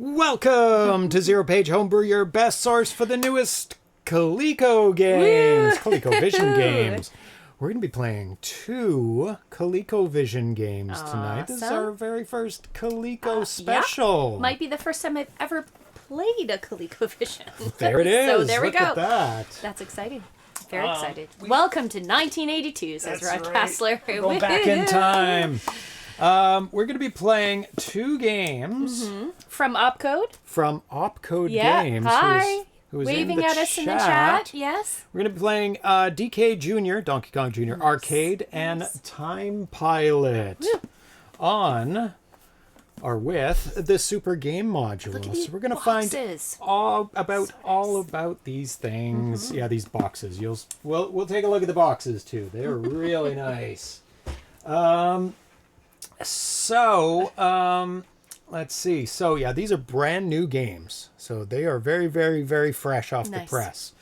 Welcome to ZeroPage Homebrew, your best source for the newest Coleco games, ColecoVision games. We're going to be playing 2 ColecoVision games tonight. This is our very first Coleco special. Yeah. Might be the first time I've ever played a ColecoVision. There it is. So there we Look go. At that. That's exciting. Very excited. Welcome to 1982, says Rod Kassler. Go back in time. We're going to be playing 2 games. From Opcode. From Opcode Yeah. Games. Hi. Who is Waving at us in the chat. Yes. We're going to be playing DK Jr., Donkey Kong Jr. Arcade, and TimePilot on or with the Super Game module. So we're going to find all about these things. Yeah, these boxes. We'll take a look at the boxes too. They're really nice. Let's see. So yeah, these are brand new games. So they are very, very, very fresh off the press.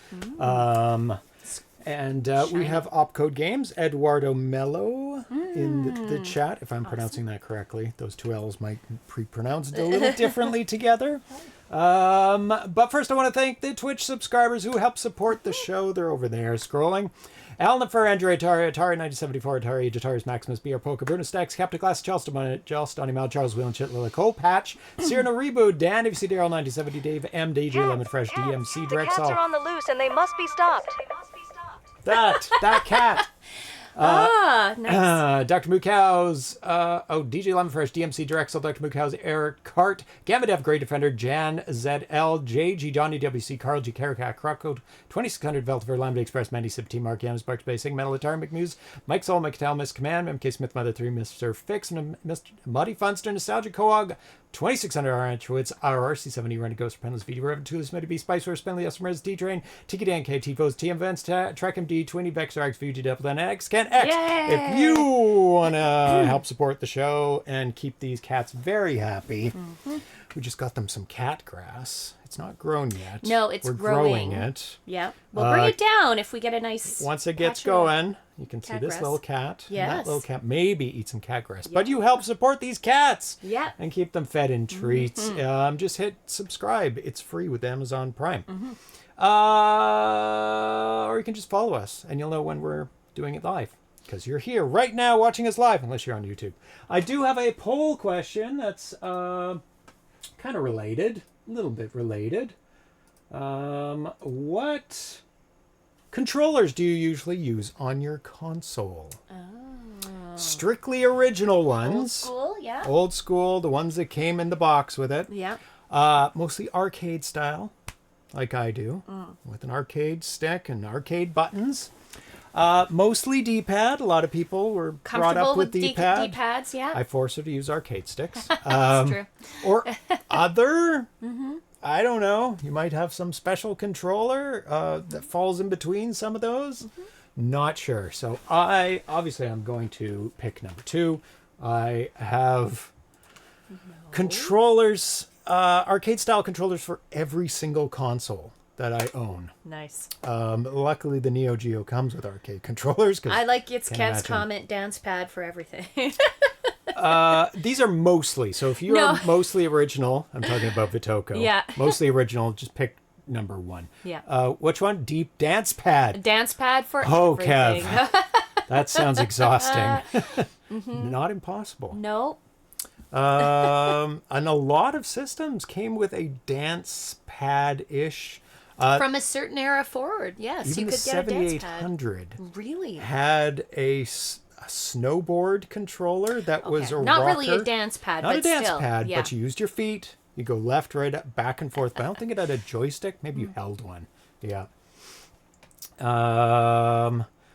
And we have Opcode Games, Eduardo Mello in the chat, if I'm pronouncing that correctly. Those 2 L's might be pronounced a little differently together. But first I want to thank the Twitch subscribers who help support the show. They're over there scrolling. Alan for Android, Atari, Atari 1974, Atari, Atari's Maximus, BR Polka, Bruno Stacks, Captain Glass, Charles Donnie Mal, Charles Whelan, Chit Lilla, Cole, Patch, Cyrano Reboot, Dan, FC Daryl 1970, Dave, M, DJ, Lemon Fresh, DMC, Drexel. The cats are on the loose and they must be stopped. That cat. Nice. Dr. Mookows, DJ Lemonfresh, DMC Drexel, Dr. Mookows, Eric Cart, Gamma Dev, Great Defender, Jan, ZL, JG, Johnny WC, Carl G, Caracat, Crockcode, 2600, Veltiver, Lambda Express, Mandy Sip, Team Mark, Yanis, Barks Basing, Metal Atari, McMuse, Mike Sol, McTell, Miss Command, MK Smith, Mother 3, Mr. Fix, Mr. Muddy Funster, Nostalgia, Coag, 2600 Archwitz, RRC70, Renegade Ghost, Penless, VD, Reverend Toolis, Smitty B, Spiceworth, Spenley, Esmeralda, T-Train, Tiki Dan, K, Tifos, TM Vents, Track MD, Twinny, Vexar, X, VG, Double, and X, Ken X. Yay! If you want to help support the show and keep these cats very happy, we just got them some cat grass. It's not grown yet. No, it's We're growing it. Yeah. We'll bring it down if we get a nice... Once it gets going, you can see this little cat. Yes. And that little cat maybe eat some cat grass. But you help support these cats. Yeah. And keep them fed in treats. Just hit subscribe. It's free with Amazon Prime. Or you can just follow us and you'll know when we're doing it live. Because you're here right now watching us live, unless you're on YouTube. I do have a poll question that's kind of related. A little bit related. What controllers do you usually use on your console? Strictly original ones. Old school, yeah. Old school, the ones that came in the box with it. Yeah. Mostly arcade style, like I do, with an arcade stick and arcade buttons. Mostly D-pad. A lot of people were brought up with D-pad. D-pads, yeah. I force her to use arcade sticks. That's true. Or other, I don't know. You might have some special controller that falls in between some of those. Not sure. So I'm going to pick number 2. I have controllers, arcade style controllers for every single console that I own. Nice. Luckily, the Neo Geo comes with arcade controllers. I like its cat's comment dance pad for everything. These are mostly. So if you're mostly original, I'm talking about Vitoko. Yeah. Mostly original, just pick number 1. Yeah. Which one? Deep Dance Pad. Dance pad for Kev. everything. That sounds exhausting. Not impossible. No. And a lot of systems came with a dance pad-ish. From a certain era forward, yes, even you could get a dance pad. 7800 Really? had a snowboard controller that was a not rocker. really a dance pad, Not but a dance still, pad, yeah. but you used your feet. You go left, right, up, back and forth. But I don't think it had a joystick. Maybe you held one. Yeah.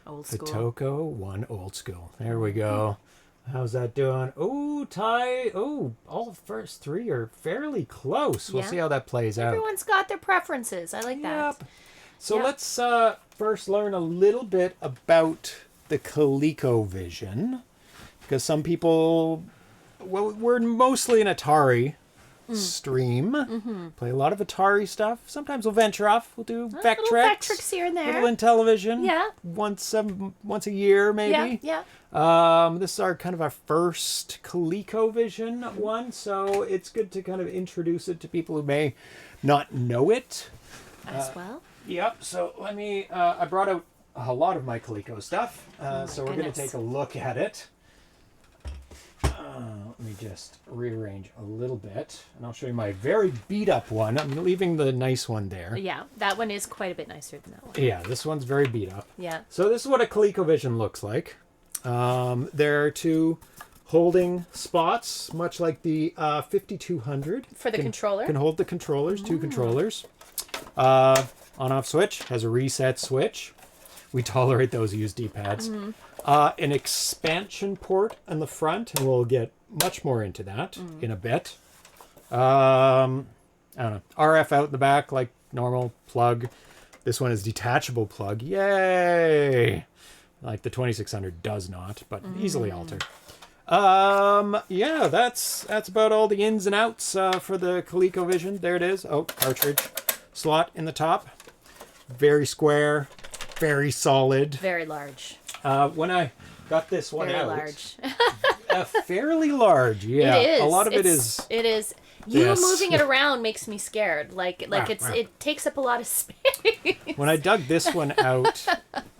Old school. Vitoko, 1 old school. There we go. How's that doing? Oh, tie. Oh, all the first 3 are fairly close. We'll see how that plays out. Everyone's got their preferences. I like that. So let's first learn a little bit about the ColecoVision. Because some people, we're mostly an Atari stream. Play a lot of Atari stuff. Sometimes we'll venture off. We'll do Little Vectrex here and there. Little in television. Yeah. Once a year, maybe. Yeah. This is our kind of our first ColecoVision one, so it's good to kind of introduce it to people who may not know it. As well. Yep. So let me. I brought out a lot of my Coleco stuff, so we're going to goodness. take a look at it. Let me just rearrange a little bit, and I'll show you my very beat up one. I'm leaving the nice one there. Yeah, that one is quite a bit nicer than that one. Yeah, this one's very beat up. Yeah. So this is what a ColecoVision looks like. There are two holding spots, much like the 5200. For the controller? Can hold the controllers, two controllers. On-off switch, has a reset switch. We tolerate those who use D-pads. An expansion port in the front, and we'll get much more into that in a bit. I don't know. RF out in the back, like normal plug. This one is detachable plug. Yay! Like the 2600 does not, but easily altered. Yeah, that's about all the ins and outs for the ColecoVision. There it is. Oh, cartridge slot in the top. Very square, very solid. Very large. When I got this one Very out, large. fairly large. Yeah, It is. a lot of it is. It is. You Yes. moving it around makes me scared. Like it takes up a lot of space. When I dug this one out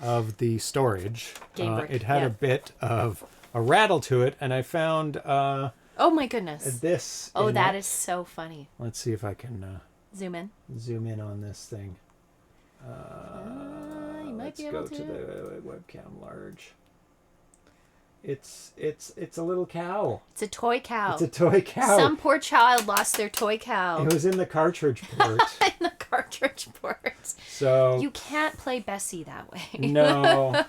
of the storage, Game brick, it had yeah. a bit of a rattle to it, and I found Oh my goodness. this. Oh, in that it. is so funny. Let's see if I can Zoom in. zoom in on this thing. You might Let's be able go to. to the webcam large. It's a little cow. It's a toy cow. It's a toy cow. Some poor child lost their toy cow It was in the cartridge port. in the cartridge port. So You can't play Bessie that way. no,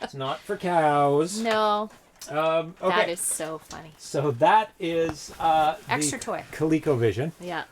it's not for cows. No, Okay. that is so funny. So that is Extra the toy. ColecoVision. Yeah.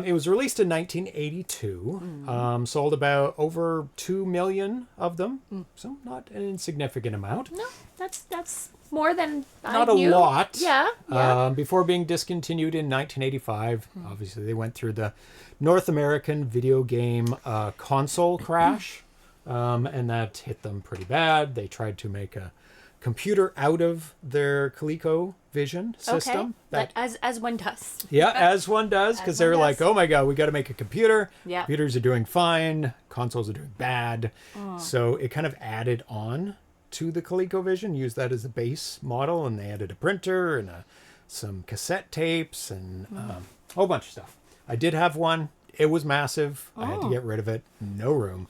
It was released in 1982. Sold about over 2 million of them. So not an insignificant amount. No, that's more than Not I a knew. lot. Yeah. Before being discontinued in 1985, obviously they went through the North American video game console crash, and that hit them pretty bad. They tried to make a computer out of their ColecoVision system. Okay. But as one does. Yeah, as one does, because they're one like, does. oh my god, we got to make a computer. Yeah. Computers are doing fine, consoles are doing bad. So it kind of added on to the ColecoVision, used that as the base model, and they added a printer and some cassette tapes and a whole bunch of stuff. I did have one. It was massive. I had to get rid of it. No room.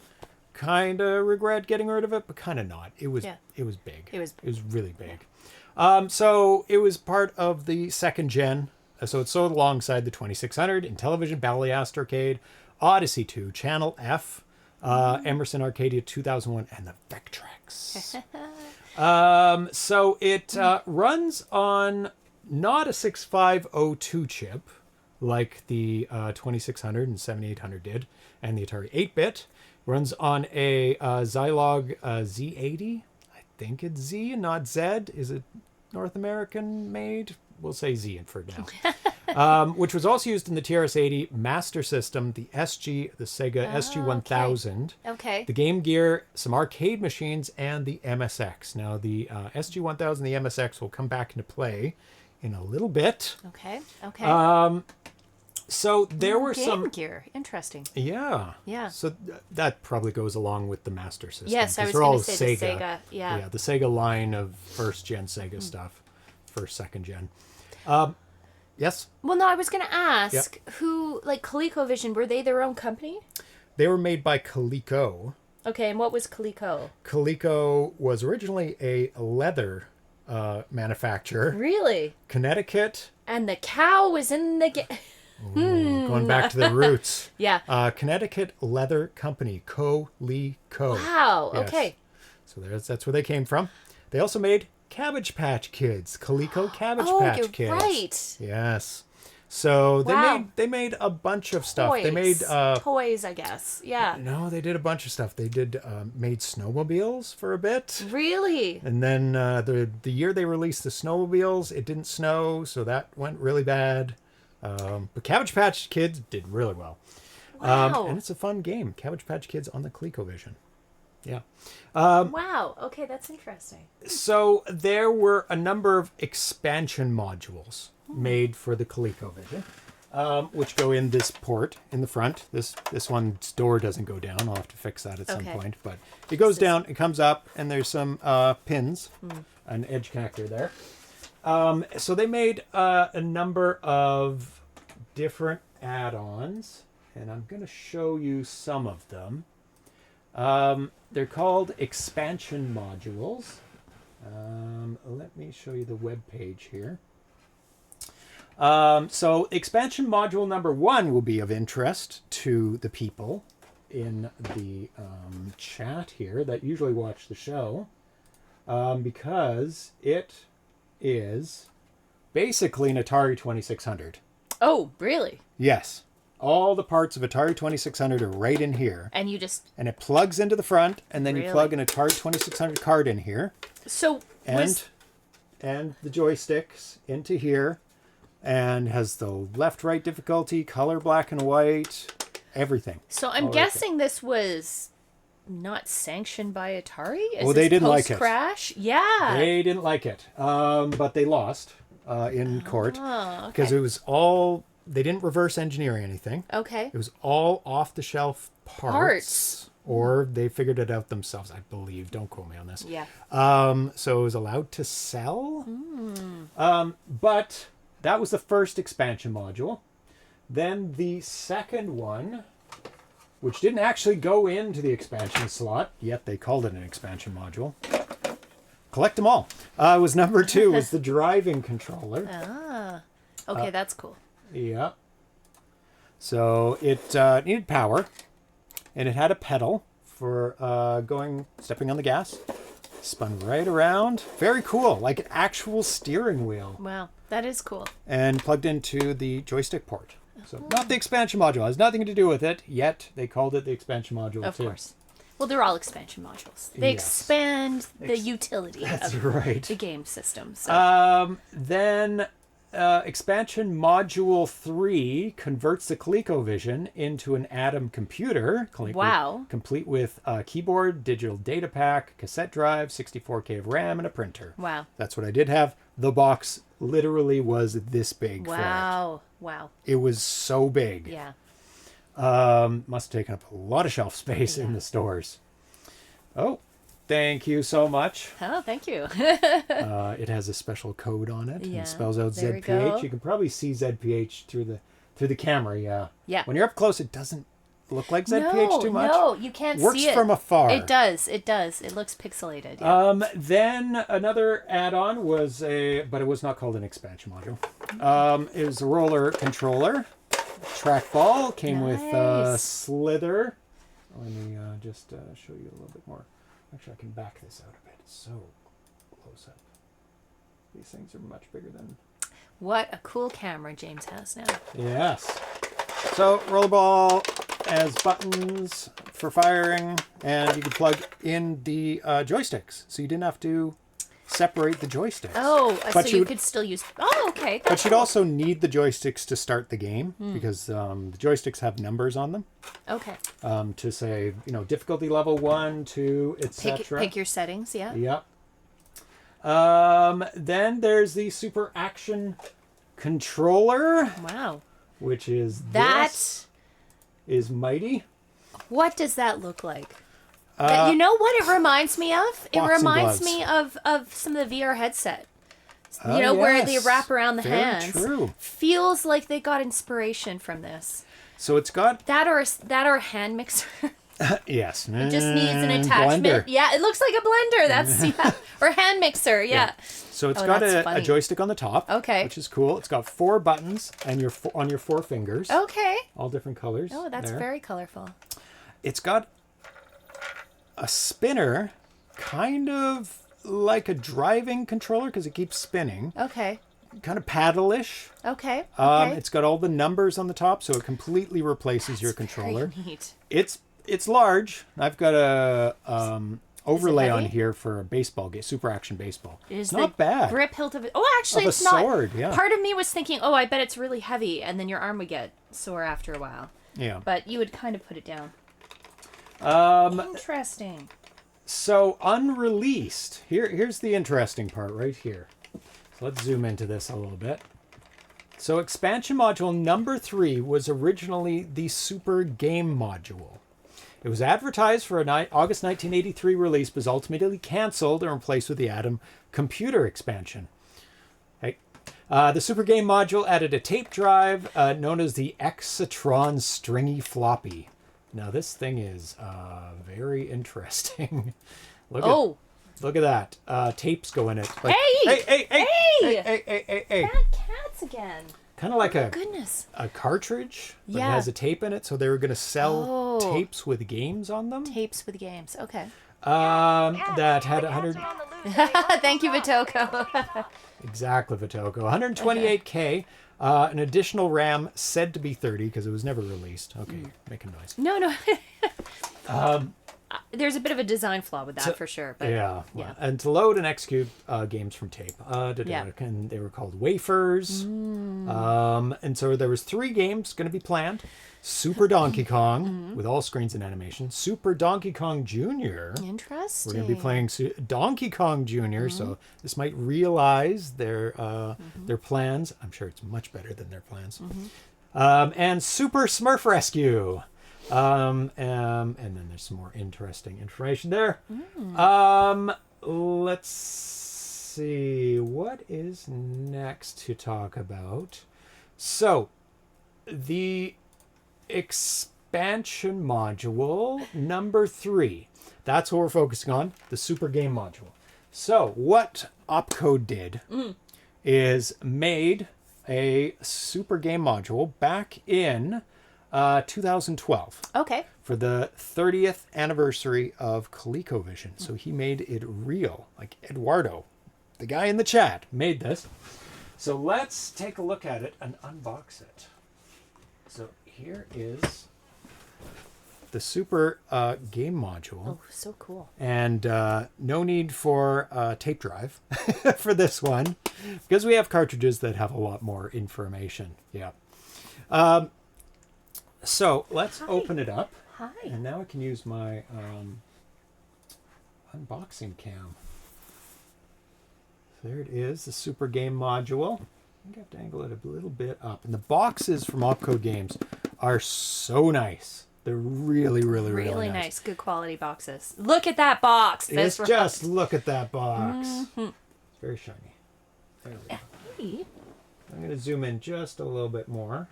Kind of regret getting rid of it, but kind of not. It was big. It was It was really big. So it was part of the second gen. So it's sold alongside the 2600, Intellivision, Battleyast Arcade, Odyssey 2, Channel F, Emerson Arcadia 2001, and the Vectrex. So it runs on not a 6502 chip like the 2600 and 7800 did, and the Atari 8-bit. Runs on a Zilog Z80. I think it's Z and not Z. Is it North American made? We'll say Z for now. Which was also used in the TRS-80 Master System, the Sega SG-1000, Okay. the Game Gear, some arcade machines, and the MSX. Now, the SG-1000 and the MSX will come back into play in a little bit. Okay. Okay. So there were Game some... Gear. Interesting. Yeah. Yeah. So that probably goes along with the Master System. Yes, I 'cause was they're going all to say the Sega. Yeah. Yeah, the Sega line of first gen Sega stuff, first, second gen. Yes, Well, no, I was going to ask who, like ColecoVision, were they their own company? they were made by Coleco. Okay, and what was Coleco? Coleco was originally a leather manufacturer. Really? Connecticut. And the cow was in the Going back to the roots. Yeah. Connecticut Leather Company, Coleco. Wow. Yes. Okay. So that's where they came from. They also made Cabbage Patch Kids, Coleco Cabbage Patch you're Kids. right. Yes. So Wow. they made a bunch of stuff. Toys. They made Toys, I guess. Yeah. no, they did a bunch of stuff. They did made snowmobiles for a bit. Really? And then the year they released the snowmobiles, it didn't snow, so that went really bad. But Cabbage Patch Kids did really well. Wow. And it's a fun game. Cabbage Patch Kids on the ColecoVision. Yeah. Wow. Okay, that's interesting. So there were a number of expansion modules made for the ColecoVision, which go in this port in the front. This one's door doesn't go down. I'll have to fix that at some point. But it goes down, it comes up, and there's some pins, an edge connector there. So they made a number of different add-ons, and I'm going to show you some of them. They're called expansion modules. Let me show you the web page here. So expansion module number 1 will be of interest to the people in the chat here that usually watch the show, because it is basically an Atari 2600. Oh, really? Yes. All the parts of Atari 2600 are right in here. And you just... And it plugs into the front, and then Really? you plug an Atari 2600 card in here. So, And the joysticks into here. And has the left-right difficulty, color black and white, everything. So I'm All right guessing this was not sanctioned by Atari? Oh, they didn't like it. Crash? Yeah. They didn't like it. But they lost in court. Oh, Because okay. it was all... They didn't reverse engineer anything. Okay. It was all off-the-shelf parts. Or they figured it out themselves, I believe. Don't quote me on this. Yeah. So it was allowed to sell. But that was the first expansion module. Then the second one, which didn't actually go into the expansion slot, yet they called it an expansion module. Collect them all. Was number 2, was the driving controller. Ah. Okay, that's cool. Yeah. So it needed power, and it had a pedal for stepping on the gas. Spun right around. Very cool, like an actual steering wheel. Wow, that is cool. And plugged into the joystick port. So not the expansion module. It has nothing to do with it, yet they called it the expansion module Of too. course. Well, they're all expansion modules. They Yes. expand the utility That's of right. the game system. So. Then expansion module 3 converts the ColecoVision into an Atom computer. Wow. Complete with a keyboard, digital data pack, cassette drive, 64K of RAM, and a printer. Wow. That's what I did have. The box literally was this big for it. Wow. It was so big. Yeah. Must have taken up a lot of shelf space in the stores. Oh, thank you so much. Oh, thank you. It has a special code on it. Yeah, And it spells out there we go. ZPH. You can probably see ZPH through the camera. Yeah. Yeah. When you're up close, it doesn't look like ZPH too much. No, you can't Works see it. from afar. It does. It looks pixelated. Yeah. Then another add-on was but it was not called an expansion module. It was a roller controller. Trackball came with Nice. slither. Let me just show you a little bit more. Actually, I can back this out a bit. It's so close up. These things are much bigger than... What a cool camera James has now. Yes. So, rollerball has buttons for firing, and you can plug in the joysticks. So you didn't have to separate the joysticks. Oh, But so you could still use... Oh, okay. But That's you'd cool. also need the joysticks to start the game, because the joysticks have numbers on them Okay. to say, difficulty level 1, 2, etc. Pick your settings, yeah. Yep. Then there's the Super Action Controller, Wow. which is That... this is mighty. What does that look like? You know what it reminds me of? It Boxing reminds gloves. me of some of the VR headset. Where they yes. wap around the Very hands. true. Feels like they got inspiration from this. So it's got... That or a hand mixer. Yes. It just needs an attachment. Blender. Yeah, it looks like a blender. That's or hand mixer. Yeah. So it's Oh, got that's a funny. joystick on the top. Okay. Which is cool. It's got 4 buttons and on your 4 fingers. Okay. All different colors. Oh, that's there. very colorful. It's got a spinner, kind of like a driving controller because it keeps spinning. Okay. Kind of paddle-ish. Okay. Okay. It's got all the numbers on the top, so it completely replaces your Very controller. neat. It's large. I've got overlay on heavy? here for a baseball game, Super Action Baseball. Is It's not the bad. grip hilt of it? Oh, actually, Of a it's not. sword, yeah. Part of me was thinking, oh, I bet it's really heavy, and then your arm would get sore after a while. Yeah. But you would kind of put it down. Interesting. So unreleased. Here's the interesting part right here. So let's zoom into this a little bit. So expansion module number 3 was originally the Super Game module. It was advertised for an August 1983 release, but was ultimately canceled and replaced with the Atom computer expansion. Okay. The Super Game module added a tape drive known as the Exatron Stringy Floppy. Now this thing is very interesting. Look at that. Tapes go in it. Like, hey! Bad cats again. Kind of like Oh, goodness. a cartridge, but Yeah. it has a tape in it, so they were going to sell tapes with games on them. Tapes with games. Okay. That had 100. Thank you, Vitoko. Exactly, Vitoko. 128K. An additional RAM said to be 30 because it was never released. Okay, making noise. No. There's a bit of a design flaw with that for sure. But Yeah. yeah. And to load and execute games from tape. Yeah. And they were called wafers. And so there was 3 games going to be planned. Super Donkey Kong with all screens and animation. Super Donkey Kong Jr. Interesting. We're going to be playing Donkey Kong Jr. So this might realize their plans. I'm sure it's much better than their plans. And Super Smurf Rescue. And then there's some more interesting information there. Let's see. What is next to talk about? So, the expansion module number 3. That's what we're focusing on, the Super Game module. So, what Opcode did is made a Super Game module back in 2012. Okay. For the 30th anniversary of ColecoVision. So he made it real. Like Eduardo, the guy in the chat, made this. So let's take a look at it and unbox it. So here is the Super Game module. Oh, so cool. And no need for a tape drive for this one, because we have cartridges that have a lot more information. Yeah. So let's open it up. Hi. And now I can use my unboxing cam. There it is, the Super Game module. I think I have to angle it a little bit up. And the boxes from Opcode Games are so nice. They're really, really nice. nice. Good quality boxes. Look at that box. It's just look at that box. It's very shiny. There we go. Hey. I'm going to zoom in just a little bit more.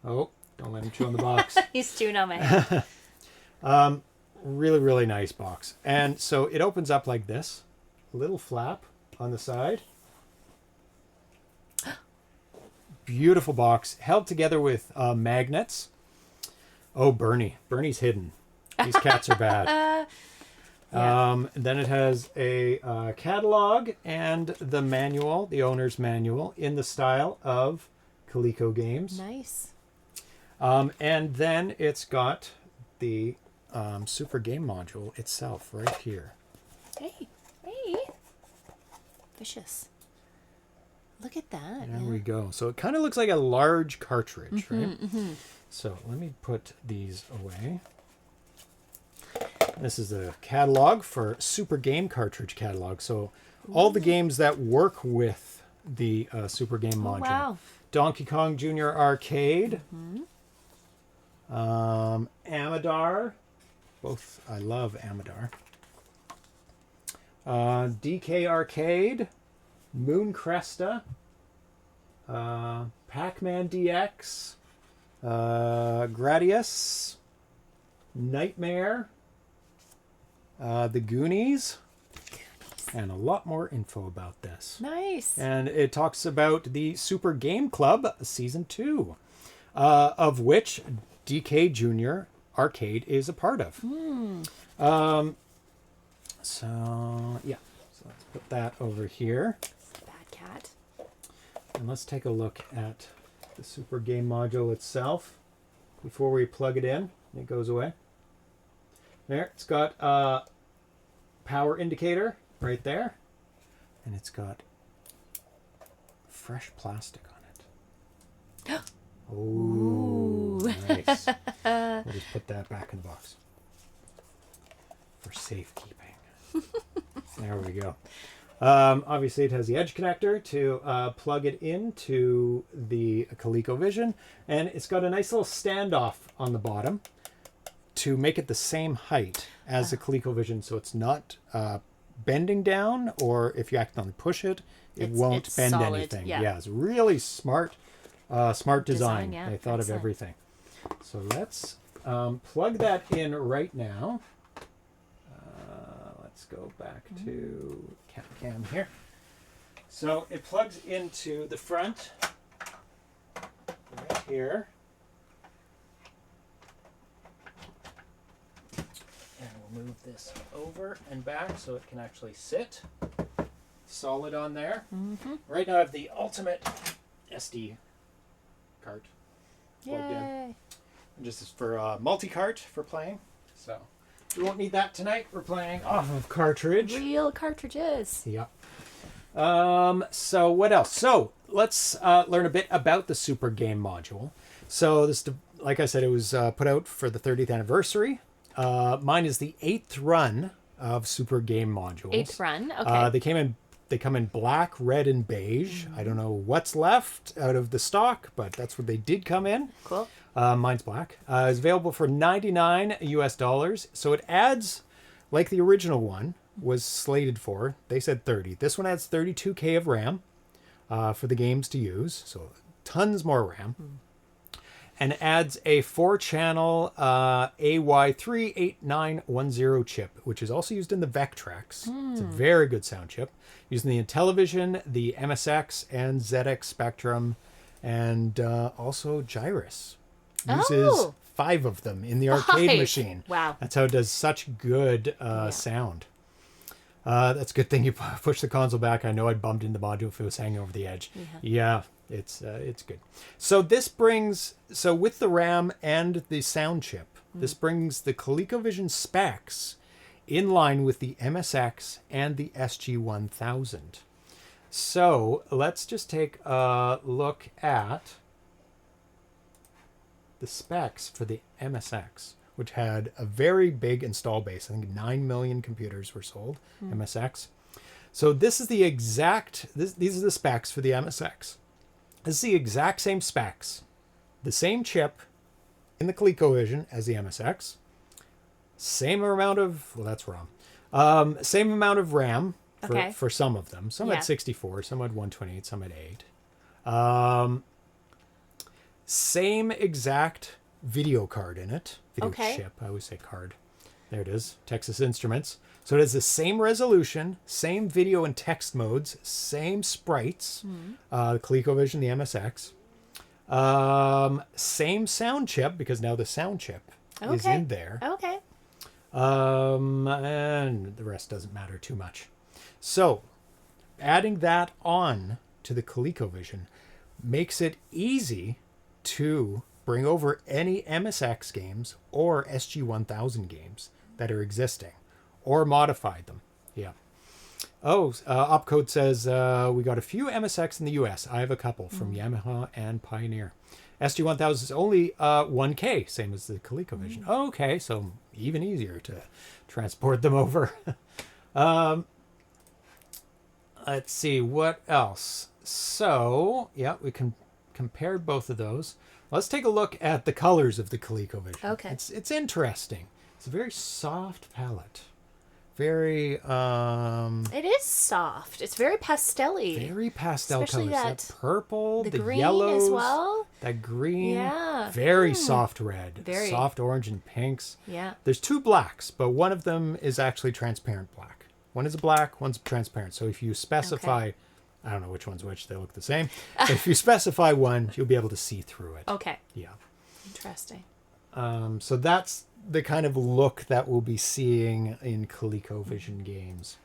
Oh, don't let him chew on the box. He's chewing on my head. Really nice box. And so it opens up like this. A little flap on the side. Beautiful box. Held together with magnets. Oh, Bernie. Bernie's hidden. These cats are bad. Then it has a catalog and the manual, the owner's manual, in the style of Coleco Games. Nice. And then it's got the Super Game module itself right here. Hey. Vicious. Look at that. There we go. So it kind of looks like a large cartridge, right? So let me put these away. This is the catalog for Super Game cartridge catalog. So all the games that work with the Super Game module. Wow. Donkey Kong Jr. Arcade. Amadar. Both, I love Amadar. DK Arcade. Moon Cresta. Pac-Man DX. Gradius. Nightmare. The Goonies. And a lot more info about this. Nice. And it talks about the Super Game Club Season 2, of which DK Jr. Arcade is a part of. So, yeah. So let's put that over here. Bad cat. And let's take a look at the Super Game module itself before we plug it in. It goes away. There, it's got a power indicator right there. And it's got fresh plastic on it. Oh, nice. We'll just put that back in the box for safekeeping. There we go. Obviously, it has the edge connector to plug it into the ColecoVision, and it's got a nice little standoff on the bottom to make it the same height as the ColecoVision, so it's not bending down, or if you accidentally push it, it won't bend solid, anything. yeah. It's really smart design. Yeah, They thought of everything. So let's plug that in right now. Let's go back to cam here. So it plugs into the front right here. And we'll move this over and back so it can actually sit solid on there. Right now I have the ultimate SD cart plugged in. Yay. And just for multi-cart for playing. So we won't need that tonight. We're playing off of cartridge. Real cartridges. Yeah. So what else? So let's learn a bit about the Super Game module. So this, like I said, it was put out for the 30th anniversary. Mine is the 8th run of Super Game modules. 8th run. Okay. They come in black, red, and beige. I don't know what's left out of the stock, but that's what they did come in. Cool. Mine's black. It's available for $99 US. So it adds, like the original one was slated for, they said 30. This one adds 32K of RAM for the games to use. So tons more RAM. And adds a 4-channel AY38910 chip, which is also used in the Vectrex. It's a very good sound chip. Used in the Intellivision, the MSX, and ZX Spectrum, and also Gyrus. Uses 5 of them in the arcade machine. Wow. That's how it does such good sound. That's a good thing you push the console back. I know I'd bumped into the module if it was hanging over the edge. Yeah, it's good. So with the RAM and the sound chip, this brings the ColecoVision specs in line with the MSX and the SG1000. So let's just take a look at the specs for the MSX, which had a very big install base. I think 9 million computers were sold, MSX. So this is the exact, these are the specs for the MSX. This is the exact same specs, the same chip in the ColecoVision as the MSX. Same amount of, well, that's wrong. Same amount of RAM for some of them. Some had 64, some had 128, some had 8. Same exact video card in it. Video chip, I always say card. There it is, Texas Instruments. So it has the same resolution, same video and text modes, same sprites, the ColecoVision, the MSX. Same sound chip, because now the sound chip is in there. Okay. And the rest doesn't matter too much. So adding that on to the ColecoVision makes it easy to bring over any MSX games or SG1000 games that are existing, or modify them. Yeah. Opcode says we got a few MSX in the US. I have a couple from Yamaha and Pioneer. SG1000 is only 1K, same as the ColecoVision. Okay, so even easier to transport them over. Let's see, what else? So, yeah, we can compared both of those. Let's take a look at the colors of the ColecoVision. Okay. It's interesting. It's a very soft palette. Very it is soft. It's very pastel-y. Very pastel Especially colors. That purple, the green yellows as well. That green. Yeah. Very soft red. Very. Soft orange and pinks. Yeah. There's 2 blacks, but one of them is actually transparent black. One is a black, one's transparent. So if you specify, I don't know which one's which, they look the same. But if you specify one, you'll be able to see through it. Okay. Yeah. Interesting. So that's the kind of look that we'll be seeing in ColecoVision games.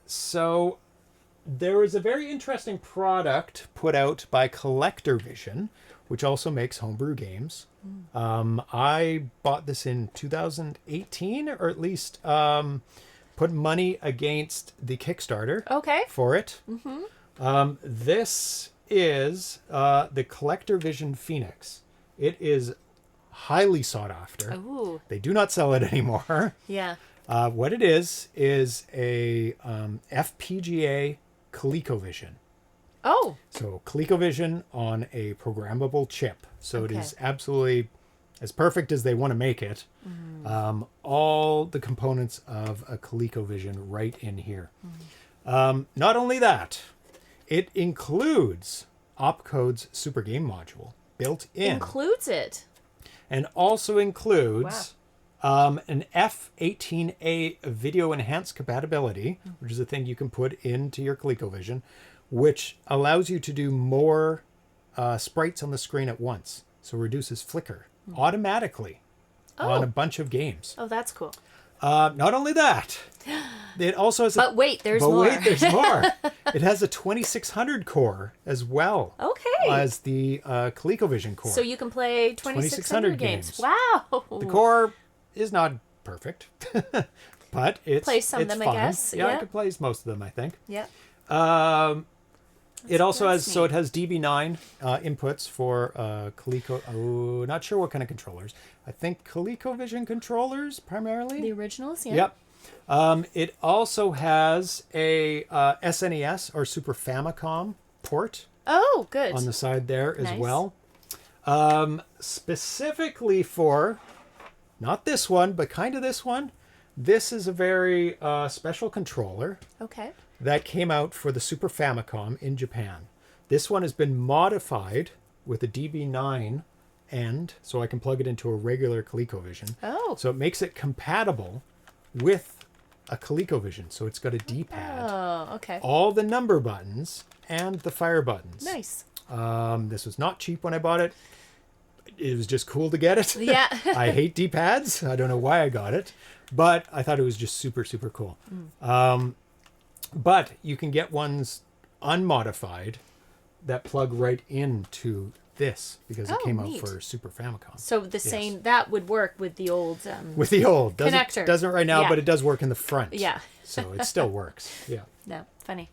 So there was a very interesting product put out by CollectorVision which also makes homebrew games. I bought this in 2018, or at least put money against the Kickstarter for it. This is the ColecoVision Phoenix. It is highly sought after. Ooh. They do not sell it anymore. Yeah. What it is a FPGA ColecoVision. Oh. So ColecoVision on a programmable chip. So it is absolutely as perfect as they want to make it. All the components of a ColecoVision right in here. Not only that, it includes Opcode's Super Game Module built in. Includes it. And also includes an F18A video enhanced compatibility, which is a thing you can put into your ColecoVision, which allows you to do more sprites on the screen at once. So reduces flicker automatically on a bunch of games. Oh, that's cool. Not only that, it also has But wait, there's more. Wait, there's more. It has a 2600 core as well. Okay. As the ColecoVision core. So you can play 2600 games. Wow. The core is not perfect, but it's Play some of it's them, fun. I guess. Yeah, I Yeah. could play most of them, I think. Yeah. It also has, neat. so it has DB9 inputs for Coleco. Oh, not sure what kind of controllers. I think ColecoVision controllers primarily. The originals, yeah. Yep. It also has a SNES or Super Famicom port Oh, good. on the side there as Nice. well. Specifically for, not this one, but kind of this one. This is a very special controller Okay. that came out for the Super Famicom in Japan. This one has been modified with a DB9 end, so I can plug it into a regular ColecoVision. Oh. So it makes it compatible with a ColecoVision. So it's got a D-pad, Oh, okay. all the number buttons, and the fire buttons. Nice. This was not cheap when I bought it. It was just cool to get it. Yeah. I hate D-pads. I don't know why I got it, but I thought it was just super, super cool. But you can get ones unmodified that plug right into this because it Oh, came neat. out for Super Famicom. So the same, that would work with the old... With the old. Connector. Doesn't right now, Yeah. but it does work in the front. Yeah. So it still works. Yeah. No, funny.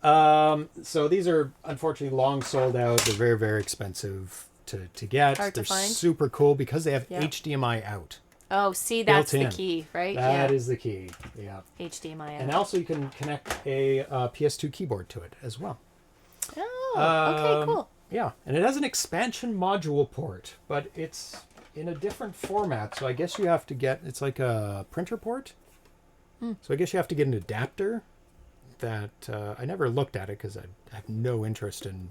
So these are unfortunately long sold out. They're very, very expensive to get. Hard to They're find. super cool because they have Yeah. HDMI out. Oh, see, that's the Built in. key, right? That is the key. Yeah. HDMI. And also you can connect a PS2 keyboard to it as well. Oh, okay, cool. Yeah, and it has an expansion module port, but it's in a different format. So I guess you have to get, it's like a printer port. So I guess you have to get an adapter that I never looked at it because I have no interest in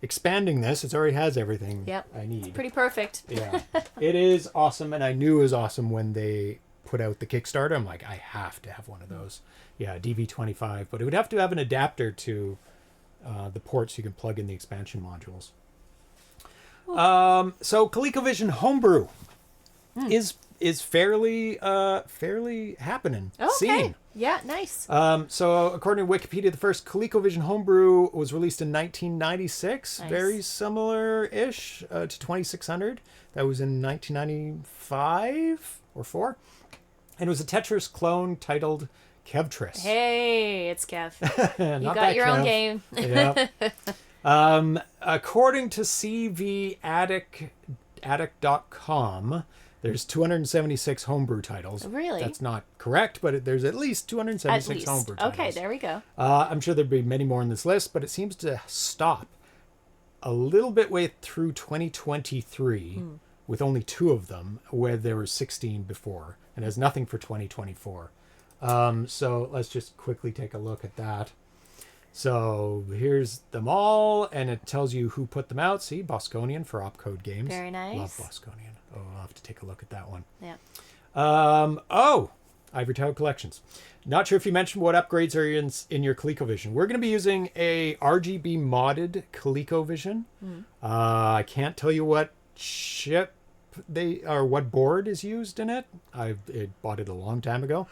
expanding this. It already has everything I need. Pretty perfect. Yeah, it is awesome, and I knew it was awesome when they put out the Kickstarter. I'm like, I have to have one of those. Yeah, DV25, but it would have to have an adapter to the ports you can plug in the expansion modules. So ColecoVision Homebrew is fairly happening. Okay. Seen. Yeah, nice. So according to Wikipedia, the first ColecoVision Homebrew was released in 1996. Nice. Very similar-ish to 2600. That was in 1995 or 4. And it was a Tetris clone titled Kevtris. Hey, it's Kev. You Not got that your own Kev. game. Yeah. According to CVaddict.com, there's 276 homebrew titles. Really? That's not correct, but there's at least 276 At least. homebrew titles. Okay, there we go. I'm sure there'd be many more in this list, but it seems to stop a little bit way through 2023 with only 2 of them, where there were 16 before, and has nothing for 2024. So let's just quickly take a look at that. So here's them all, and it tells you who put them out. See, Bosconian for Opcode games. Very nice. Love Bosconian. Oh, I'll have to take a look at that one. Yeah. Ivory Tower Collections. Not sure if you mentioned what upgrades are in your ColecoVision. We're going to be using a RGB modded ColecoVision. I can't tell you what chip what board is used in it. I bought it a long time ago.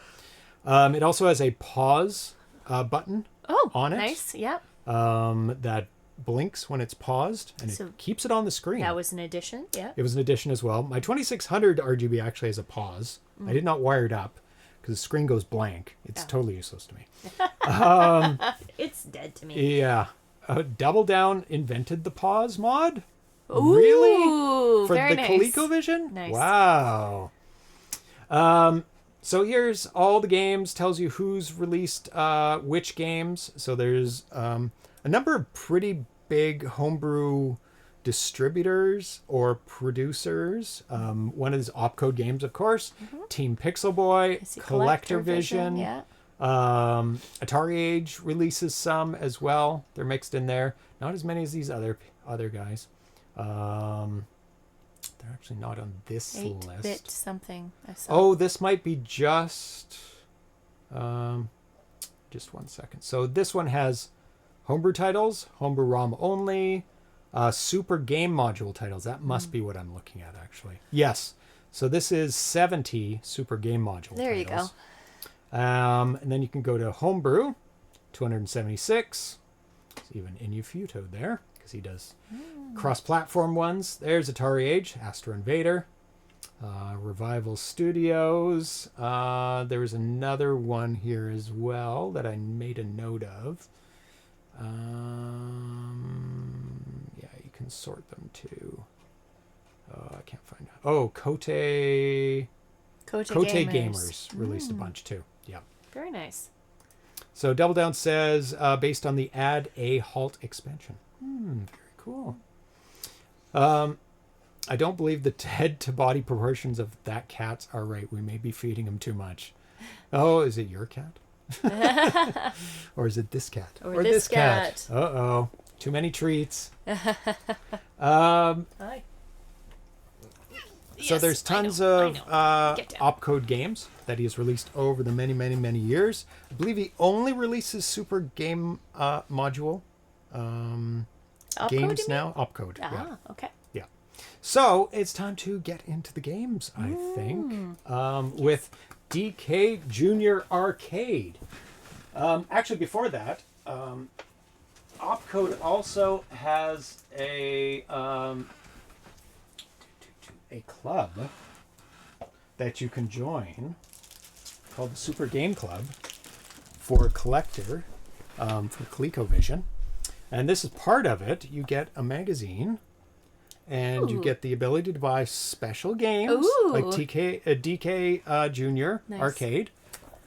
It also has a pause button on it. Nice. Yeah. That blinks when it's paused, and So it keeps it on the screen. That was an addition, yeah. It was an addition as well. My 2600 RGB actually has a pause. I did not wire it up because the screen goes blank. It's totally useless to me. It's dead to me. Yeah. Double Down invented the pause mod? Ooh, Really? For very the nice. ColecoVision? Nice. Wow. So here's all the games, tells you who's released which games. So there's a number of pretty big homebrew distributors or producers. One is Opcode Games, of course. Team Pixel Boy, I see ColecoVision. yeah. Atari Age releases some as well. They're mixed in there. Not as many as these other guys. They're actually not on this 8-bit list. something. I saw. Oh, this might be just 1 second. So this one has homebrew titles, homebrew ROM only, super game module titles. That must be what I'm looking at, actually. Yes. So this is 70 super game module There you titles. And then you can go to homebrew, 276. There's even Inufuto there, because he does cross-platform ones. There's Atari Age, Astro Invader, Revival Studios. There was another one here as well that I made a note of. Yeah, you can sort them too. I can't find it. Oh, Kote Gamers released a bunch too. Yeah. Very nice. So Double Down says, based on the Add a Halt expansion. Very cool. I don't believe the head to body proportions of that cat are right. We may be feeding him too much. Oh, is it your cat? Or is it this cat? Or this cat. Uh-oh. Too many treats. Hi. So Yes, there's tons I of know. Get down. Opcode games that he has released over the many, many, many years. I believe he only releases super game module Opcode, games you now. Opcode, mean? yeah. Okay. Yeah. So it's time to get into the games, I think, with DK Junior Arcade. Actually, before that, Opcode also has a club that you can join called the Super Game Club for a collector for ColecoVision. And this is part of it. You get a magazine, and you get the ability to buy special games like DK Junior Nice. Arcade.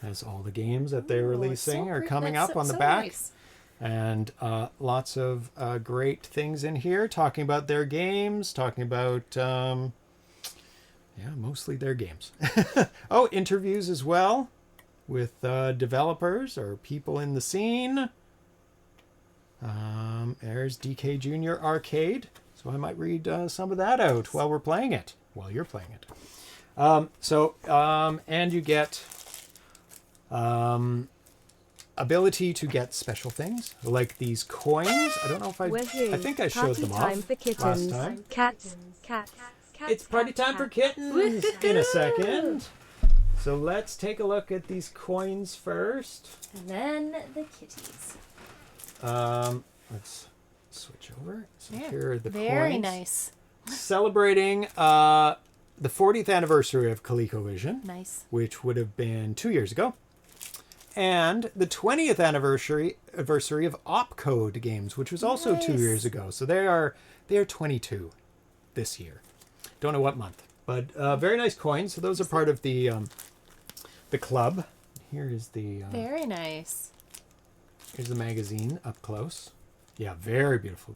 Has all the games that they're releasing are coming That's up on the so back. nice. And lots of great things in here, talking about their games, talking about, mostly their games. Oh, interviews as well with developers or people in the scene. There's DK Junior Arcade. So I might read some of that out while we're playing it, while you're playing it. And you get ability to get special things like these coins. I don't know if I think I showed them off last time. Cats. It's party time for kittens in a second. So let's take a look at these coins first. And then the kitties. Let's switch over. So here are the coins. Very nice. Celebrating the 40th anniversary of ColecoVision, Nice. which would have been 2 years ago, and the 20th anniversary of Opcode Games, which was also 2 years ago. So they are 22 this year. Don't know what month, but very nice coins. So those are part of the club. Here is the Very nice. here's the magazine up close. Yeah, very beautiful.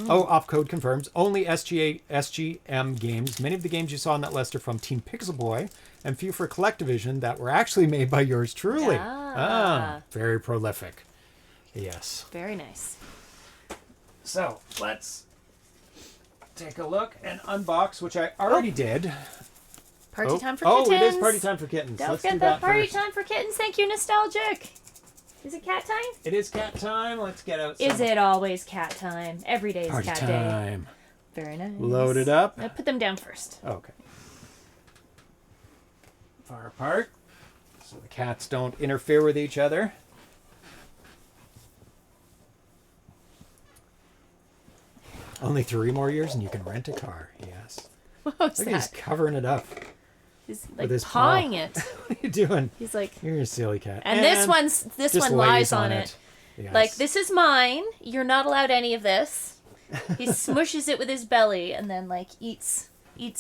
Oh, Opcode confirms only SGM games. Many of the games you saw on that list are from Team Pixel Boy, and few for ColecoVision that were actually made by yours truly. Very prolific. Yes. Very nice. So let's take a look and unbox, which I already did. Party time for kittens. Oh, it is party time for kittens. Don't Let's forget do that that party first. time for kittens. Thank you, Nostalgic. Is it cat time? It is cat time. Let's get out. Is it always cat time? Every day is party cat day. time? Very nice. Load it up. Now put them down first. Okay. Far apart, so the cats don't interfere with each other. Only 3 more years and you can rent a car. Yes. What was Look, that? he's covering it up. He's with like his pawing paw. it. What are you doing? He's like, You're a silly cat. and this just one lays lies on it. Yes. Like, this is mine. You're not allowed any of this. He smushes it with his belly and then like eats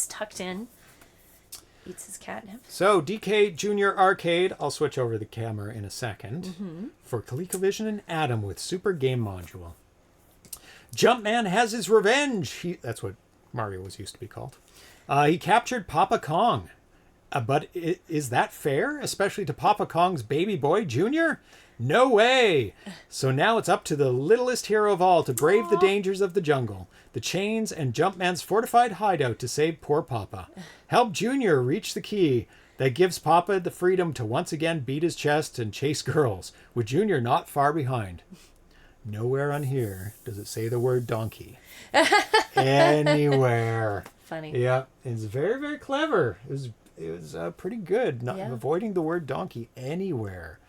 tucked in. Eats his catnip. So, DK Junior Arcade. I'll switch over the camera in a second. For ColecoVision and Adam with Super Game Module. Jumpman has his revenge. That's what Mario was used to be called. He captured Papa Kong. But is that fair? Especially to Papa Kong's baby boy, Junior? No way! So now it's up to the littlest hero of all to brave the dangers of the jungle, the chains, and Jumpman's fortified hideout to save poor Papa. Help Junior reach the key that gives Papa the freedom to once again beat his chest and chase girls, with Junior not far behind. Nowhere on here does it say the word donkey. Anywhere. Funny. Yeah, it's very, very clever. It was pretty good, not avoiding the word donkey anywhere.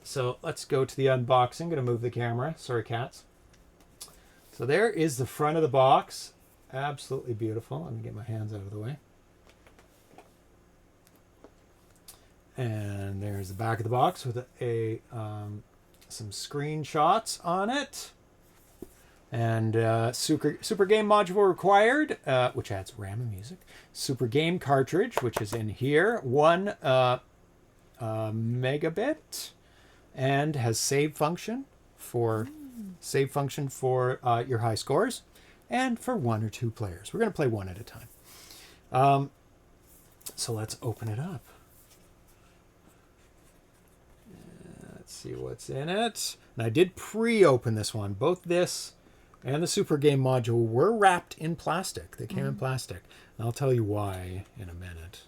So let's go to the unboxing. I'm going to move the camera. Sorry, cats. So there is the front of the box. Absolutely beautiful. Let me get my hands out of the way. And there's the back of the box with some screenshots on it. And Super Game Module required, which adds RAM and music. Super Game cartridge, which is in here. 1 megabit, and has save function for your high scores, and for 1 or 2 players. We're going to play 1 at a time. So let's open it up. Let's see what's in it. And I did pre-open this one. Both this and the Super Game Module were wrapped in plastic. They came in plastic. And I'll tell you why in a minute.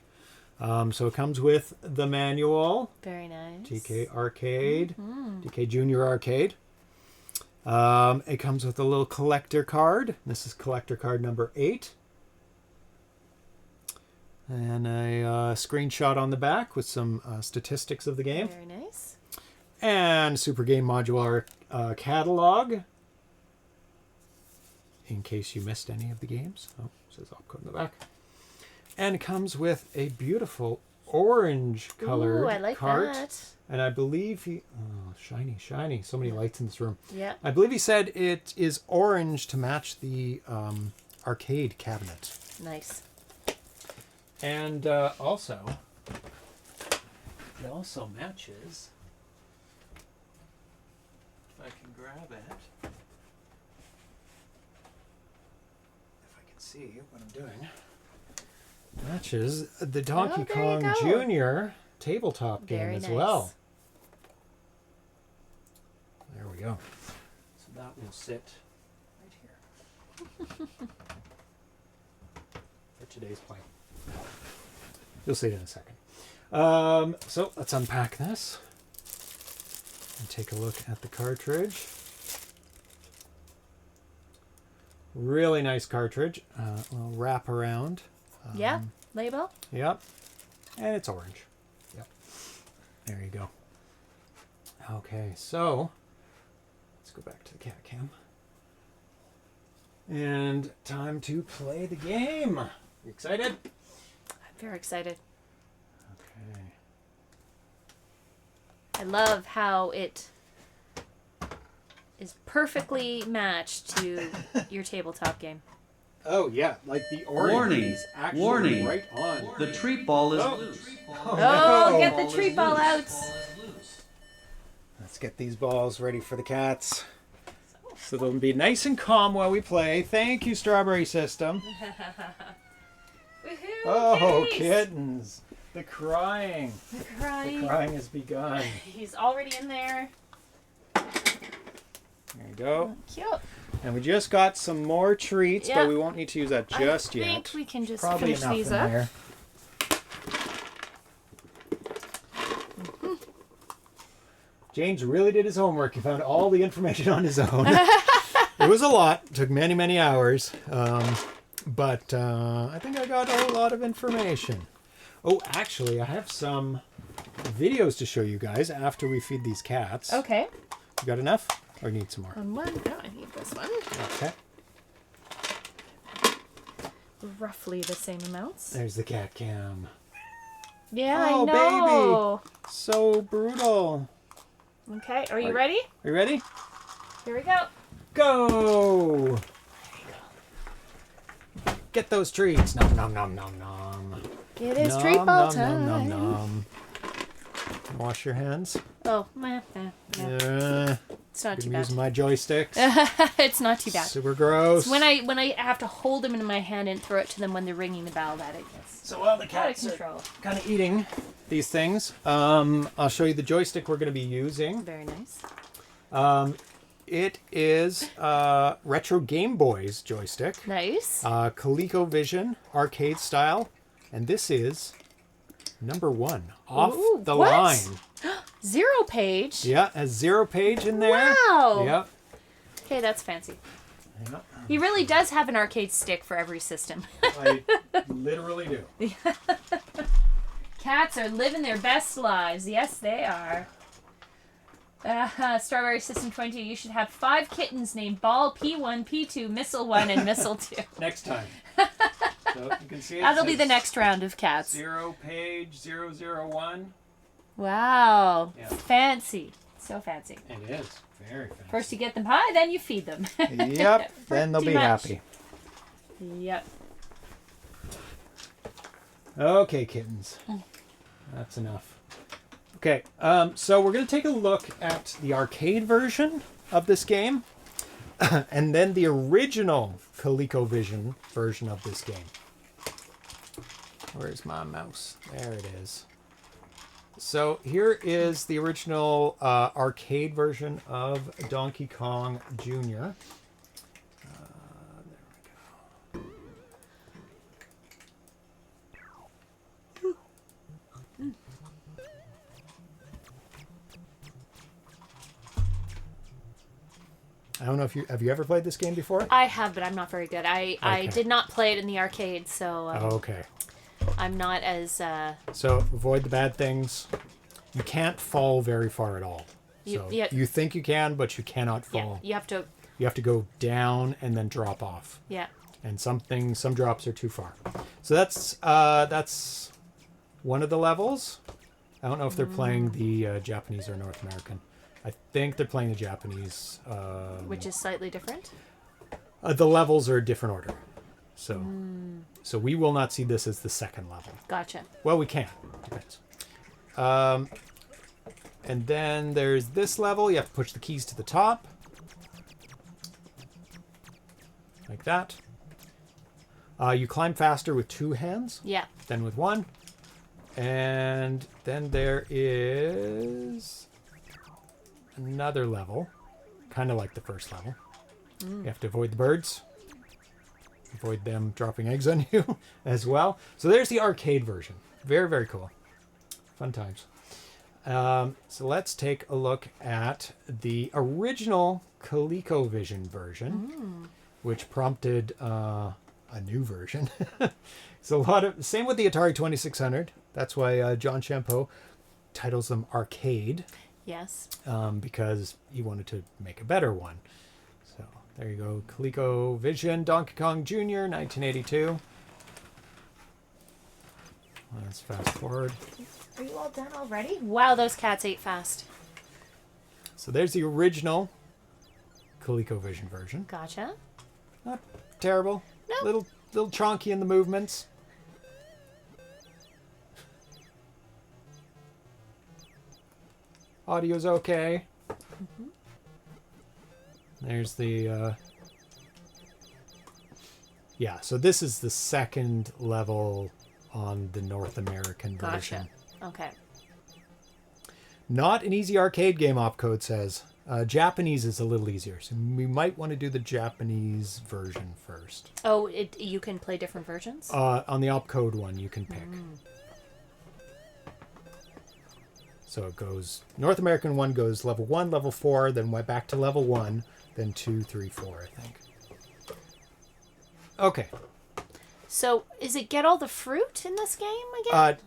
So it comes with the manual. Very nice. DK Arcade. DK Junior Arcade. It comes with a little collector card. This is collector card number 8. And a screenshot on the back with some statistics of the game. Very nice. And Super Game Module catalog, in case you missed any of the games. Oh, it says Opcode in the back. And it comes with a beautiful orange colored Ooh, I like cart. that. And I believe shiny, shiny. So many lights in this room. Yeah. I believe he said it is orange to match the arcade cabinet. Nice. And it also matches. If I can grab it. If I can see what I'm doing. Matches the Donkey Kong Jr. tabletop game as well. There we go. So that will sit right here. For today's play. You'll see it in a second. So let's unpack this and take a look at the cartridge. Really nice cartridge. Little wrap around. Label. Yep. And it's orange. Yep. There you go. Okay, so let's go back to the cat cam. And time to play the game. You excited? I'm very excited. Okay. I love how it is perfectly matched to your tabletop game. Oh yeah, like the orange is actually right on. The treat ball is loose. Oh, get the treat ball out. Let's get these balls ready for the cats. So they'll be nice and calm while we play. Thank you, Strawberry System. Woohoo, Oh, kitties. kittens. The crying. The crying. The crying has begun. He's already in there. There you go. Cute. And we just got some more treats, Yeah. but we won't need to use that just I yet. think we can just Probably finish enough these in up. there. James really did his homework. He found all the information on his own. It was a lot. It took many, many hours. But I think I got a lot of information. Oh, actually, I have some videos to show you guys after we feed these cats. Okay. You got enough? Or need some more? On one. No, I need this one. Okay. Roughly the same amounts. There's the cat cam. Yeah, Oh, I know. baby. So brutal. Okay, are you ready? Are you ready? Here we go. Go! Get those treats. Nom nom nom nom nom. It is Nom, treat ball nom, time. nom, nom, nom. Wash your hands. Oh, yeah. It's not too I'm bad. using my joysticks. It's not too bad. Super gross. When I have to hold them in my hand and throw it to them when they're ringing the bell, that it gets So while the out of cats are control. kind of eating these things, I'll show you the joystick we're going to be using. Very nice. It is Retro Game Boy's joystick. Nice. ColecoVision arcade style. And this is number 1 off Ooh, the what? line. ZeroPage. Yeah, a ZeroPage in there. Wow. Yep. Okay, that's fancy. Yep. He really does have an arcade stick for every system. I literally do. Cats are living their best lives. Yes, they are. Strawberry System 22. You should have 5 kittens named Ball, P1, P2, Missile 1, and Missile 2. Next time. So you can see it That'll be the says next round of cats. ZeroPage 001. Wow. Yeah. Fancy. So fancy. It is. Very fancy. First you get them high, then you feed them. Yep. Then they'll Pretty be much. happy. Yep. Okay, kittens. That's enough. Okay, so we're going to take a look at the arcade version of this game, and then the original ColecoVision version of this game. Where's my mouse? There it is. So here is the original arcade version of Donkey Kong Jr. I don't know if have you ever played this game before? I have, but I'm not very good. I Okay. did not play it in the arcade, so Okay. I'm not as... So avoid the bad things. You can't fall very far at all. So you think you can, but you cannot yeah, fall. you have to... You have to go down and then drop off. Yeah. And some drops are too far. So that's one of the levels. I don't know if they're playing the Japanese or North American. I think they're playing the Japanese. Which is slightly different? The levels are a different order. So we will not see this as the second level. Gotcha. Well, we can. Depends. And then there's this level. You have to push the keys to the top. Like that. You climb faster with 2 hands Yeah. than with 1. And then there is another level. Kind of like the first level. You have to avoid the birds. Avoid them dropping eggs on you as well. So there's the arcade version. Very, very cool. Fun times. So let's take a look at the original ColecoVision version, which prompted a new version. So same with the Atari 2600. That's why John Champeau titles them arcade. Yes. Because he wanted to make a better one. So there you go. ColecoVision, Donkey Kong Jr., 1982. Let's fast forward. Are you all done already? Wow, those cats ate fast. So there's the original ColecoVision version. Gotcha. Not terrible. No. Little chonky in the movements. Audio's okay. There's the yeah, so this is the second level on the North American version. Gotcha. Okay. Not an easy arcade game, Opcode says. Japanese is a little easier, so we might want to do the Japanese version first. Oh, you can play different versions? On the Opcode one, you can pick. So it goes, North American one goes level 1, level 4, then went back to level 1, then 2, 3, 4, I think. Okay. So, is it get all the fruit in this game again?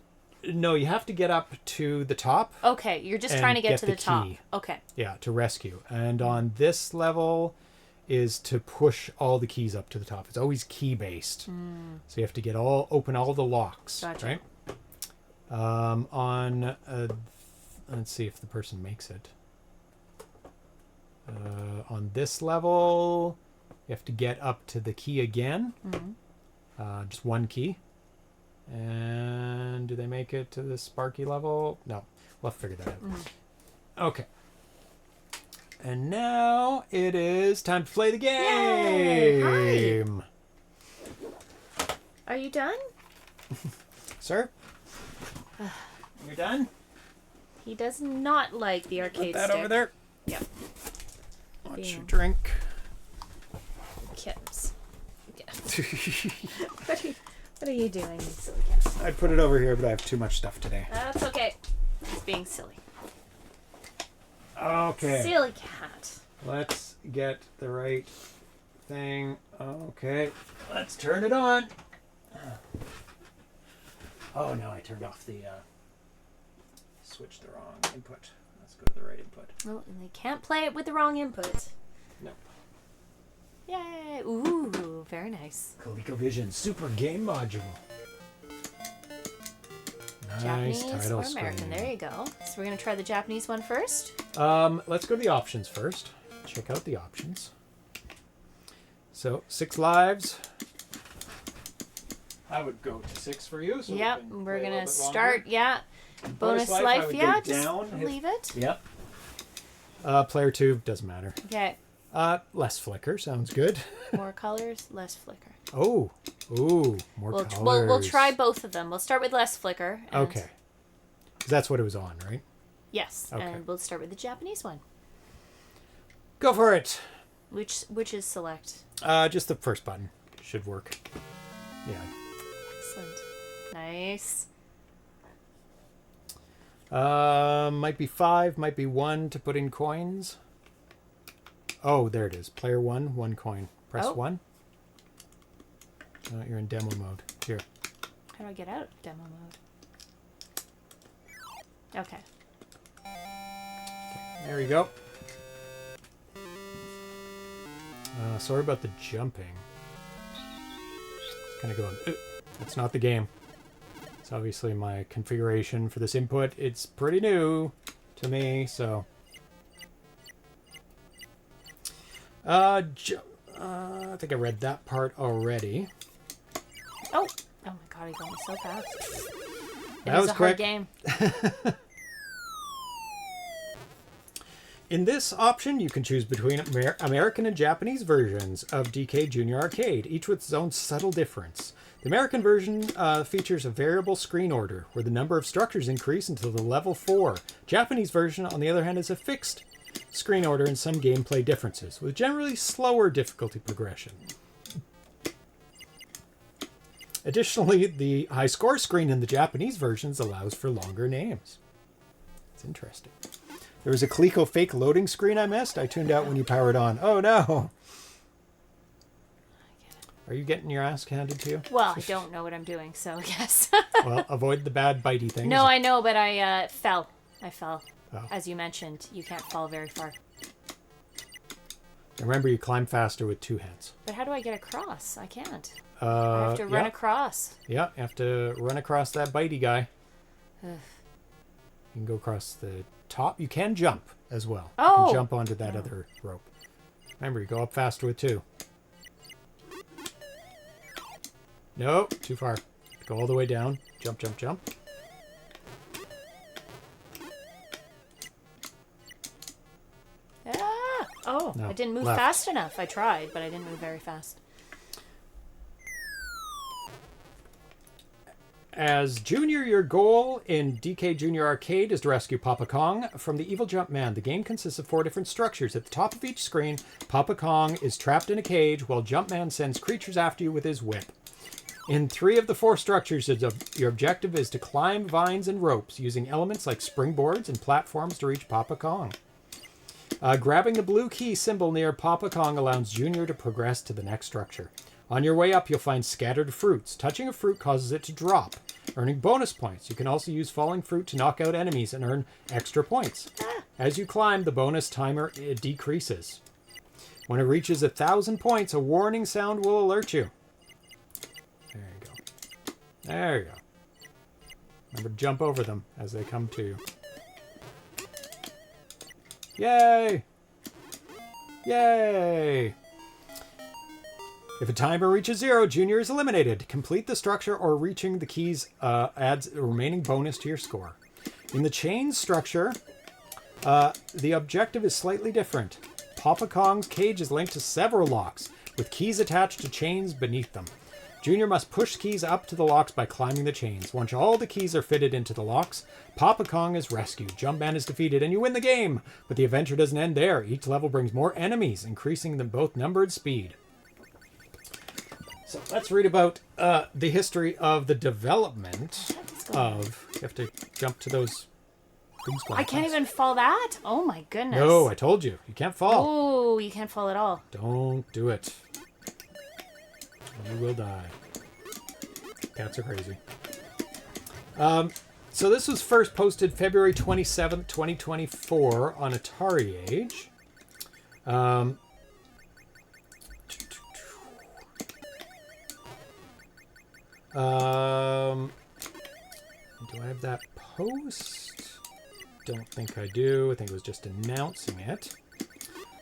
No, you have to get up to the top. Okay, you're just And trying to get get to the the top. key. Okay. Yeah, to rescue. And on this level is to push all the keys up to the top. It's always key based. So you have to open all the locks. Gotcha. Right? Let's see if the person makes it. On this level, you have to get up to the key again. Just one key. And do they make it to the Sparky level? No. We'll have to figure that out. Okay. And now it is time to play the game. Hi. Are you done? Sir? You're done? He does not like the Put arcade that stick. over there. Yep. Watch Being- your drink. Kittens. What are you doing, you silly cat? I'd put it over here, but I have too much stuff today. That's okay. He's being silly. Okay. Silly cat. Let's get the right thing. Okay. Let's turn it on. Oh no, I turned off the switched the wrong input. Let's go to the right input. Well, and they can't play it with the wrong input. Nope. Yay! Ooh, very nice. ColecoVision Super Game Module. Nice Japanese title or American. screen. There you go. So we're going to try the Japanese one first. Let's go to the options first. Check out the options. So 6 lives. I would go to 6 for you. So Yep, we can we're play a going little to bit longer. start. Yeah. Bonus I life. would Yeah, go just down if- leave it. Yep. Player 2 doesn't matter. Okay. Less flicker sounds good. More colors, less flicker. Oh, ooh, more We'll, colors. we'll try both of them. We'll start with less flicker. and- Okay, 'cause that's what it was on, right? Yes, Okay. and we'll start with the Japanese one. Go for it. Which is select. Just the first button should work. Yeah. Excellent. Nice. Might be 5, might be 1 to put in coins. Oh, there it is. Player 1, 1 coin. Press Oh. 1. You're in demo mode. Here. How do I get out of demo mode? Okay. There you go. Sorry about the jumping. It's kind of going, that's not the game. It's obviously my configuration for this input. It's pretty new to me, so. I think I read that part already. Oh! Oh my god, he's going so fast. That It is was a hard quick. game. In this option, you can choose between American and Japanese versions of DK Junior Arcade, each with its own subtle difference. The American version features a variable screen order, where the number of structures increase until the level 4. Japanese version, on the other hand, is a fixed screen order and some gameplay differences, with generally slower difficulty progression. Additionally, the high score screen in the Japanese versions allows for longer names. It's interesting. There was a Coleco fake loading screen I missed. I tuned out when you powered on. Oh no! Are you getting your ass handed to you? Well, I don't know what I'm doing, so yes. Well, avoid the bad bitey things. No, I know, but I fell. I fell. Oh. As you mentioned, you can't fall very far. Remember, you climb faster with 2 hands. But how do I get across? I can't. I have to run yeah. across. Yeah, you have to run across that bitey guy. Ugh. You can go across the top. You can jump as well. You Oh! can jump onto that other rope. Remember, you go up faster with 2. Nope, too far. Go all the way down. Jump, jump, jump. Ah! Oh, No, I didn't move left. fast enough. I tried, but I didn't move very fast. As Junior, your goal in DK Junior Arcade is to rescue Papa Kong from the evil Jumpman. The game consists of 4 different structures. At the top of each screen, Papa Kong is trapped in a cage while Jumpman sends creatures after you with his whip. In 3 of the 4 structures, your objective is to climb vines and ropes using elements like springboards and platforms to reach Papa Kong. Grabbing the blue key symbol near Papa Kong allows Junior to progress to the next structure. On your way up, you'll find scattered fruits. Touching a fruit causes it to drop. earning bonus points. You can also use falling fruit to knock out enemies and earn extra points. As you climb, the bonus timer decreases. When it reaches 1,000 points, a warning sound will alert you. There you go. There you go. Remember to jump over them as they come to you. Yay! Yay! If a timer reaches 0, Junior is eliminated. Complete the structure or reaching the keys adds a remaining bonus to your score. In the chain structure, the objective is slightly different. Papa Kong's cage is linked to several locks, with keys attached to chains beneath them. Junior must push keys up to the locks by climbing the chains. Once all the keys are fitted into the locks, Papa Kong is rescued. Jumpman is defeated, and you win the game. But the adventure doesn't end there. Each level brings more enemies, increasing them both number and speed. So let's read about the history of the development of... You have to jump to those things. I can't even fall that? Oh my goodness. No, I told you. You can't fall. Oh, you can't fall at all. Don't do it. You will die. Cats are crazy. So this was first posted February 27th, 2024 on Atari Age. Do I have that post? Don't think I do. I think it was just announcing it.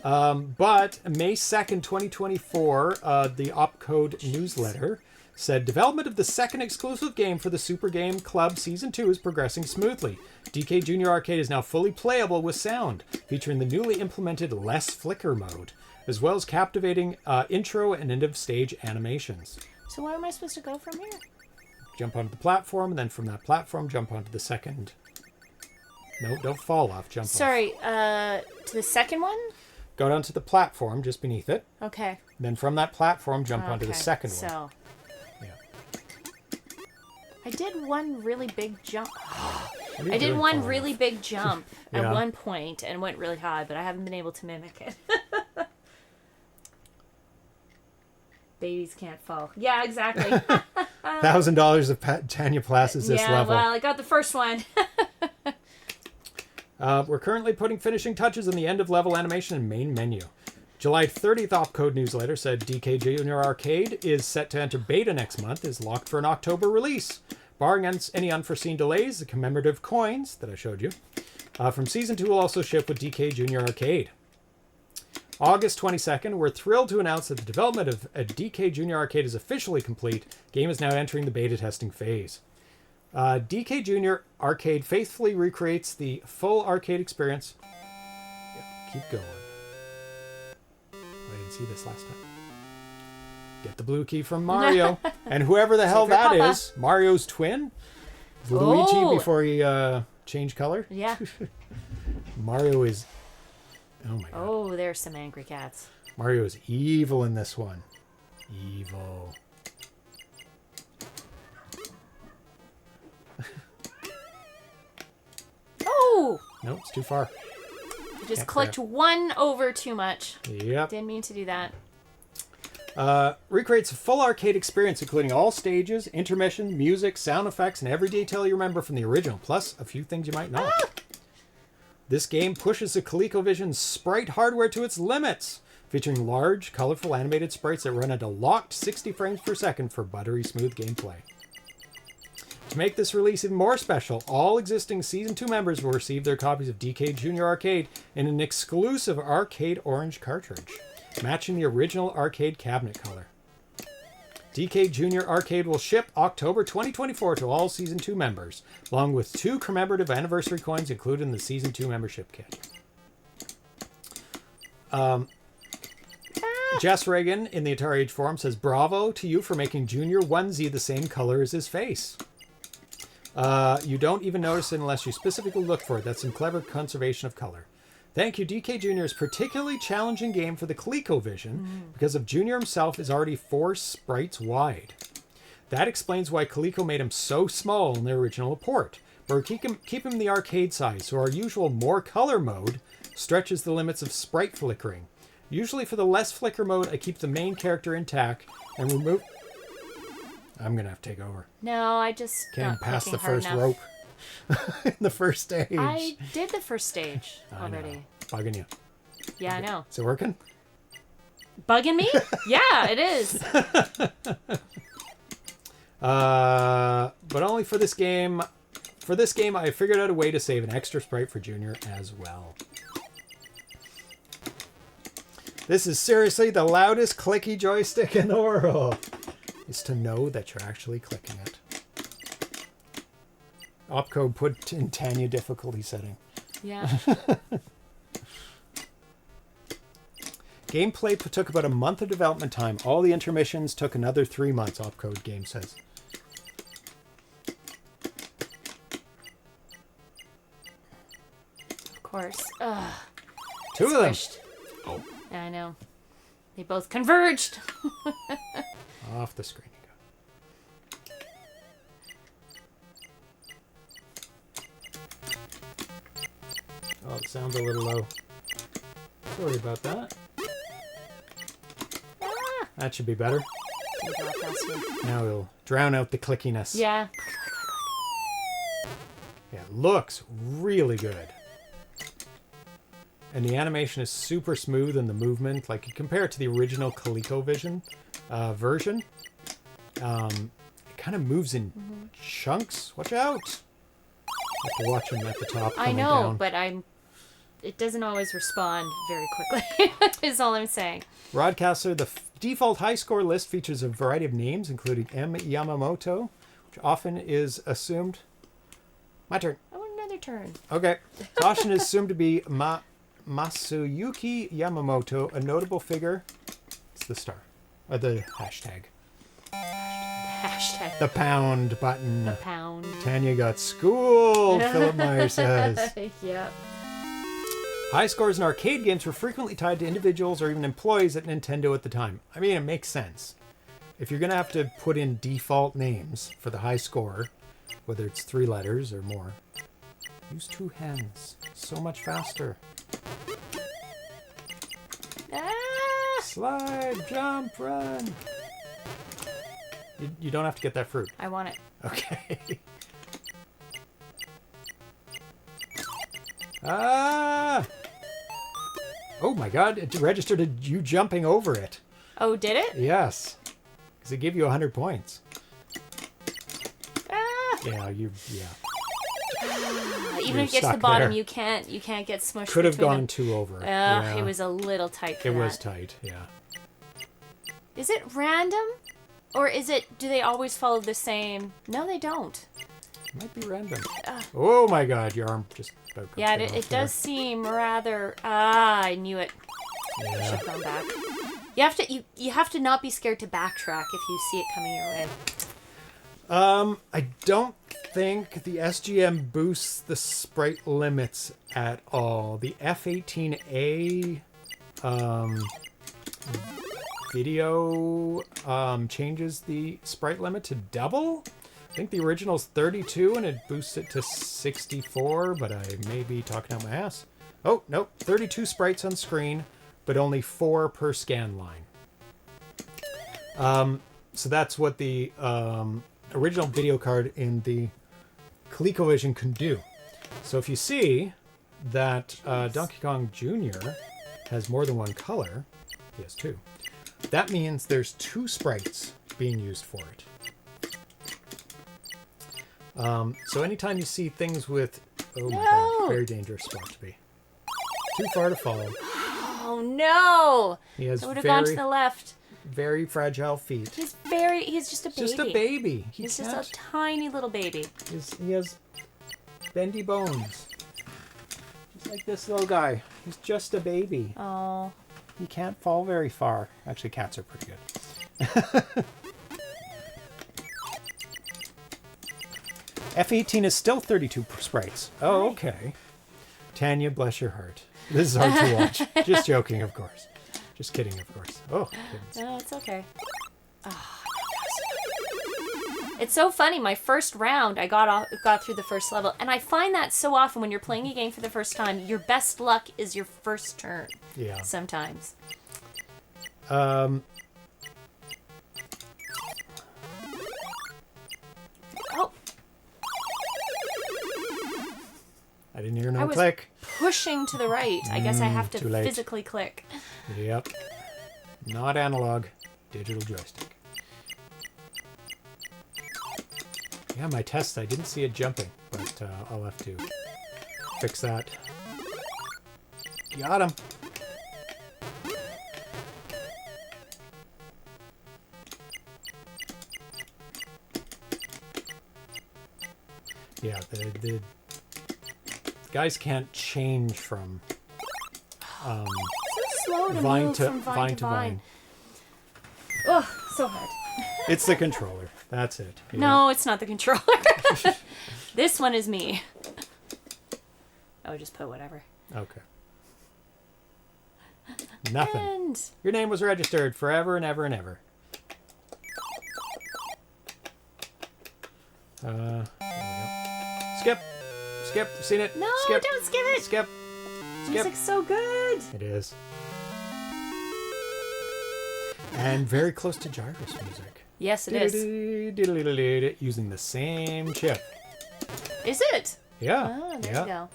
But May 2nd, 2024, the Opcode newsletter said, development of the second exclusive game for the Super Game Club Season 2 is progressing smoothly. DK Junior Arcade is now fully playable with sound, featuring the newly implemented Less Flicker mode, as well as captivating intro and end-of-stage animations. So where am I supposed to go from here? Jump onto the platform, and then from that platform, jump onto the second. No, don't fall off. Jump off. Sorry, to the second one? Go down to the platform just beneath it. Okay. Then from that platform, jump onto the second one. So Yeah. I did one really big jump. What are you I did doing, one falling really off? big jump Yeah. at one point and went really high, but I haven't been able to mimic it. Babies can't fall. Yeah, exactly. $1,000 of Tanya Plasses this yeah, level. well, I got the first one. We're currently putting finishing touches on the end of level animation and main menu. July 30th Opcode newsletter said DK Junior Arcade is set to enter beta next month, is locked for an October release. Barring any unforeseen delays, the commemorative coins that I showed you from Season 2 will also ship with DK Junior Arcade. August 22nd, we're thrilled to announce that the development of a DK Junior Arcade is officially complete. Game is now entering the beta testing phase. DK Junior Arcade faithfully recreates the full arcade experience. Yeah, keep going. I didn't see this last time. Get the blue key from Mario. And whoever the hell that Papa. is, Mario's twin? Luigi Oh. before he changed color? Yeah. Mario is... Oh my god. Oh, there's some angry cats. Mario is evil in this one. Evil. Oh! Nope, it's too far. Just Can't clicked grab. one over too much. Yep. Didn't mean to do that. Recreates a full arcade experience, including all stages, intermission, music, sound effects, and every detail you remember from the original, plus a few things you might not. This game pushes the ColecoVision sprite hardware to its limits, featuring large, colorful animated sprites that run at a locked 60 frames per second for buttery smooth gameplay. To make this release even more special, all existing Season 2 members will receive their copies of DK Junior Arcade in an exclusive arcade orange cartridge, matching the original arcade cabinet color. DK Junior Arcade will ship October 2024 to all Season 2 members, along with 2 commemorative anniversary coins included in the Season 2 membership kit. Jess Reagan in the Atari Age forum says, bravo to you for making Junior onesie the same color as his face. You don't even notice it unless you specifically look for it. That's some clever conservation of color. Thank you, DK Junior's particularly challenging game for the ColecoVision because of Junior himself is already 4 sprites wide. That explains why Coleco made him so small in their original port, but keep him the arcade size, so our usual more color mode stretches the limits of sprite flickering. Usually for the less flicker mode, I keep the main character intact and remove... I'm going to have to take over. No, I just Came not past the clicking hard first enough. rope in the first stage. I did the first stage I already. know. Bugging you. Yeah, I know. Is it working? Bugging me? Yeah, it is. But only for this game. For this game, I figured out a way to save an extra sprite for Junior as well. This is seriously the loudest clicky joystick in the world. Is to know that you're actually clicking it. Opcode put in Tanya difficulty setting. Yeah. Gameplay took about a month of development time. All the intermissions took another 3 months, Opcode game says. Of course. Ugh. Two of them. Squished. Oh. Yeah, I know. They both converged. Off the screen you go. Oh, it sounds a little low. Sorry about that. Ah. That should be better. Take it off faster. Now we'll drown out the clickiness. Yeah. Yeah, it looks really good. And the animation is super smooth in the movement. Like, you compare it to the original ColecoVision version. It kind of moves in chunks. Watch out! You have to watch them at the top I coming know, down. but it doesn't always respond very quickly, is all I'm saying. Broadcaster, the default high score list features a variety of names, including M. Yamamoto, which often is assumed... My turn. I want another turn. Okay. Often is assumed to be Masayuki Yamamoto, a notable figure. It's the star. Or the hashtag. Hashtag The pound button. the pound. Tanya got schooled, Philip Meyer says. Yeah. High scores in arcade games were frequently tied to individuals or even employees at Nintendo at the time. I mean, it makes sense. If you're going to have to put in default names for the high score, whether it's 3 letters or more, use 2 hands. So much faster. Ah! Slide, jump, run. You don't have to get that fruit. I want it. Okay. Ah! Oh my god, it registered you jumping over it. Oh, did it? Yes. Because it gave you 100 points. Ah! Yeah. Even You're if it gets to the stuck bottom, there. you can't get smushed. Could have between gone them. 2 over. It was a little tight for It that. was tight, yeah. Is it random? Or do they always follow the same? No, they don't. It might be random. Oh my god, your arm just about got Yeah, cut it off there. does seem rather... I knew it. I should Yeah. have gone back. You have to not be scared to backtrack if you see it coming your way. I don't think the SGM boosts the sprite limits at all. The F18A video changes the sprite limit to double. I think the original's 32 and it boosts it to 64, but I may be talking out my ass. Oh, nope, 32 sprites on screen, but only 4 per scan line. So that's what the original video card in the ColecoVision can do. So if you see that Donkey Kong Jr. has more than one color, he has 2, that means there's 2 sprites being used for it. So anytime you see things with... Oh my god, very dangerous spot to be. Too far to follow. Oh no! He has I would have gone to the left. very fragile feet. He's just a baby. Just a baby. He's just a tiny little baby. He has bendy bones. Just like this little guy. He's just a baby. Oh. He can't fall very far. Actually, cats are pretty good. F18 is still 32 sprites. Oh, okay. Tanya, bless your heart. This is hard to watch. Just joking, of course. Just kidding, of course. Oh, goodness. No, it's okay. Oh, it's so funny. My first round, I got through the first level, and I find that so often when you're playing a game for the first time, your best luck is your first turn. Yeah. Sometimes. I didn't hear no I was click. pushing to the right. I guess I have to too late. physically click. Yep. Not analog. Digital joystick. Yeah, my test, I didn't see it jumping, but I'll have to fix that. Got him. Yeah, the guys can't change from So slow to vine move to from vine to vine. Ugh, so hard. It's the controller. That's it. Yeah. No, it's not the controller. This one is me. I would just put whatever. Okay. Nothing. And Your name was registered forever and ever and ever. There we go. Skip. Skip. You've seen it? no, Skip. don't skip it. Skip. Skip. Music's so good. It is. And very close to Gyros music. Yes, it is. Using the same chip. Is it? Yeah. Oh, there yeah. you go.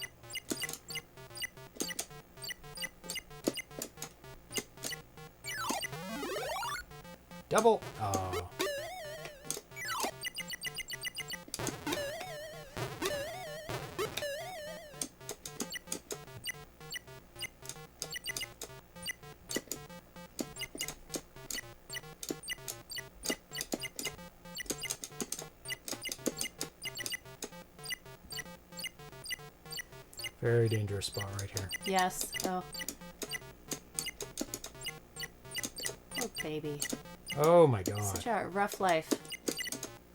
Double. Oh. Very dangerous spot right here. Yes. Oh. Oh, baby. Oh my god. Such a rough life.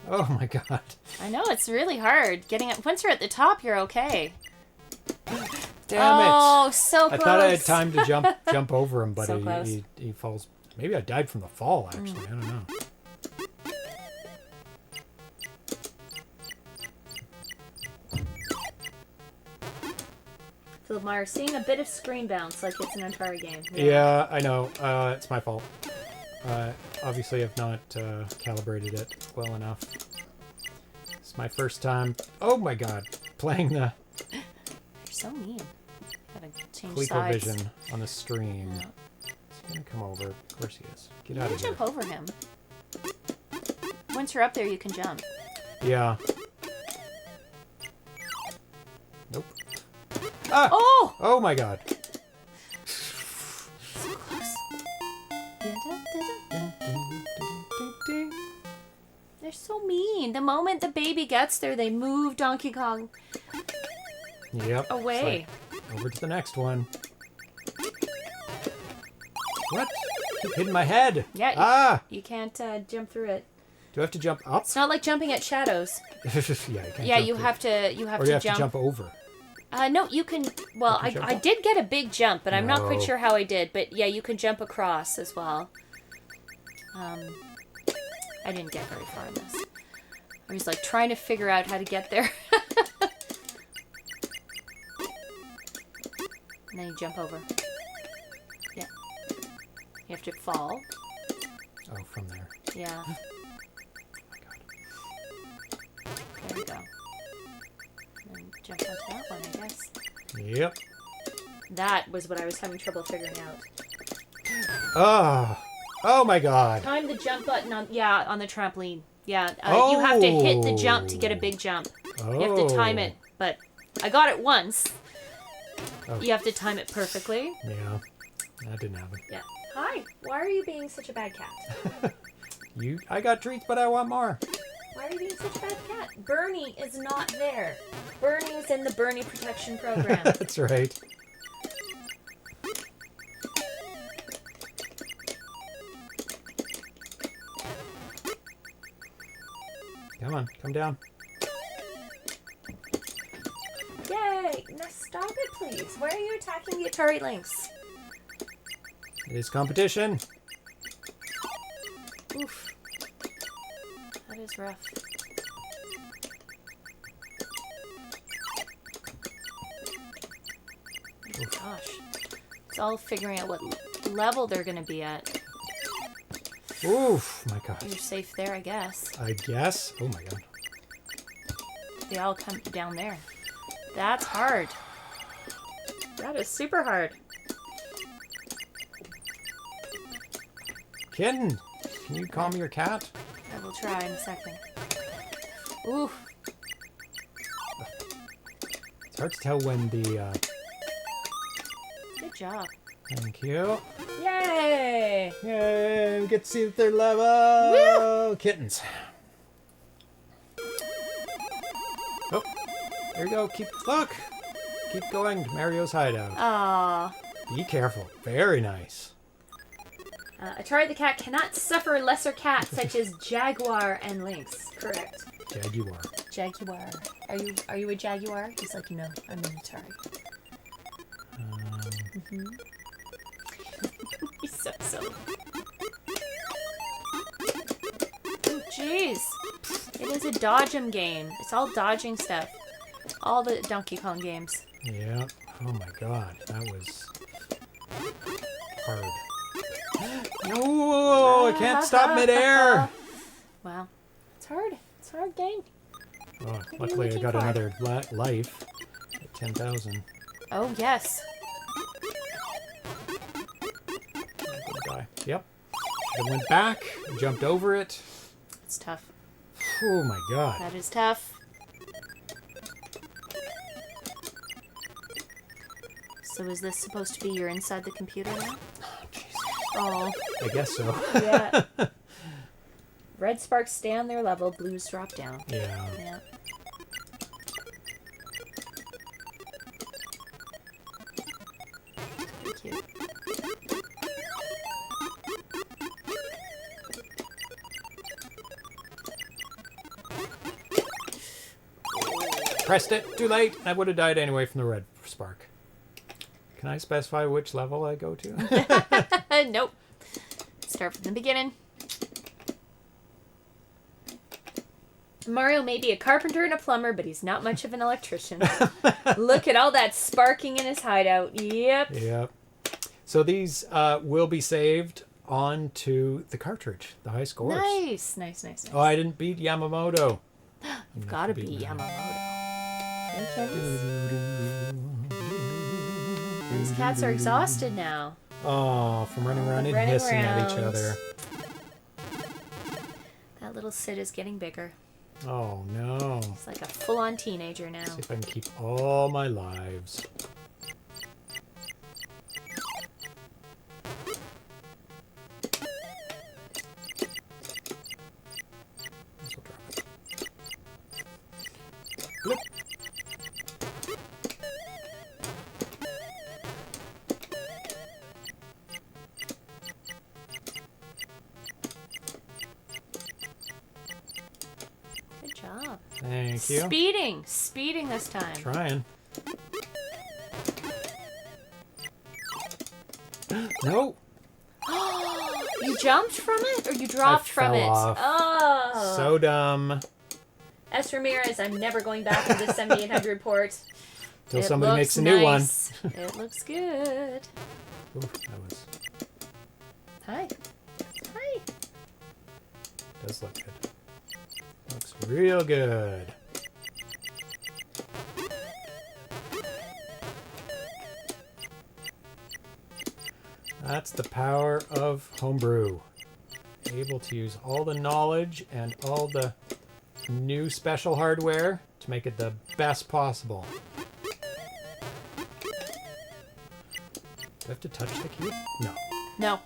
Oh my god. I know, it's really hard. Getting it. Once you're at the top, you're okay. Damn Oh, it. so I close. thought I had time to jump over him, but So close. he falls. Maybe I died from the fall, actually. I don't know. Philip Meyer, seeing a bit of screen bounce like it's an Atari game. Yeah, I know. It's my fault. Obviously, I've not calibrated it well enough. It's my first time. Oh my god. Playing the You're so mean. Gotta change sides. ColecoVision on the stream. He's gonna come over. Of course he is. Get You out can of here. jump over him. Once you're up there, you can jump. Yeah. Nope. Ah! Oh! Oh my god. So close. They're so mean. The moment the baby gets there, they move Donkey Kong Yep. away. It's like, over to the next one. What? Keep hitting my head. Yeah. Ah! You can't jump through it. Do I have to jump up? It's not like jumping at shadows. Yeah, you can't Yeah, jump you through. have to. You have Or to you have jump. to jump over. No, you can. Well, You can jump I up? did get a big jump, but I'm not quite No. sure how I did. But yeah, you can jump across as well. I didn't get very far in this. I was like trying to figure out how to get there. And then you jump over. Yeah. You have to fall. Oh, from there. Yeah. Oh my god. There we go. And then jump onto that one, I guess. Yep. That was what I was having trouble figuring out. Oh. Oh my god. Time the jump button on the trampoline. Yeah, you have to hit the jump to get a big jump. Oh. You have to time it, but I got it once. Oh. You have to time it perfectly. Yeah. That didn't happen. Yeah. Hi. Why are you being such a bad cat? I got treats, but I want more. Why are you being such a bad cat? Bernie is not there. Bernie is in the Bernie protection program. That's right. Come on, come down. Yay! Now stop it, please. Why are you attacking the Atari Lynx? It is competition. Oof. That is rough. Oh gosh. It's all figuring out what level they're gonna be at. Oof, my god. You're safe there, I guess. I guess. Oh my god. They all come down there. That's hard. That is super hard. Kitten, can you calm your cat? I will try in a second. Ooh. It's hard to tell when the... Good job. Thank you. Yay! Yay, we get to see the third level. Woo! Kittens. Oh, there you go. Look. Keep going to Mario's hideout. Aww. Be careful. Very nice. Atari the cat cannot suffer lesser cats such as Jaguar and Lynx. Correct. Jaguar. Jaguar. Are you a Jaguar? He's like, no, I'm an Atari. He's so silly. Oh, jeez. It is a dodge 'em game. It's all dodging stuff. All the Donkey Kong games. Yeah. Oh my god. That was hard. No, I can't stop midair. Wow. It's hard. It's a hard game. Oh, luckily I got another life at 10,000. Oh, yes. Die. Yep. Then went back, jumped over it. It's tough. Oh my god. That is tough. So is this supposed to be you're inside the computer now? Oh, jeez. Oh. I guess so. Yeah. Red sparks stay on their level, blues drop down. Yeah. Yeah. Thank you. Pressed it. Too late. I would have died anyway from the red spark. Can I specify which level I go to? Nope. Start from the beginning. Mario may be a carpenter and a plumber, but he's not much of an electrician. Look at all that sparking in his hideout. Yep. Yep. So these will be saved onto the cartridge, the high scores. Nice, nice, nice, nice. Oh, I didn't beat Yamamoto. You've got to beat Yamamoto. Okay. These cats are exhausted now. Oh, from running around and Running hissing at each around. other. That little Sid is getting bigger. Oh, no. He's like a full-on teenager now. See if I can keep all my lives. This will drop it. Bloop. Good job. Thank you. Speeding this time. Trying. No. You jumped from it, or you dropped from fell it? off. Oh. So dumb. S. Ramirez, I'm never going back to the 7800 port. Till It somebody looks makes a new one. nice. It looks good. Ooh, that was. Hi. Hi. Does look good. Looks real good. That's the power of homebrew. Able to use all the knowledge and all the new special hardware to make it the best possible. Do I have to touch the cube? No. No.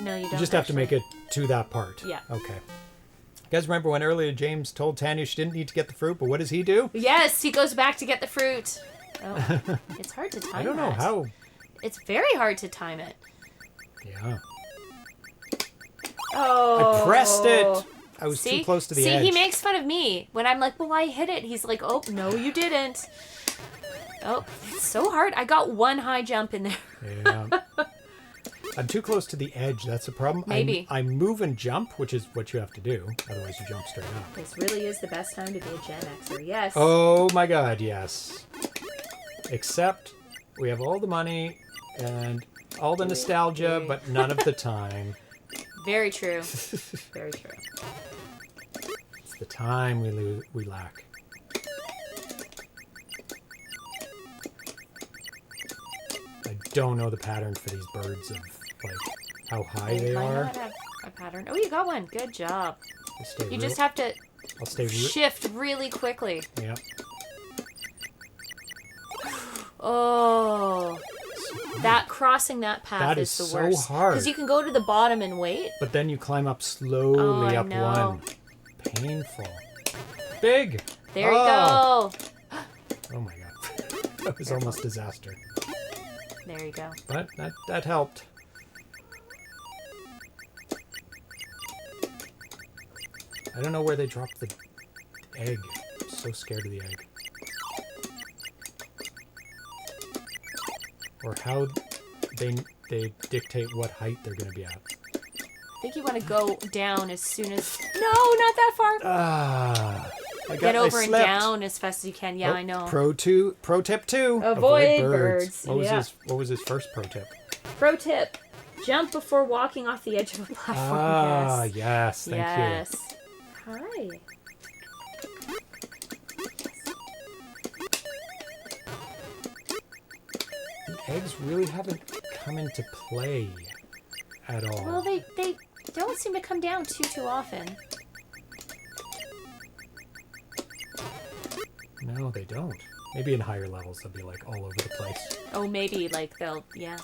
No, you don't. You just have to make it to that part. Yeah. Okay. You guys remember when earlier James told Tanya she didn't need to get the fruit, but what does he do? Yes, he goes back to get the fruit. Oh, it's hard to time I don't know that. how. It's very hard to time it. Yeah. Oh. I pressed it. I was See? too close to the See, edge. he makes fun of me when I'm like, well, I hit it. He's like, oh, no, you didn't. Oh, it's so hard. I got one high jump in there. Yeah. I'm too close to the edge. That's the problem. Maybe. I move and jump, which is what you have to do. Otherwise, you jump straight up. This really is the best time to be a Gen Xer. Yes. Oh my God, yes. Except we have all the money and all the nostalgia, but none of the time. Very true. Very true. It's the time we lack. don't know the pattern for these birds of like how high they Might are. not have a pattern. Oh, you got one. Good job. They stay You just have to I'll stay shift really quickly. Yeah. Oh. That crossing that path That is is the so worst. hard. Because you can go to the bottom and wait. But then you climb up slowly up know. one. Painful. Big. There you go. Oh my god. That was almost disaster. There you go. But that helped. I don't know where they dropped the egg. I'm so scared of the egg. Or how they dictate what height they're going to be at. I think you want to go down as soon as... No, not that far. Get over and down as fast as you can. Yeah, I know. Pro tip 2. Avoid birds. What was his first pro tip? Pro tip. Jump before walking off the edge of a platform. Yes. Thank you. Hi. The eggs really haven't come into play at all. Well, they don't seem to come down too often. No, they don't. Maybe in higher levels they'll be like all over the place. Oh, maybe like they'll, yeah.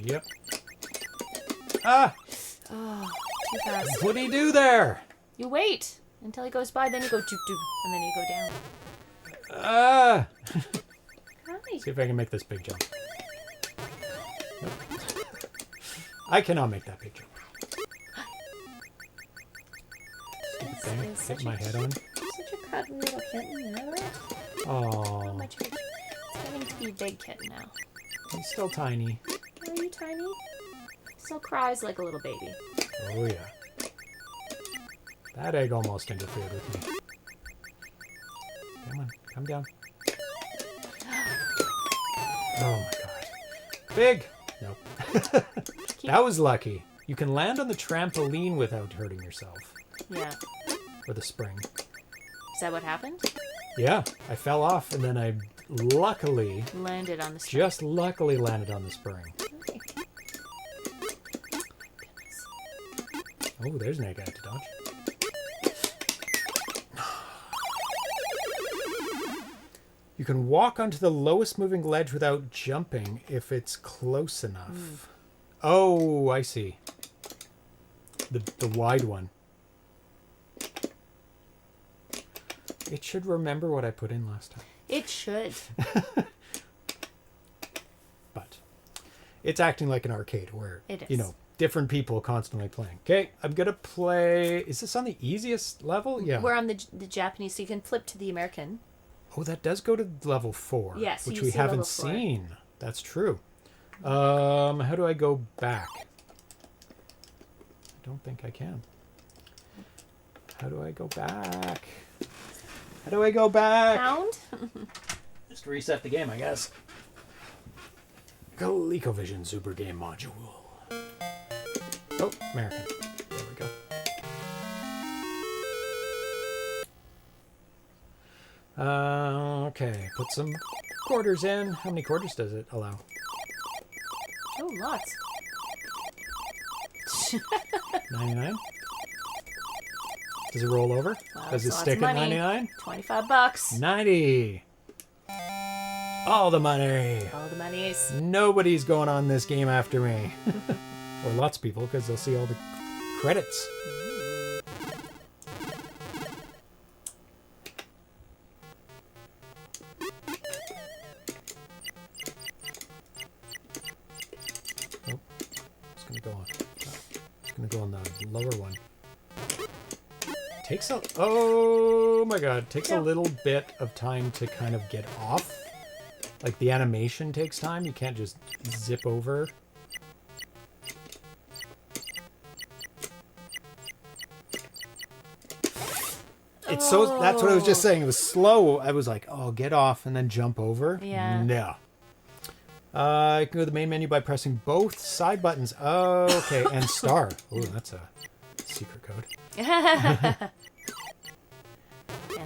Yep. Ah! Oh, too fast. What do you do there? You wait until he goes by, then you go doop doop, and then you go down. Ah! Hi. See if I can make this big jump. Nope. I cannot make that big jump. Stupid thing. Is Hit such my a- head on. Such a cuddly little kitten, you know that? Oh, How much? It's getting to be a big kitten now. he's still tiny. Are you tiny? Still cries like a little baby. Oh yeah. That egg almost interfered with me. Come on, come down. Oh my god. Big! Nope. That was lucky. You can land on the trampoline without hurting yourself. Yeah. Or the spring. Is that what happened? Yeah, I fell off and then I luckily, Landed on the string. just luckily landed on the spring. Oh, there's an egg I had to dodge. You can walk onto the lowest moving ledge without jumping if it's close enough. Oh, I see. The wide one. It should remember what I put in last time. It should. But it's acting like an arcade where, It is. you know, different people constantly playing. Okay, I'm going to play... Is this on the easiest level? Yeah. We're on the Japanese, so you can flip to the American. Oh, that does go to level 4. Yes, which you we see haven't level 4. seen. That's true. How do I go back? I don't think I can. How do I go back? How do I go back? Pound? Just reset the game, I guess. ColecoVision Super Game Module. Oh, American. There we go. Okay, put some quarters in. How many quarters does it allow? Oh, lots. 99? Does it roll over? Wow, Does it that's lots stick of at money. 99? $25. 90! All the money! All the monies. Nobody's going on this game after me. Or lots of people, because they'll see all the credits. Oh, it's gonna go on. It's gonna go on the lower one. Takes a... Oh my god. Takes a little bit of time to kind of get off. Like the animation takes time. You can't just zip over. It's so... That's what I was just saying. It was slow. I was like, oh, get off and then jump over. Yeah. No. You can go to the main menu by pressing both side buttons. Oh, okay. And star. Oh, that's a secret code.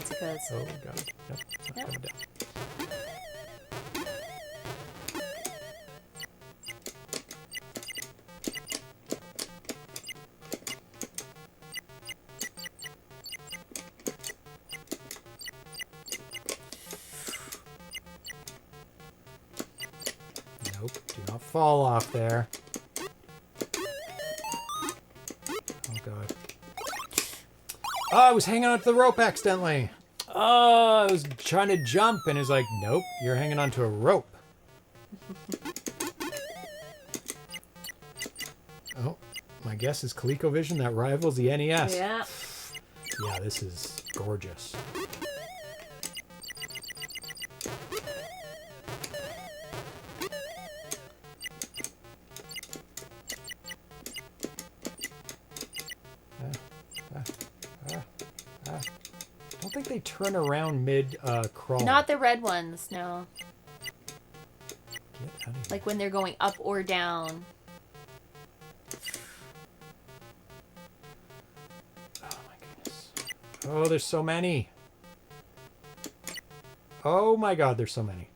once it goes. Oh, God. Nope, it's not coming down. Nope, do not fall off there. Oh, God. Oh, I was hanging onto the rope accidentally. Oh, I was trying to jump, and it's like, nope, you're hanging onto a rope. Oh, my guess is ColecoVision that rivals the NES. Yeah. Yeah, this is gorgeous. I don't think they turn around mid crawl. Not the red ones, no. Get out of here. Like when they're going up or down. Oh my goodness. Oh, there's so many. Oh my God, there's so many.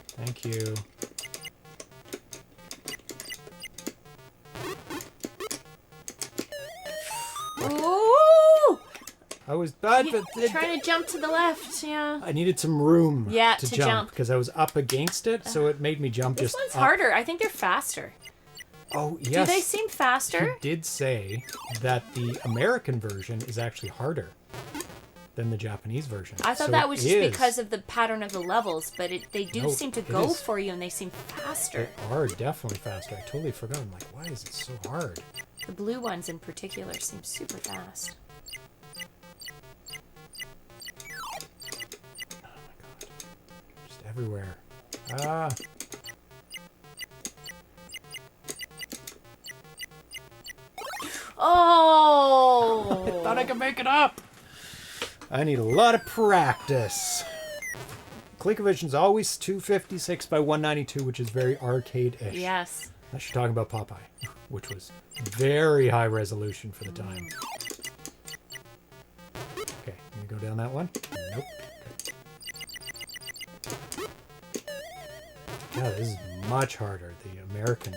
Thank you. Ooh! I was bad, but Trying to jump to the left, yeah. I needed some room Yeah, to to jump jump. because I was up against it, so it made me jump This just one's up. harder. I think they're faster. Oh, yes. Do they seem faster? He did say that the American version is actually harder than the Japanese version. I thought So that was it just is. because of the pattern of the levels, but they do No, seem to it go is. for you and they seem faster. They are definitely faster. I totally forgot. I'm like, why is it so hard? The blue ones in particular seem super fast. Oh my God. Just everywhere. Ah. Oh! Thought I could make it up. I need a lot of practice. ColecoVision's always 256 by 192, which is very arcade-ish. Yes. Unless you're talking about Popeye, which was very high resolution for the time. Okay, can we go down that one? Nope. Okay. Yeah, this is much harder, the American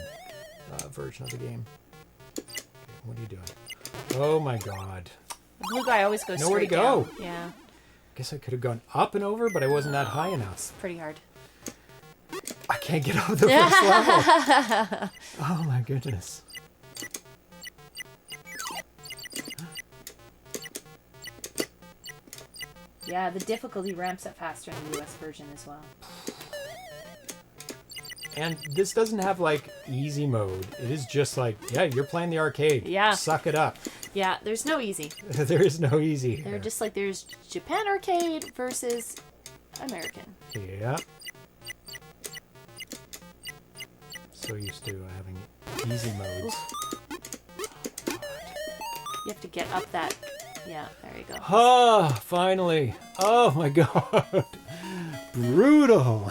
version of the game. Okay, what are you doing? Oh my God. The blue guy always goes Nowhere to straight go. down. Yeah, Guess I could have gone up and over, but I wasn't that high enough. pretty hard. I can't get over the first level. Oh my goodness. Yeah, the difficulty ramps up faster in the US version as well. And this doesn't have like easy mode. It is just like, yeah, you're playing the arcade. Yeah. Suck it up. Yeah, there's no easy. There is no easy here. They're just like there's Japan arcade versus American. Yeah. So used to having easy modes. You have to get up that. Yeah, there you go. Oh, finally. Oh my God. Brutal.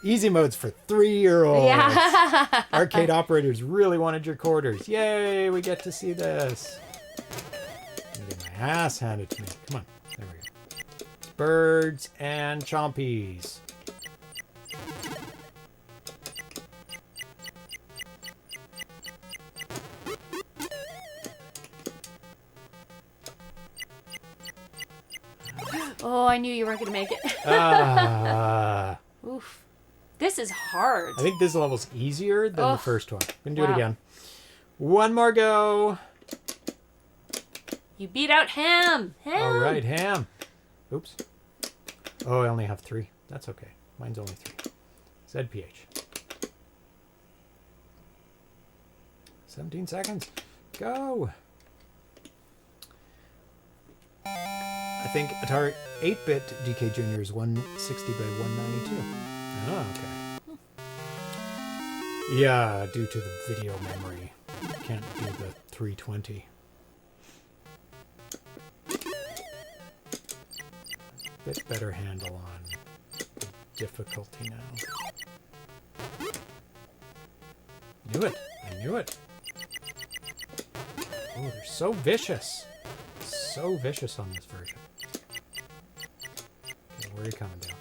Easy modes for 3-year-olds. Yeah. Arcade operators really wanted your quarters. Yay, we get to see this. I'm gonna get my ass handed to me. Come on. There we go. Birds and chompies. Oh, I knew you weren't gonna make it. Ah. Oof. This is hard. I think this level's easier than the Oh, first one. We can do it wow. again. One more go. You beat out Ham. Ham. All right, Ham. Oops. Oh, I only have 3. That's okay. Mine's only 3. ZPH. 17 seconds. Go. I think Atari 8-bit DK Jr. is 160 by 192. Oh, okay. Yeah, due to the video memory. Can't do the 320. Bit better handle on the difficulty now. Knew it. I knew it. Oh, they're so vicious. so vicious on this version. Okay, where are you coming down?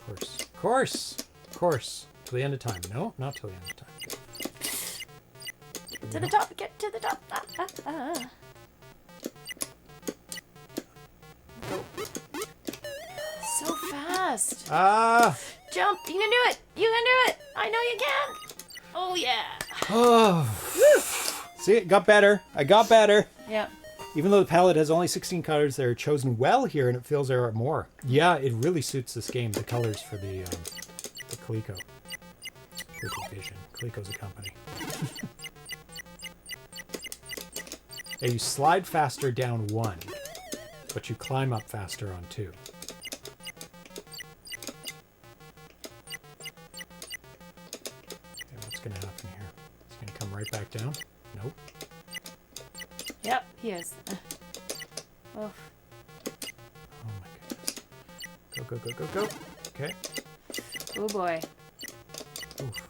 Of course. Of course. Till the end of time. No, not till the end of time. To the top, get to the top. Go. So fast. Jump. You can do it. You can do it. I know you can. Oh, yeah. Oh. See, it got better. I got better. Yeah. Even though the palette has only 16 colors, they're chosen well here, and it feels there are more. Yeah, it really suits this game, the colors for the ColecoVision. Coleco's a company. Yeah, you slide faster down 1, but you climb up faster on 2. Okay, what's going to happen here? It's going to come right back down? Nope. Yep, he is. Oh. Oh my goodness. Go, go, go, go, go. Okay. Oh boy. Oof.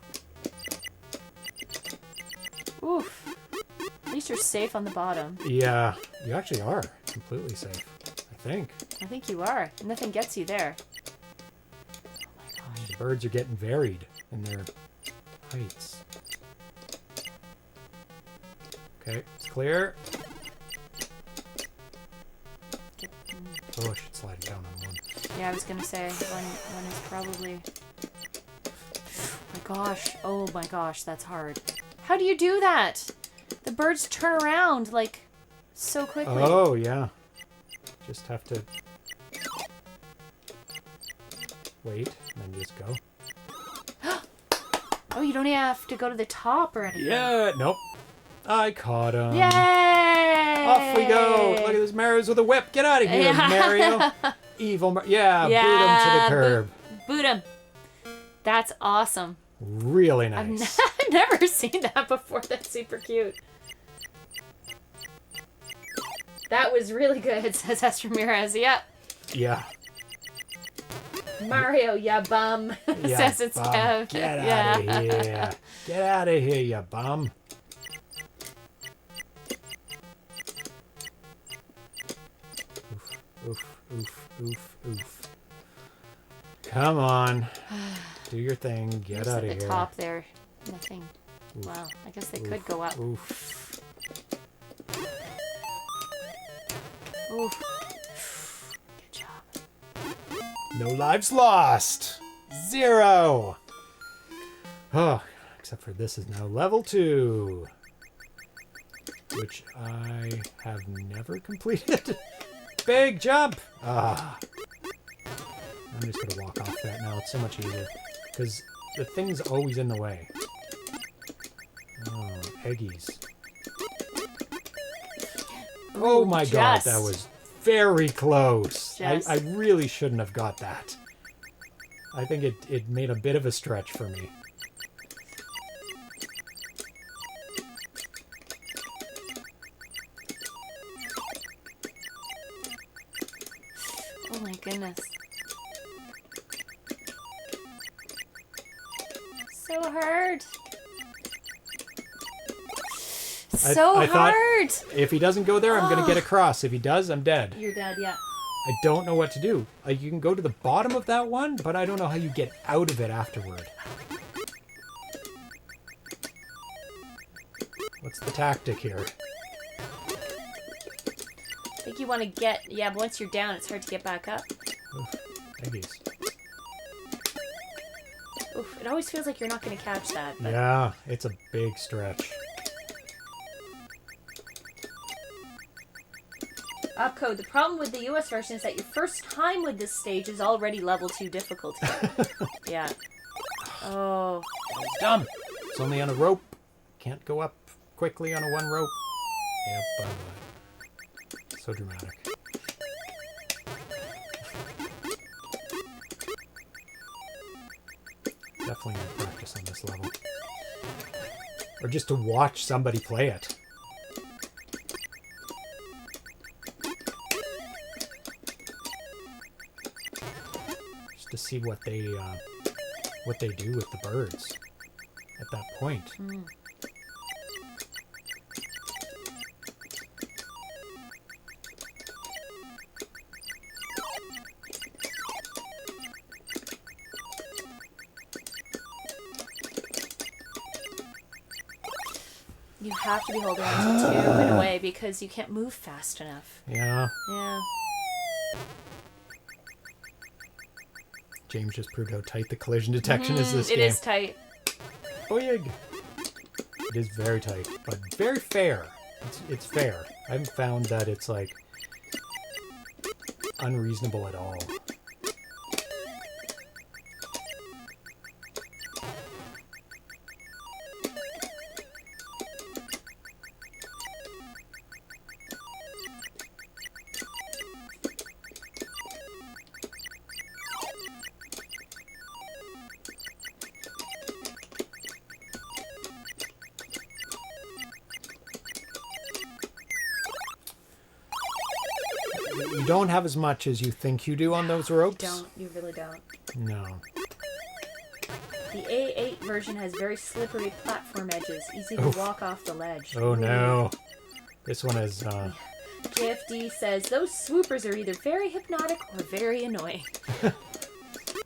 Oof. At least you're safe on the bottom. Yeah, you actually are completely safe, I think. I think you are. Nothing gets you there. Oh my gosh. The birds are getting varied in their heights. Okay, it's clear. Oh, I should slide it down on 1. Yeah, I was gonna say one is probably. Oh my gosh, that's hard. How do you do that? The birds turn around like so quickly. Oh yeah. Just have to wait and then just go. Oh, you don't even have to go to the top or anything. Yeah, nope. I caught him. Yay! Off we go. Look at this Mario's with a whip. Get out of here, Yeah. Mario. Evil yeah, boot him to the curb. Boot him. That's awesome. Really nice. I've never seen that before. That's super cute. That was really good, says Esther Ramirez. Yep. Yeah. Mario, ya bum. Yeah, says it's bum. Kev. Get out of here. Get out of here, you bum. Oof, oof, oof, oof. Come on. Do your thing. Get out of At here. the top there. Nothing. Oof, Wow. I guess they oof, could go up. Oof. Oof. Good job. No lives lost. 0. Oh, except for this is now level 2. Which I have never completed. Big jump. Ah. I'm just going to walk off that now. It's so much easier. Because the thing's always in the way. Oh, Eggies. Oh my god, that was very close. I really shouldn't have got that. I think it made a bit of a stretch for me. Oh my goodness. So hard. I thought hard. if he doesn't go there, I'm going to get across. If he does, I'm dead. You're dead, yeah. I don't know what to do. You can go to the bottom of that one, but I don't know how you get out of it afterward. What's the tactic here? I think you want to get... Yeah, but once you're down, it's hard to get back up. Oof, Eggies. Oof, it always feels like you're not going to catch that. But... Yeah, it's a big stretch. Opcode, the problem with the US version is that your first time with this stage is already level 2 difficulty. Yeah. Oh. It's dumb. It's only on a rope. Can't go up quickly on a one rope. Yep, so dramatic. Definitely need practice on this level. Or just to watch somebody play it. Just to see what they do with the birds. at that point. You have to be holding on to 2 in a way because you can't move fast enough. Yeah. Yeah. James just proved how tight the collision detection is this game. It is tight. Oh, yeah. It is very tight, but very fair. It's fair. I haven't found that it's, like, unreasonable at all. You don't have as much as you think you do on those ropes. Don't. You really don't. No. The A8 version has very slippery platform edges, easy to walk off the ledge. Oh, no. This one is, JFD says, those swoopers are either very hypnotic or very annoying.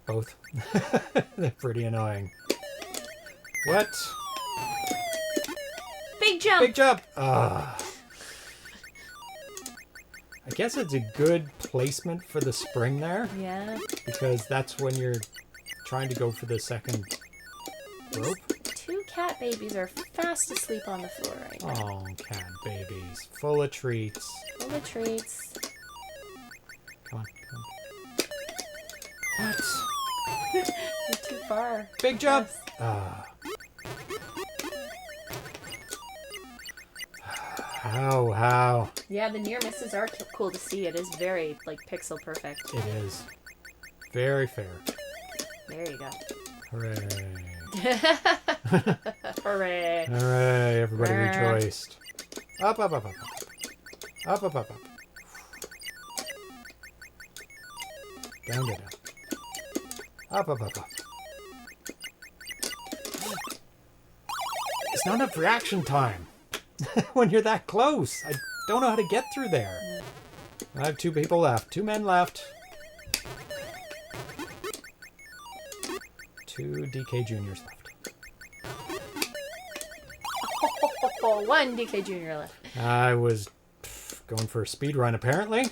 both. They're pretty annoying. What? Big jump! Big jump! Ah. I guess it's a good placement for the spring there. Yeah. Because that's when you're trying to go for the second rope. 2 cat babies are fast asleep on the floor right now. Oh, cat babies. Full of treats. Full of treats. Come on, come on. What? You're too far. Big jump! Yes. Ah. How? Yeah, the near misses are cool to see. It is very, like, pixel perfect. It is. Very fair. There you go. Hooray. Hooray. Hooray, everybody Rrr. rejoiced. Up, up, up, up, up. Up, up, up, up. Down, down, down. Up, up, up, up. It's not enough reaction time when you're that close. I don't know how to get through there. I have 2 people left. 2 men left. 2 DK juniors left. Oh, 1 DK Junior left. I was going for a speed run, apparently.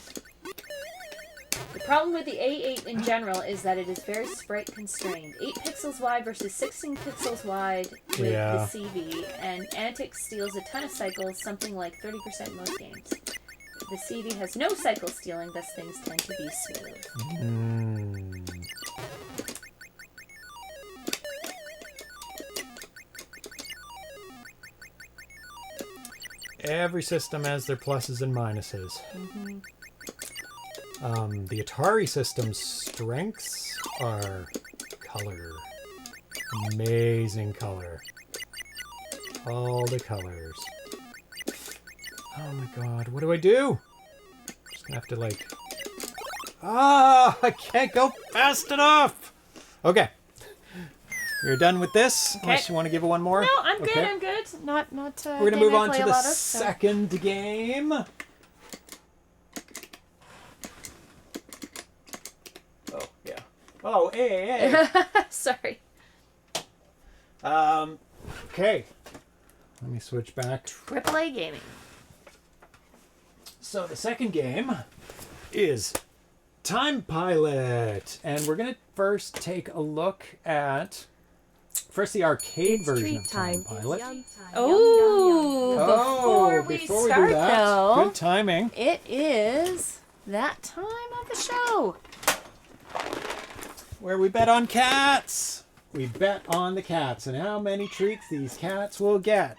The problem with the A8 in general is that it is very sprite constrained. 8 pixels wide versus 16 pixels wide with Yeah. the CV, and Antic steals a ton of cycles, something like 30% in most games. The CV has no cycle stealing, thus things tend to be smooth. Every system has their pluses and minuses. The Atari system's strengths are color. Amazing color. All the colors. Oh my god, what do I do? Just gonna have to, like... Ah, I can't go fast enough! Okay. You're done with this? Unless you want to give it one more? No, I'm good, Okay. I'm good. Not We're gonna move on to the second game. Oh, yeah. Oh, hey. Sorry. Okay. Let me switch back. AAA gaming. So the second game is TimePilot. And we're going to first take a look at... First, the arcade version of TimePilot. Oh, before we start, do that, though, good timing. it is that time of the show. Where we bet on cats. We bet on the cats and how many treats these cats will get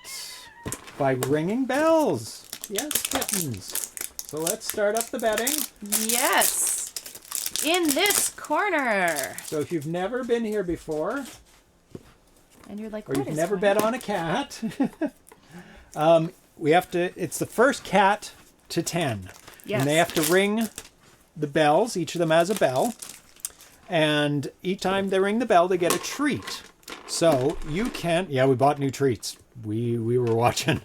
by ringing bells. Yes, kittens. So let's start up the betting. Yes. In this corner. So if you've never been here before, And you're like, or what you've is never going bet on a cat, we have to, it's the first cat to 10. Yes. And they have to ring the bells. Each of them has a bell. And each time they ring the bell, they get a treat. So you can, yeah, we bought new treats. We were watching.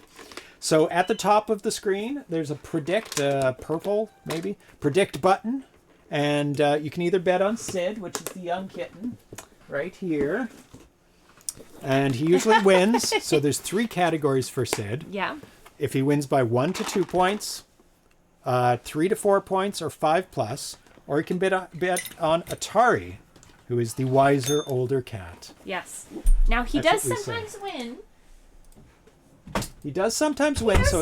So at the top of the screen, there's a predict, purple maybe, predict button. And you can either bet on Sid, which is the young kitten, right here. And he usually wins. So there's 3 categories for Sid. Yeah. If he wins by 1 to 2 points, 3 to 4 points, or 5+, or he can bet on Atari, who is the wiser older cat. Yes. Now he That's does what we sometimes win. He does sometimes win, so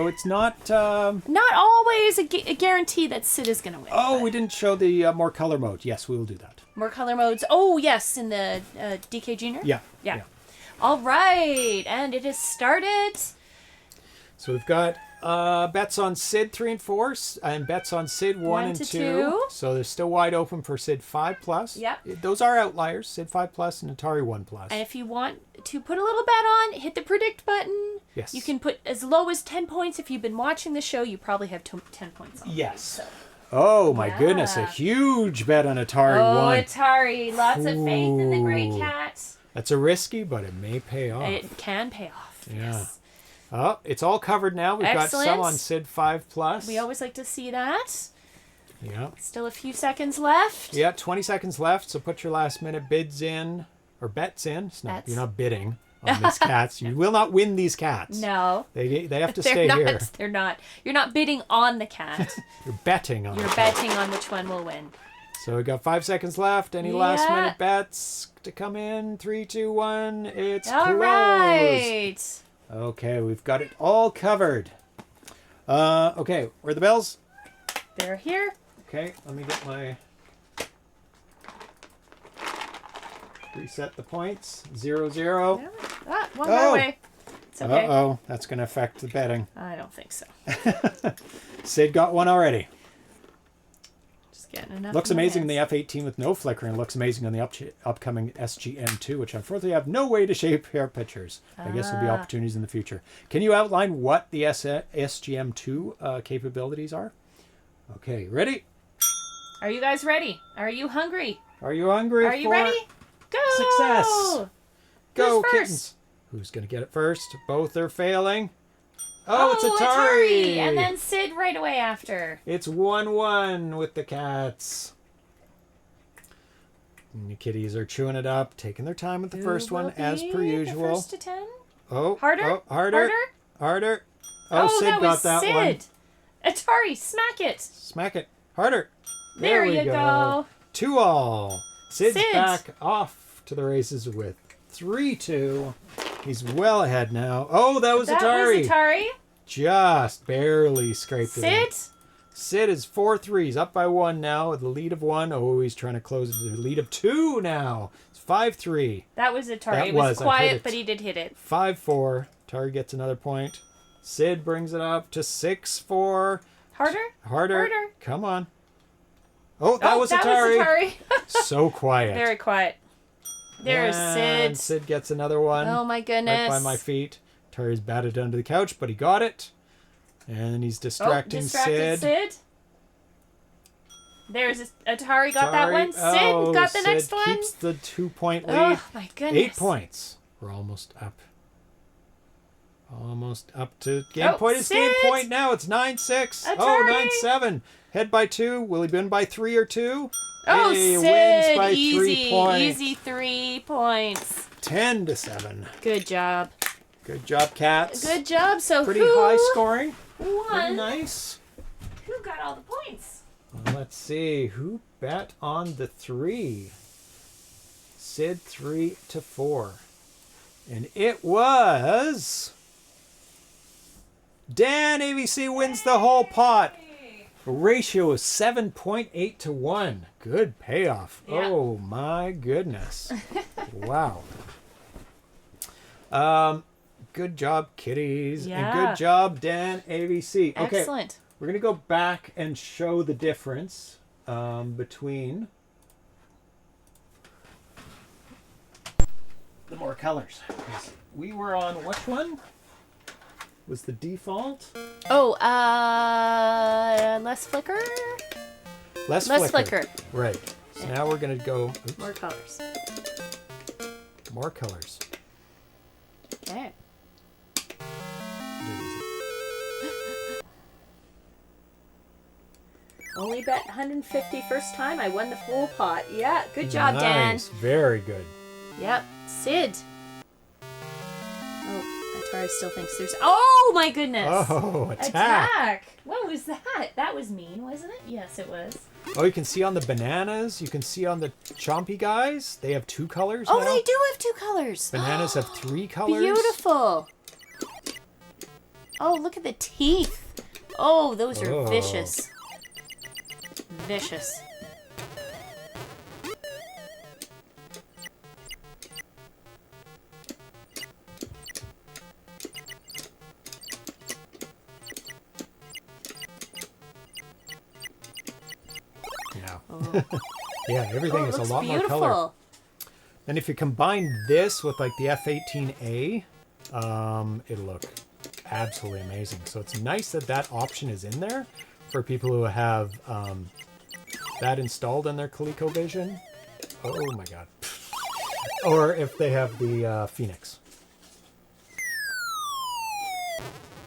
it's not. Not always a guarantee that Sid is going to win. Oh, but we didn't show the more color mode. Yes, we will do that. more color modes. Oh, yes, in the DK Junior. Yeah. All right, and it has started. So we've got bets on Sid 3 and 4, and bets on Sid 1 and 2. So they're still wide open for Sid 5+. Yep. Those are outliers, Sid 5+ and Atari 1+. And if you want to put a little bet on, hit the predict button. Yes. You can put as low as 10 points. If you've been watching the show, you probably have 10 points on. Yes. So. Oh my goodness, a Yeah. huge bet on Atari 1. Atari. Lots of faith in the great cat. That's a risky, but it may pay off. It can pay off. Yeah. Yes. Oh, it's all covered now. We've Excellent. got some on Sid 5+. We always like to see that. Yeah. Still a few seconds left. Yeah, 20 seconds left, so put your last minute bids in, or bets in. It's not, Bets. You're not bidding on these cats. You will not win these cats. No. They have to They're stay not. here. They're not. You're not bidding on the cat. You're betting on You're it. betting on which one will win. So we got 5 seconds left. Any last Yeah. minute bets to come in? 3, 2, 1. It's All closed. right. Okay, we've got it all covered. Okay, where are the bells? They're here. Okay, let me get my... Reset the points. 0, 0. Ah, one Oh. more way. It's okay. Uh-oh, that's going to affect the betting. I don't think so. Sid got one already. Just getting enough. Looks in my amazing in the hands. F18 with no flickering. Looks amazing on the upcoming SGM2, which unfortunately have no way to shape hair pictures. I guess there'll be opportunities in the future. Can you outline what the SGM2 capabilities are? Okay, ready? Are you guys ready? Are you hungry? Are you hungry? Are you for ready? Go! Success! Go, Who's kittens! first? Who's going to get it first? Both are failing. Oh, it's Atari! Atari! And then Sid right away after. It's 1-1 with the cats. And the kitties are chewing it up, taking their time with the first Who one, will as be per the usual. First to 10? Oh, Harder? oh, harder, harder. Oh, Sid that got was that Sid. one. Atari, smack it. Smack it harder. There we you go. 2-all. Sid's Sid. back off to the races with 3-2. He's well ahead now. Oh, that was That Atari. was Atari. Just barely scraped it in. Sid. Sid is 4-3. He's up by 1 now with the lead of 1. Oh, he's trying to close it to the lead of 2 now. It's 5-3. That was Atari. That It was was, I heard quiet, it. but he did hit it. 5-4. Atari gets another point. Sid brings it up to 6-4. Harder? Harder. Come on. Oh, that was that Atari. was Atari. So quiet. Very quiet. There's And Sid. Sid gets another one. Oh my goodness. Right by my feet. Atari's batted under the couch, but he got it. And he's distracting distracted Sid. There's Atari got that one. Sid Oh, got the Sid next one. keeps the 2-point lead. Oh my goodness. 8 points. We're almost up. Almost up to game Oh, point. It's game Sid! point now. It's 9-6. Atari! Oh, 9-7. Head by 2. Will he win by 3 or 2? Oh, He Sid, wins by 3 easy, points. easy 3 points. 10-7. Good job. Good job, cats. Good job. So Pretty who high scoring. Pretty won? nice. Who got all the points? Well, let's see. Who bet on the 3? Sid 3-4. And it was... Dan ABC wins the whole pot. A ratio of 7.8 to 1. Good payoff. Yeah. Oh my goodness. Wow. Good job, kitties. And Yeah. good job, Dan ABC. Okay. Excellent. We're going to go back and show the difference between the more colors. We were on which one? Was the default? Oh, less flicker? Less Less flicker. flicker. Right. So now we're going to go... Oops. More colors. More colors. Okay. Only bet 150 first time. I won the full pot. Yeah, good job, Dan. Nice. Very good. Yep. Sid. Oh, Atari still thinks there's... Oh, my goodness. Oh, attack. What was that? That was mean, wasn't it? Yes, it was. Oh, you can see on the bananas. You can see on the chompy guys. They have 2 colors Oh, now. they do have 2 colors. Bananas have 3 colors. Beautiful. Oh, look at the teeth. Oh, those are vicious. Vicious. Yeah. Oh. Yeah, everything is a lot more color. Beautiful. And if you combine this with like the F18A, it'll look absolutely amazing. So it's nice that that option is in there for people who have that installed on their ColecoVision. Oh my god. Or if they have the Phoenix.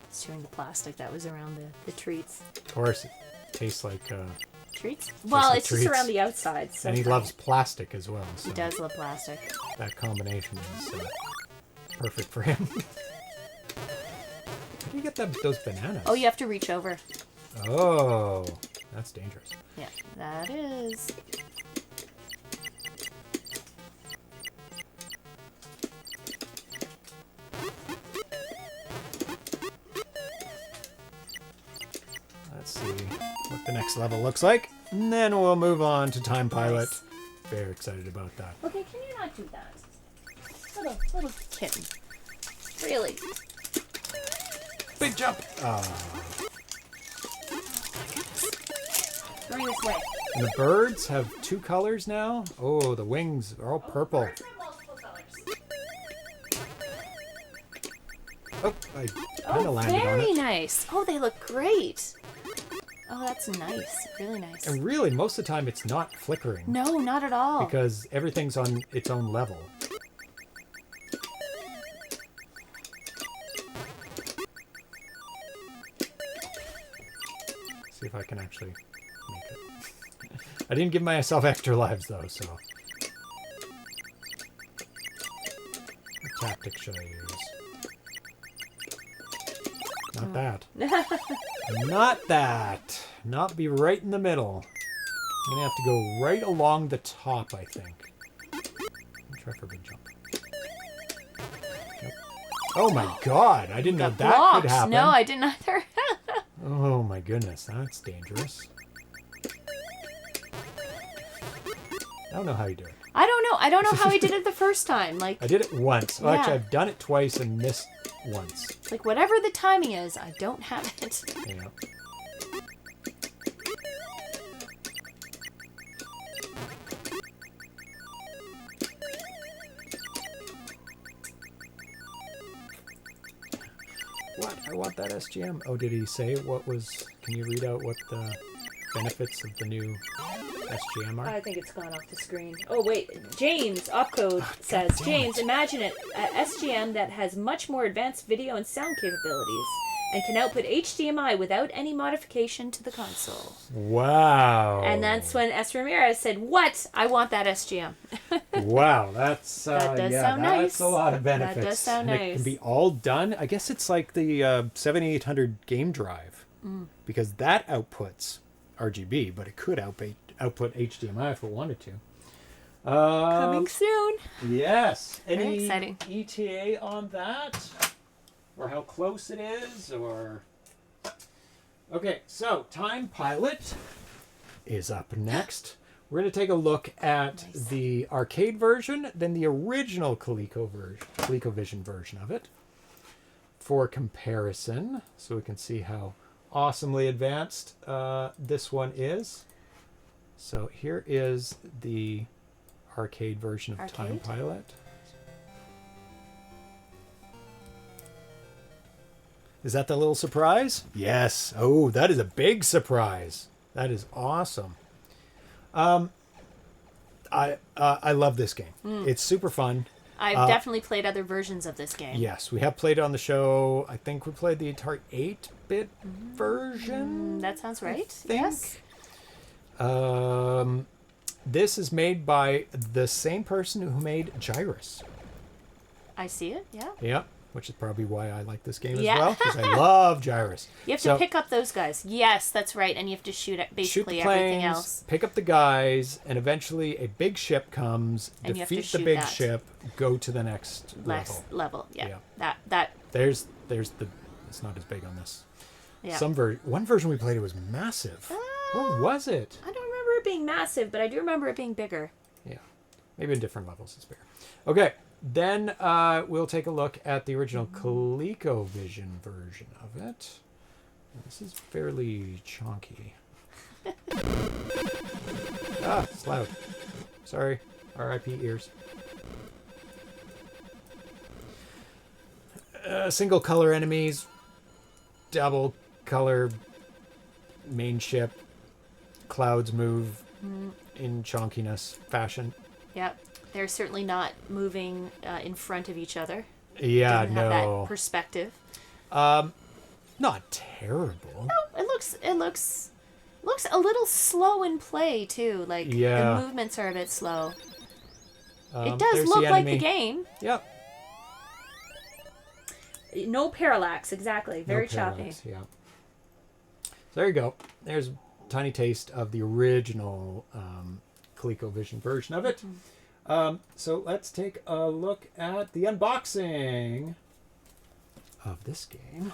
It's chewing the plastic that was around the treats. Of course, it tastes like... Treats? Well, like it's treats. just around the outside. So and he loves plastic as well. So He does love plastic. that combination is perfect for him. How do you get those bananas? Oh, you have to reach over. Oh, that's dangerous. Yeah, that is. Let's see what the next level looks like. And then we'll move on to TimePilot. Nice. Very excited about that. Okay, can you not do that? Little kitten. Really? Big jump! Going this way. And the birds have 2 colors now. Oh, the wings are all purple. Birds have multiple colors. Oh, I kind of landed on Very it. nice. Oh, they look great. Oh, that's nice. Really nice. And really, most of the time, it's not flickering. No, not at all. Because everything's on its own level. See if I can actually make it. I didn't give myself extra lives though, so. What tactic should I use? Not that. Not that. Not be right in the middle. I'm gonna have to go right along the top, I think. I'll try for a big jump. Nope. Oh my god, I didn't know Got that blocked. could happen. No, I didn't either. Oh my goodness, that's dangerous. I don't know how you do it. I don't know. I don't know how I did it the first time. Like, I did it once. Well, Yeah. actually, I've done it twice and missed once. like whatever the timing is, I don't have it. Yeah. What? I want that SGM. Oh, did he say what was... Can you read out what the benefits of the new SGM are? I think it's gone off the screen. Oh, wait. James, Opcode, says, damn James, it. imagine it. A SGM that has much more advanced video and sound capabilities and can output HDMI without any modification to the console. Wow. And that's when S. Ramirez said, what? I want that SGM. Wow, that's That does yeah, sound that's nice. a lot of That benefits. does sound and It nice. can be all done. I guess it's like the 7800 game drive because that outputs RGB, but it could output HDMI if it wanted to. Coming soon. Yes. Very Any exciting. ETA on that, or how close it is, or okay. So TimePilot is up next. We're going to take a look at Nice. the arcade version, then the original ColecoVision version of it for comparison, so we can see how awesomely advanced this one is. So here is the arcade version of Arcade? TimePilot. Is that the little surprise? Yes. Oh, that is a big surprise. That is awesome. I love this game. It's super fun. I've definitely played other versions of this game. Yes, we have played it on the show. I think we played the Atari 8-bit version. That sounds right. think. Yes. This is made by the same person who made Gyrus. I see it. Yeah. Yeah, which is probably why I like this game Yeah. as well, because I love Gyrus. You have to pick up those guys. Yes, that's right. And you have to shoot at basically Shoot the everything planes, else. pick up the guys, and eventually a big ship comes, And you have to defeat the shoot big that. ship, go to the next Next level. level. Yeah. Yeah. That. There's the. It's not as big on this. Yeah. One version we played, it was massive. What was it? I don't remember it being massive, but I do remember it being bigger. Yeah, maybe in different levels it's bigger. Okay, then we'll take a look at the original ColecoVision version of it. This is fairly chunky. It's loud. Sorry, R.I.P. ears. Single color enemies, double color main ship, clouds move in chunkiness fashion. Yep. They're certainly not moving in front of each other. Yeah, Doesn't have no. that perspective. Not terrible. No, it looks a little slow in play too. Like Yeah. the movements are a bit slow. It There's does look the like the enemy. game. Yep. No parallax, exactly. Very No choppy. parallax, yeah. So there you go. There's a tiny taste of the original ColecoVision version of it. So let's take a look at the unboxing of this game.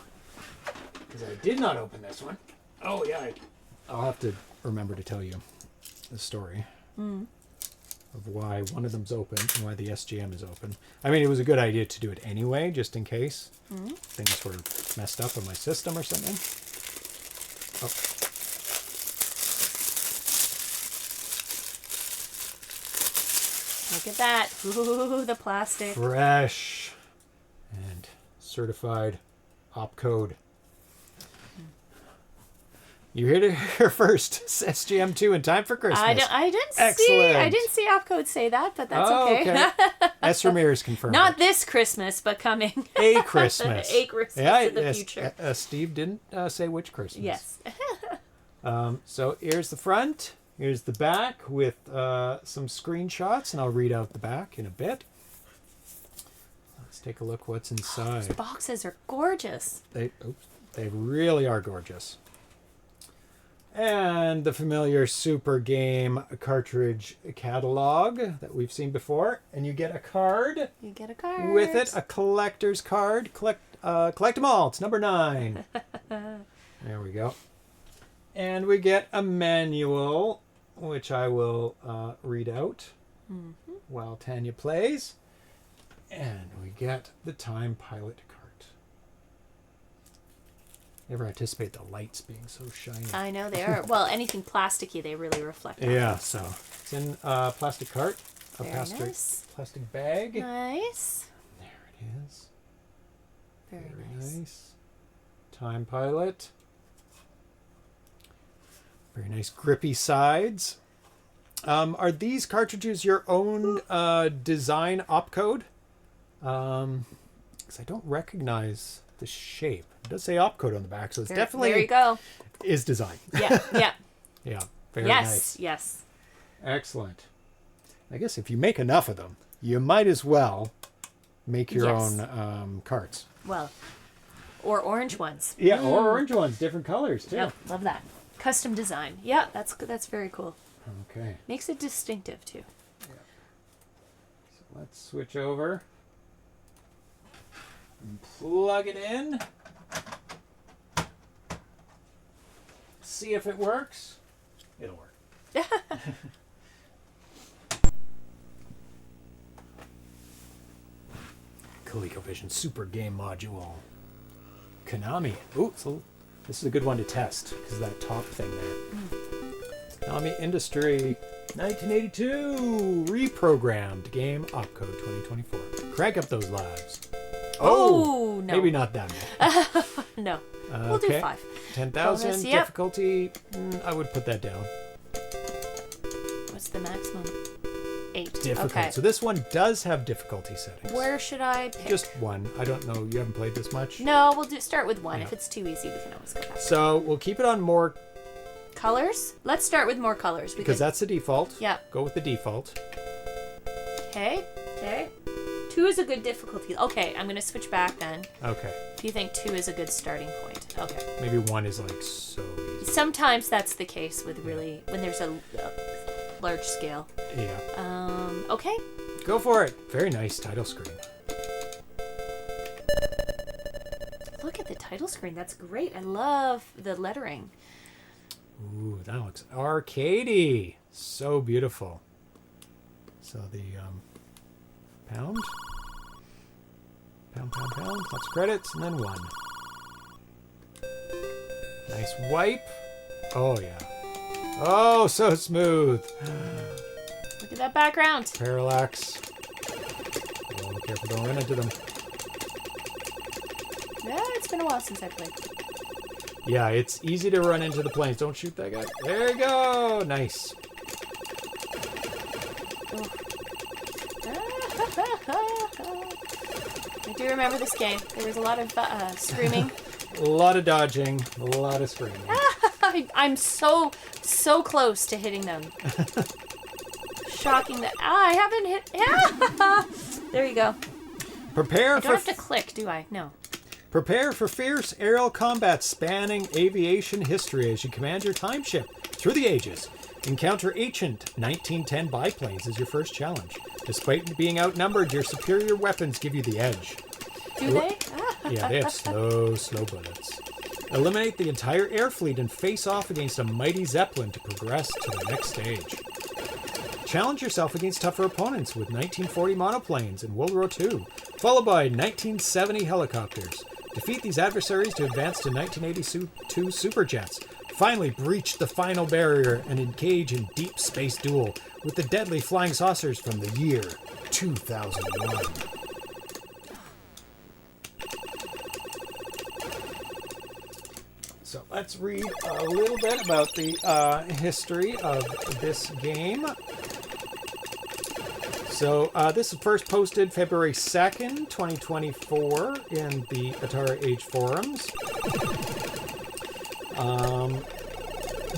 Because I did not open this one. Oh, yeah. I'll have to remember to tell you the story of why one of them's open and why the SGM is open. I mean, it was a good idea to do it anyway, just in case things were messed up on my system or something. Oh. Look at that. Ooh, the plastic. Fresh and certified Opcode. You heard it here first. It's SGM2 in time for Christmas. I didn't Excellent. see Opcode say that, but that's Oh, okay. S. Ramirez confirmed. Not this Christmas, but coming. a Christmas. A Christmas yeah, in the yes, future. Steve didn't say which Christmas. Yes. So here's the front. Here's the back with some screenshots, and I'll read out the back in a bit. Let's take a look what's inside. Those boxes are gorgeous. They really are gorgeous. And the familiar Super Game cartridge catalog that we've seen before. And you get a card. You get a card. With it, a collector's card. Collect them all. It's number 9. There we go. And we get a manual, which I will read out while Tanya plays. And we get the TimePilot card. Never anticipate the lights being so shiny. I know they are. Well, anything plasticky, they really reflect that. Yeah, so it's in a plastic cart, a Very nice. plastic bag. Nice. There it is. Very nice. nice. TimePilot. Very nice grippy sides. Are these cartridges your own design opcode? Because I don't recognize the shape. It does say opcode on the back, so it's definitely There you go. is design. Yeah, yeah. Yeah, very Yes, nice. yes. Excellent. I guess if you make enough of them, you might as well make your Yes. own carts. Well, or orange ones. Yeah, or orange ones, different colors too. Yep, love that. Custom design. Yeah, that's very cool. Okay, Makes it distinctive too. so let's switch over and plug it in. See if it works. It'll work. ColecoVision Super Game Module. Konami. Ooh, so this is a good one to test because of that top thing there. Konami Industry 1982 reprogrammed game Opcode 2024. Crank up those lives. Oh, no. Maybe not that many. No. We'll do 5. 10,000 Bonus, yep. difficulty. I would put that down. What's the maximum? 8. 8. Difficult. Okay. So this one does have difficulty settings. Where should I pick? Just one. I don't know. You haven't played this much? No, we'll start with 1. Yeah. If it's too easy, we can always go back. So we'll keep it on more Colors? Let's start with more colors. because that's the default. Yeah. Go with the default. Okay. 2 is a good difficulty. Okay, I'm going to switch back then. Okay. If you think 2 is a good starting point. Okay. Maybe 1 is like so easy. Sometimes that's the case with really, when there's a large scale. Yeah. Okay. Go for it. Very nice title screen. Look at the title screen. That's great. I love the lettering. Ooh, that looks arcadey. So beautiful. So the pound. Pound. Lots of credits, and then 1. Nice wipe. Oh, yeah. Oh, so smooth. Look at that background. Parallax. Oh, be careful, don't run into them. Yeah, it's been a while since I played. Yeah, it's easy to run into the planes. Don't shoot that guy. There you go. Nice. I do remember this game. There was a lot of screaming. A lot of dodging. A lot of screaming. I'm so close to hitting them. Shocking that I haven't hit. Yeah. There you go. Prepare I for don't have to click, do I? No. Prepare for fierce aerial combat spanning aviation history as you command your time ship through the ages. Encounter ancient 1910 biplanes as your first challenge. Despite being outnumbered, your superior weapons give you the edge. Do they? Yeah, they have slow bullets. Eliminate the entire air fleet and face off against a mighty Zeppelin to progress to the next stage. Challenge yourself against tougher opponents with 1940 monoplanes and World War II, followed by 1970 helicopters. Defeat these adversaries to advance to 1982 superjets. Finally, breach the final barrier and engage in deep space duel with the deadly flying saucers from the year 2001. So let's read a little bit about the history of this game. So this is first posted February 2nd, 2024 in the Atari Age forums.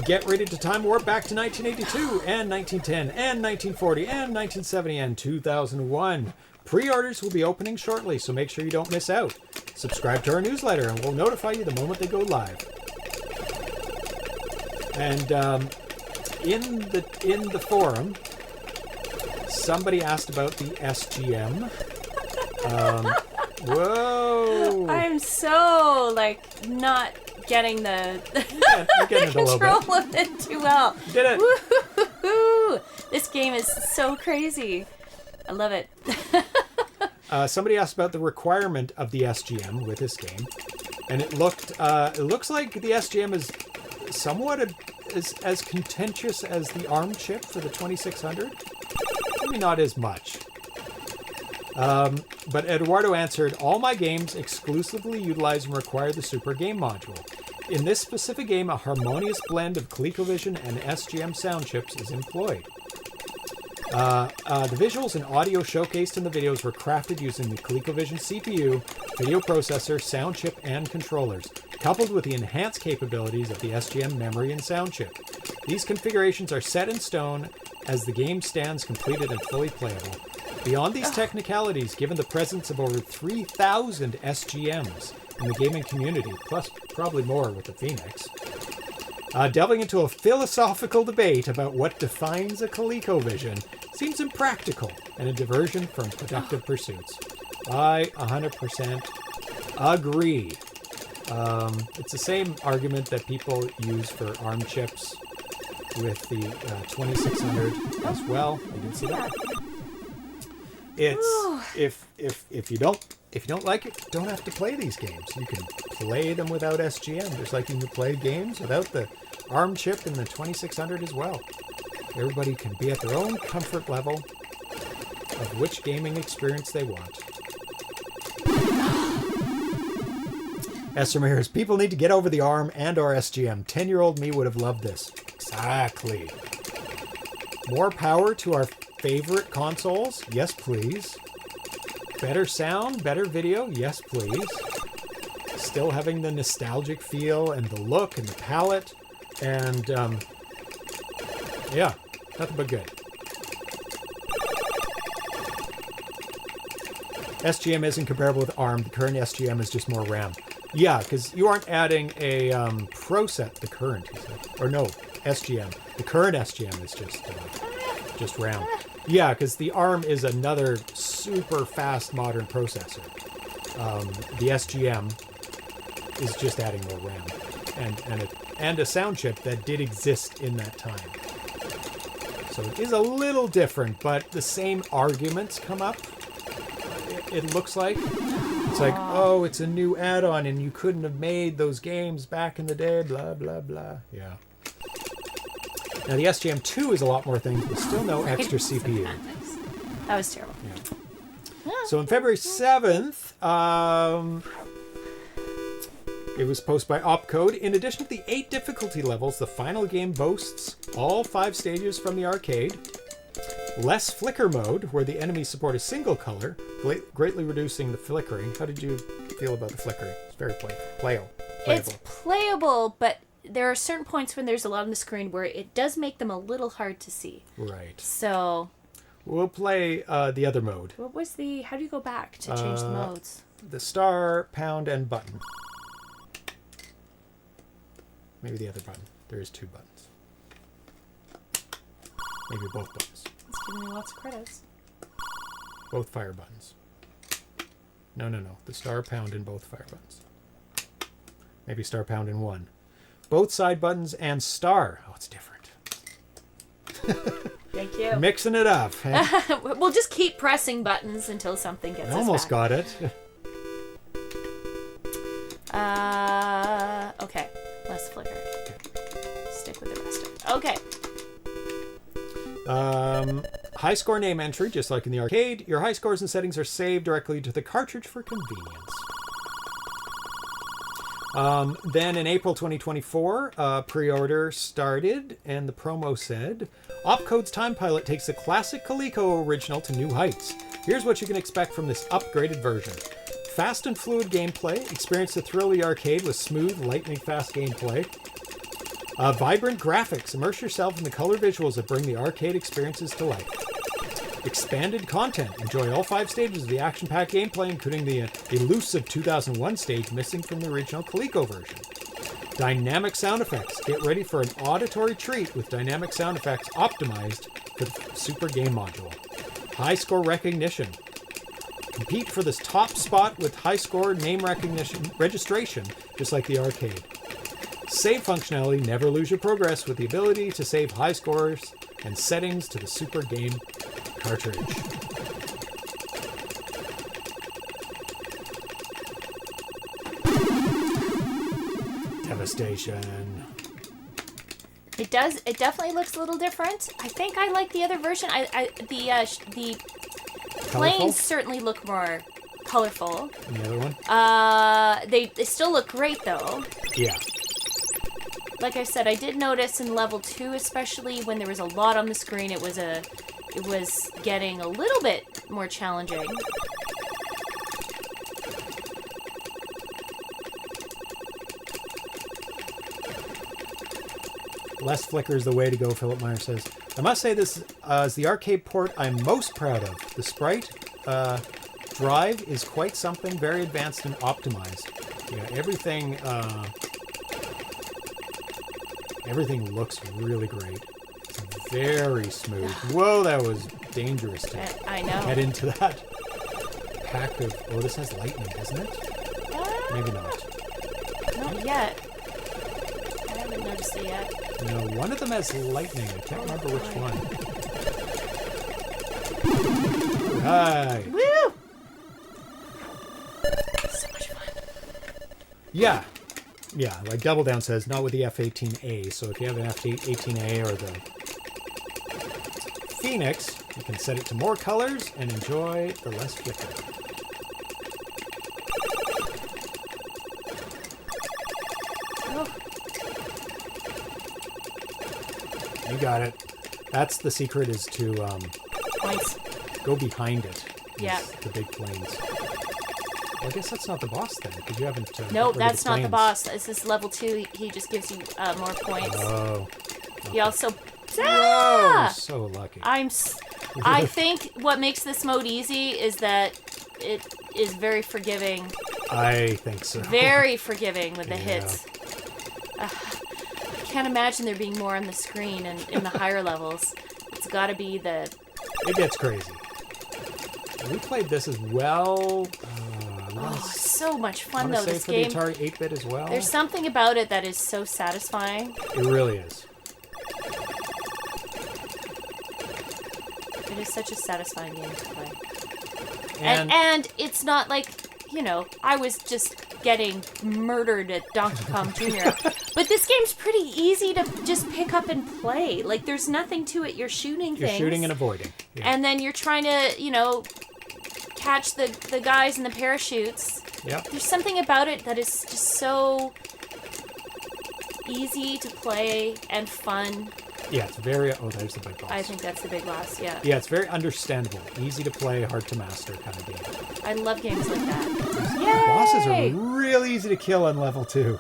Get ready to time warp back to 1982 and 1910 and 1940 and 1970 and 2001. Pre-orders will be opening shortly, so make sure you don't miss out. Subscribe to our newsletter and we'll notify you the moment they go live. And in the forum, somebody asked about the SGM. Whoa! I'm so not getting the control of it too well. You did it. Woo-hoo-hoo-hoo. This game is so crazy. I love it. Somebody asked about the requirement of the SGM with this game, and it looks like the SGM is somewhat as contentious as the ARM chip for the 2600. Maybe not as much. But Eduardo answered, all my games exclusively utilize and require the Super Game Module. In this specific game, a harmonious blend of ColecoVision and SGM sound chips is employed. The visuals and audio showcased in the videos were crafted using the ColecoVision CPU, video processor, sound chip, and controllers, coupled with the enhanced capabilities of the SGM memory and sound chip. These configurations are set in stone as the game stands completed and fully playable. Beyond these technicalities, given the presence of over 3,000 SGMs in the gaming community, plus probably more with the Phoenix, delving into a philosophical debate about what defines a ColecoVision seems impractical and a diversion from productive pursuits. I 100% agree. It's the same argument that people use for ARM chips with the 2600 as well. I didn't see that. It's if you don't like it, you don't have to play these games. You can play them without SGM, just like you can play games without the ARM chip in the 2600 as well. Everybody can be at their own comfort level of which gaming experience they want. S. Ramirez, people need to get over the ARM and or SGM. 10-year-old me would have loved this. Exactly. More power to our favorite consoles? Yes, please. Better sound, better video? Yes, please. Still having the nostalgic feel and the look and the palette. And, yeah, nothing but good. SGM isn't comparable with ARM. The current SGM is just more RAM. Yeah, because you aren't adding a ProSet, the current, or no, SGM. The current SGM is just RAM. Yeah, because the ARM is another super fast modern processor. The SGM is just adding more RAM and a sound chip that did exist in that time. So it is a little different, but the same arguments come up. It looks like. It's like, oh, it's a new add-on and you couldn't have made those games back in the day, blah, blah, blah. Yeah. Now, the SGM2 is a lot more things, but still no extra CPU. That was terrible. Yeah. So on February 7th, it was posted by Opcode. In addition to the 8 difficulty levels, the final game boasts all 5 stages from the arcade, less flicker mode, where the enemies support a single color, greatly reducing the flickering. How did you feel about the flickering? It's very playable. It's playable, but there are certain points when there's a lot on the screen where it does make them a little hard to see. Right. So... We'll play the other mode. What was the... How do you go back to change the modes? The star, pound, and button. Maybe the other button. There is 2 buttons. Maybe both buttons. It's giving me lots of credits. Both fire buttons. No. The star, pound, and both fire buttons. Maybe star, pound, and 1. Both side buttons and star. Oh, it's different. Thank you. Mixing it up. Eh? We'll just keep pressing buttons until something gets us Almost back. got it. Okay. Less flicker. Stick with the rest of it. Okay. High score name entry, just like in the arcade. Your high scores and settings are saved directly to the cartridge for convenience. Then in April 2024, pre-order started, and the promo said, Opcode's TimePilot takes the classic Coleco original to new heights. Here's what you can expect from this upgraded version. Fast and fluid gameplay. Experience the thrill of the arcade with smooth, lightning-fast gameplay. Vibrant graphics. Immerse yourself in the color visuals that bring the arcade experiences to life. Expanded content. Enjoy all 5 stages of the action-packed gameplay, including the elusive 2001 stage missing from the original Coleco version. Dynamic sound effects. Get ready for an auditory treat with dynamic sound effects optimized for the Super Game Module. High score recognition. Compete for this top spot with high score name recognition registration, just like the arcade. Save functionality. Never lose your progress with the ability to save high scores and settings to the Super Game cartridge. Devastation. It does. It definitely looks a little different. I think I like the other version. The planes certainly look more colorful. And the other one? They still look great though. Yeah. Like I said, I did notice in level 2, especially when there was a lot on the screen, it was getting a little bit more challenging. Less flicker is the way to go, Philip Meyer says. I must say this is the arcade port I'm most proud of. The sprite drive is quite something, very advanced and optimized. Yeah, everything looks really great. It's very smooth. Whoa, that was dangerous to get into that pack of... Oh, this has lightning, doesn't it? Maybe not. Not yet. I haven't noticed it yet. No, one of them has lightning. I can't remember which one. Hi. Woo! So much fun. Yeah. Yeah, like Double Down says, not with the F-18A. So if you have an F-18A or the Phoenix, you can set it to more colors and enjoy the less flicker. Oh. You got it. That's the secret, is to points. Go behind it. Yeah. The big planes. Well, I guess that's not the boss then, because you haven't. No, got rid of that's the not the planes. boss. This is level 2. He just gives you more points. Oh. He also. Whoa, Ah! so lucky. I think what makes this mode easy is that it is very forgiving. I think so. Very forgiving with the Yeah. hits. I can't imagine there being more on the screen and in the higher levels. It's got to be the. It gets crazy. We played this as well. Oh, so much fun I though. say This for game. the Atari 8-bit as well. There's something about it that is so satisfying. It really is. It is such a satisfying game to play. And, And it's not like, I was just getting murdered at Donkey Kong Jr. But this game's pretty easy to just pick up and play. Like, there's nothing to it. You're shooting you're things. shooting and avoiding. Yeah. And then you're trying to, catch the guys in the parachutes. Yep. There's something about it that is just so easy to play and fun. Yeah, it's very. Oh, there's the big boss. I think that's the big boss, yeah. Yeah, it's very understandable. Easy to play, hard to master kind of game. I love games like that. Bosses Yay! are real easy to kill on level 2.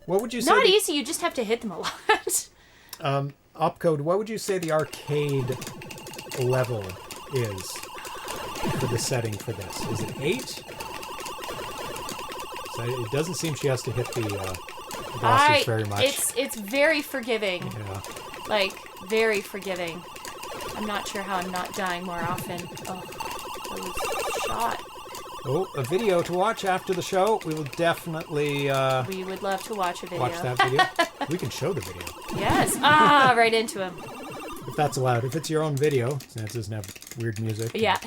What would you say? Not the- easy, you just have to hit them a lot. Opcode, what would you say the arcade level is for the setting for this? Is it 8? So it doesn't seem she has to hit the bosses very much. It's very forgiving. Yeah. Like, very forgiving. I'm not sure how I'm not dying more often. Oh, those shot. Oh, a video to watch after the show. We will definitely We would love to watch a video. watch that video. We can show the video. Yes. Ah, right into him. If that's allowed. If it's your own video, since it doesn't have weird music. Yeah.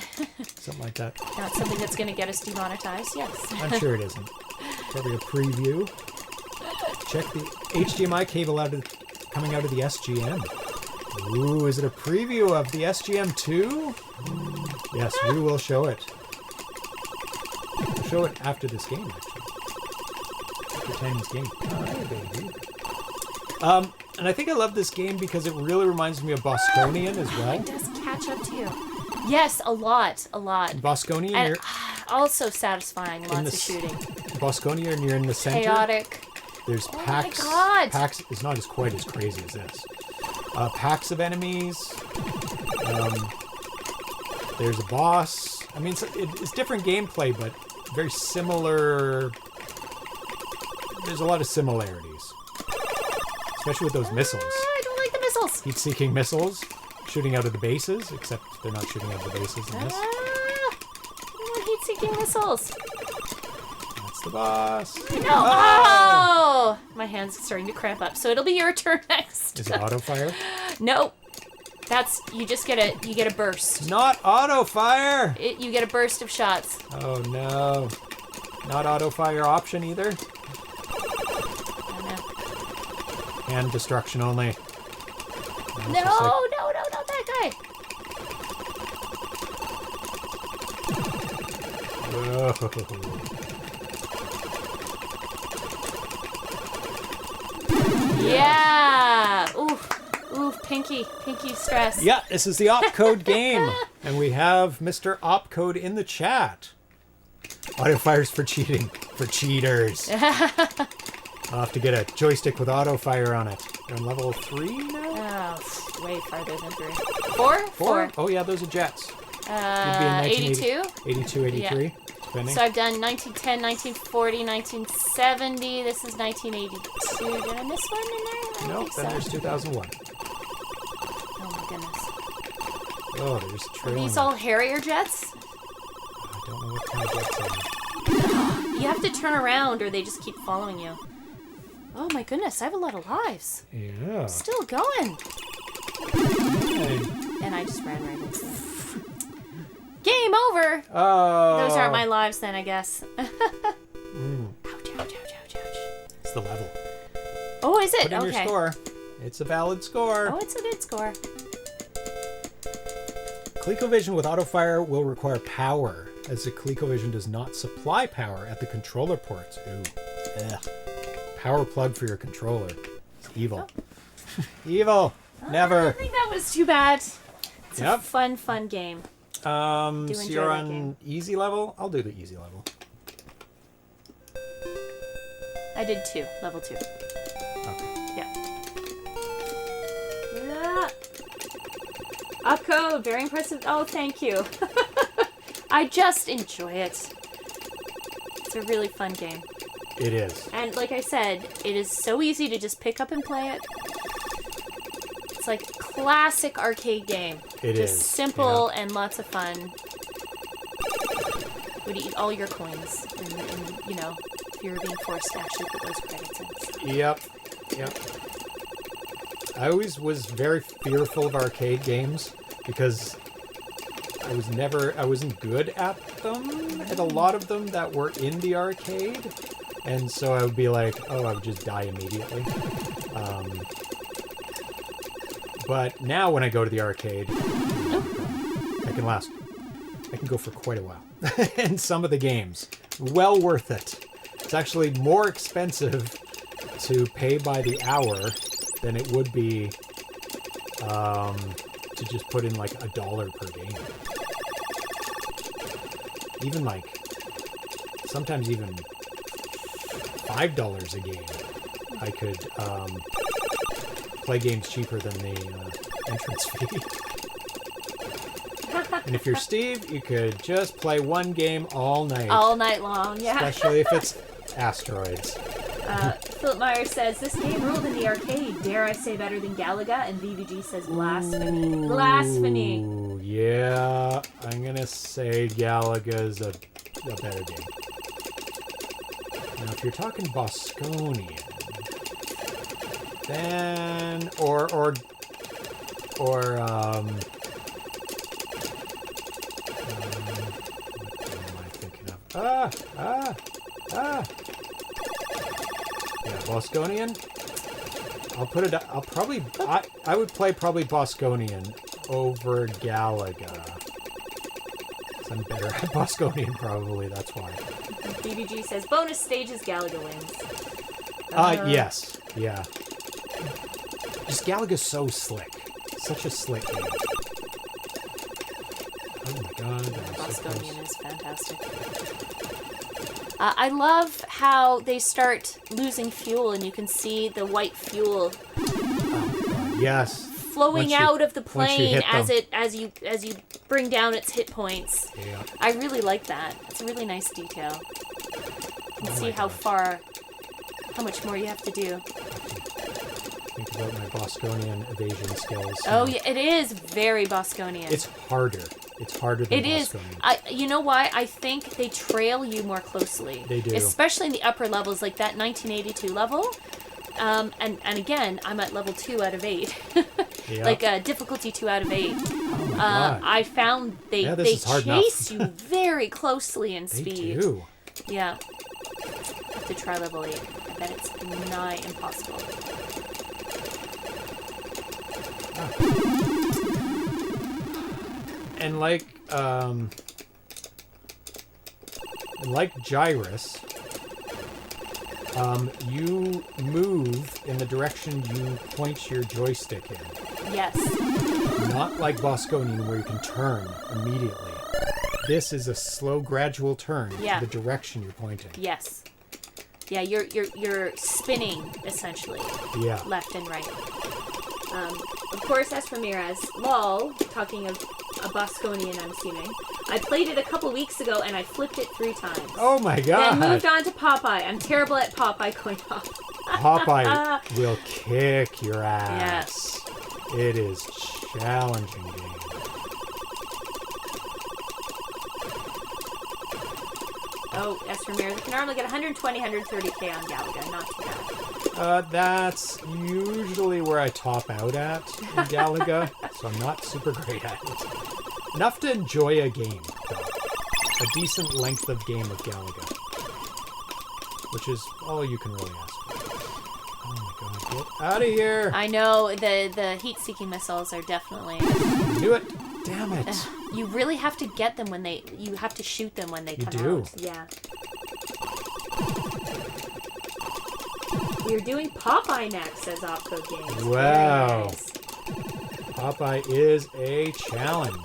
Something like that. Not something that's going to get us demonetized. Yes. I'm sure it isn't. Probably a preview. Check the HDMI cable coming out of the SGM. Ooh, is it a preview of the SGM2? Yes, we will show it. We'll show it after this game, actually. After Tiny's game. Hi, baby. And I think I love this game because it really reminds me of Bosconian as well. It does catch up to you. Yes, a lot. Bosconian, And you're also satisfying. Lots the of shooting. Bosconian, you're in the center. Chaotic. There's Oh packs. my God. Packs is not as quite as crazy as this. Packs of enemies. There's a boss. I mean, it's different gameplay, but very similar. There's a lot of similarities, especially with those missiles. I don't like the missiles. Heat-seeking missiles shooting out of the bases, except they're not shooting out of the bases in this. I want heat-seeking missiles. That's the boss. No. Oh! My hand's starting to cramp up. So it'll be your turn next. Is it auto fire? No. That's you get a burst. Not auto fire. You get a burst of shots. Oh no. Not auto fire option either. Oh, no. And destruction only. No, not that guy. Whoa. Yeah. Oof, pinky stress. Yeah, this is the Opcode game. And we have Mr. Opcode in the chat. Auto fires for cheating. For cheaters. I'll have to get a joystick with auto fire on it. They're on level 3 now? Oh, way farther than 3. 4? 4? Oh yeah, those are jets. You'd be in 82? 82, 83, Yeah. depending. So I've done 1910, 1940, 1970. This is 1982. Did I miss one in there? I don't Nope, think then so. there's 2001. Oh my goodness. Oh, there's a Are trail. these all Harrier jets? I don't know what kind of jets they are. You have to turn around or they just keep following you. Oh my goodness, I have a lot of lives. Yeah. Still going. Hey. And I just ran right into them. Game over! Oh. Those aren't my lives then, I guess. Ouch, Mm, ouch, ouch, ouch, ouch. it's the level. Oh, is it? Put in Okay. your score. It's a valid score. Oh, it's a good score. ColecoVision with autofire will require power, as the ColecoVision does not supply power at the controller ports. Ooh. Ugh. Power plug for your controller. It's evil. Evil. I Never. think that was too bad. It's a fun game. So enjoy you're that on game. easy level? I'll do the easy level. I did 2, level 2. Okay. Yeah. Opcode, very impressive. Oh, thank you. I just enjoy it. It's a really fun game. It is. And like I said, it is so easy to just pick up and play it. It's like classic arcade game. It just is. simple and lots of fun. Would eat all your coins, and you know, if you were being forced to actually put those credits in. Yep. I always was very fearful of arcade games because I wasn't good at them, at a lot of them that were in the arcade. And so I would be like, I would just die immediately. But now when I go to the arcade, I can last. I can go for quite a while. And some of the games, well worth it. It's actually more expensive to pay by the hour than it would be to just put in like $1 per game. Even like, sometimes even $5 a game. I could play games cheaper than the entrance fee. And if you're Steve, you could just play one game all night. All night long, yeah. Especially if it's Asteroids. Philip Myers says, this game ruled in the arcade. Dare I say better than Galaga? And VVG says blasphemy. Blasphemy. Ooh, yeah, I'm gonna say Galaga's a better game. Now, if you're talking Bosconian, then what am I thinking of? Yeah, Bosconian. I would play probably Bosconian over Galaga. 'Cause I'm better at Bosconian, probably, that's why. BBG says, bonus stages, Galaga wins. Yes. Yeah. Just Galaga's so slick. Such a slick game. Oh my god. Bosconian is fantastic. I love how they start losing fuel and you can see the white fuel Yes. flowing out of the plane hit them. as you bring down its hit points. Yeah. I really like that. It's a really nice detail. You can see how much more you have to do. Think about my Bosconian evasion skills. Oh yeah, it is very Bosconian. It's harder. It's harder than It is. Bosconian. You know why? I think they trail you more closely. They do. Especially in the upper levels, like that 1982 level. And again, I'm at level 2 out of 8. Yep. Like difficulty 2 out of 8. Oh my god. I found they chase you very closely in speed. They do. Yeah. I have to try level 8. I bet it's nigh impossible. And like Gyrus, you move in the direction you point your joystick in. Yes. Not like Bosconian where you can turn immediately. This is a slow, gradual turn Yeah. to the direction you're pointing. Yes. Yeah, you're spinning essentially. Yeah. Left and right. Of course, as for Miraz, lol, talking of a Bosconian, I'm assuming. I played it a couple weeks ago and I flipped it 3 times. Oh my god. Then moved on to Popeye. I'm terrible at Popeye coin op. Popeye will kick your ass. Yeah. It is challenging game. Oh, as for Miraz, I can normally get 120, 130k on Galaga. Not too bad. That's usually where I top out at in Galaga, so I'm not super great at it. Enough to enjoy a game, though. A decent length of game of Galaga. Which is all you can really ask for. Oh my god, get out of here! I know, the heat-seeking missiles are definitely... Do it! Damn it! You really have to get them when you have to shoot them when they come out. Yeah. We're doing Popeye next, says Opcode Games. Wow. Nice. Popeye is a challenge.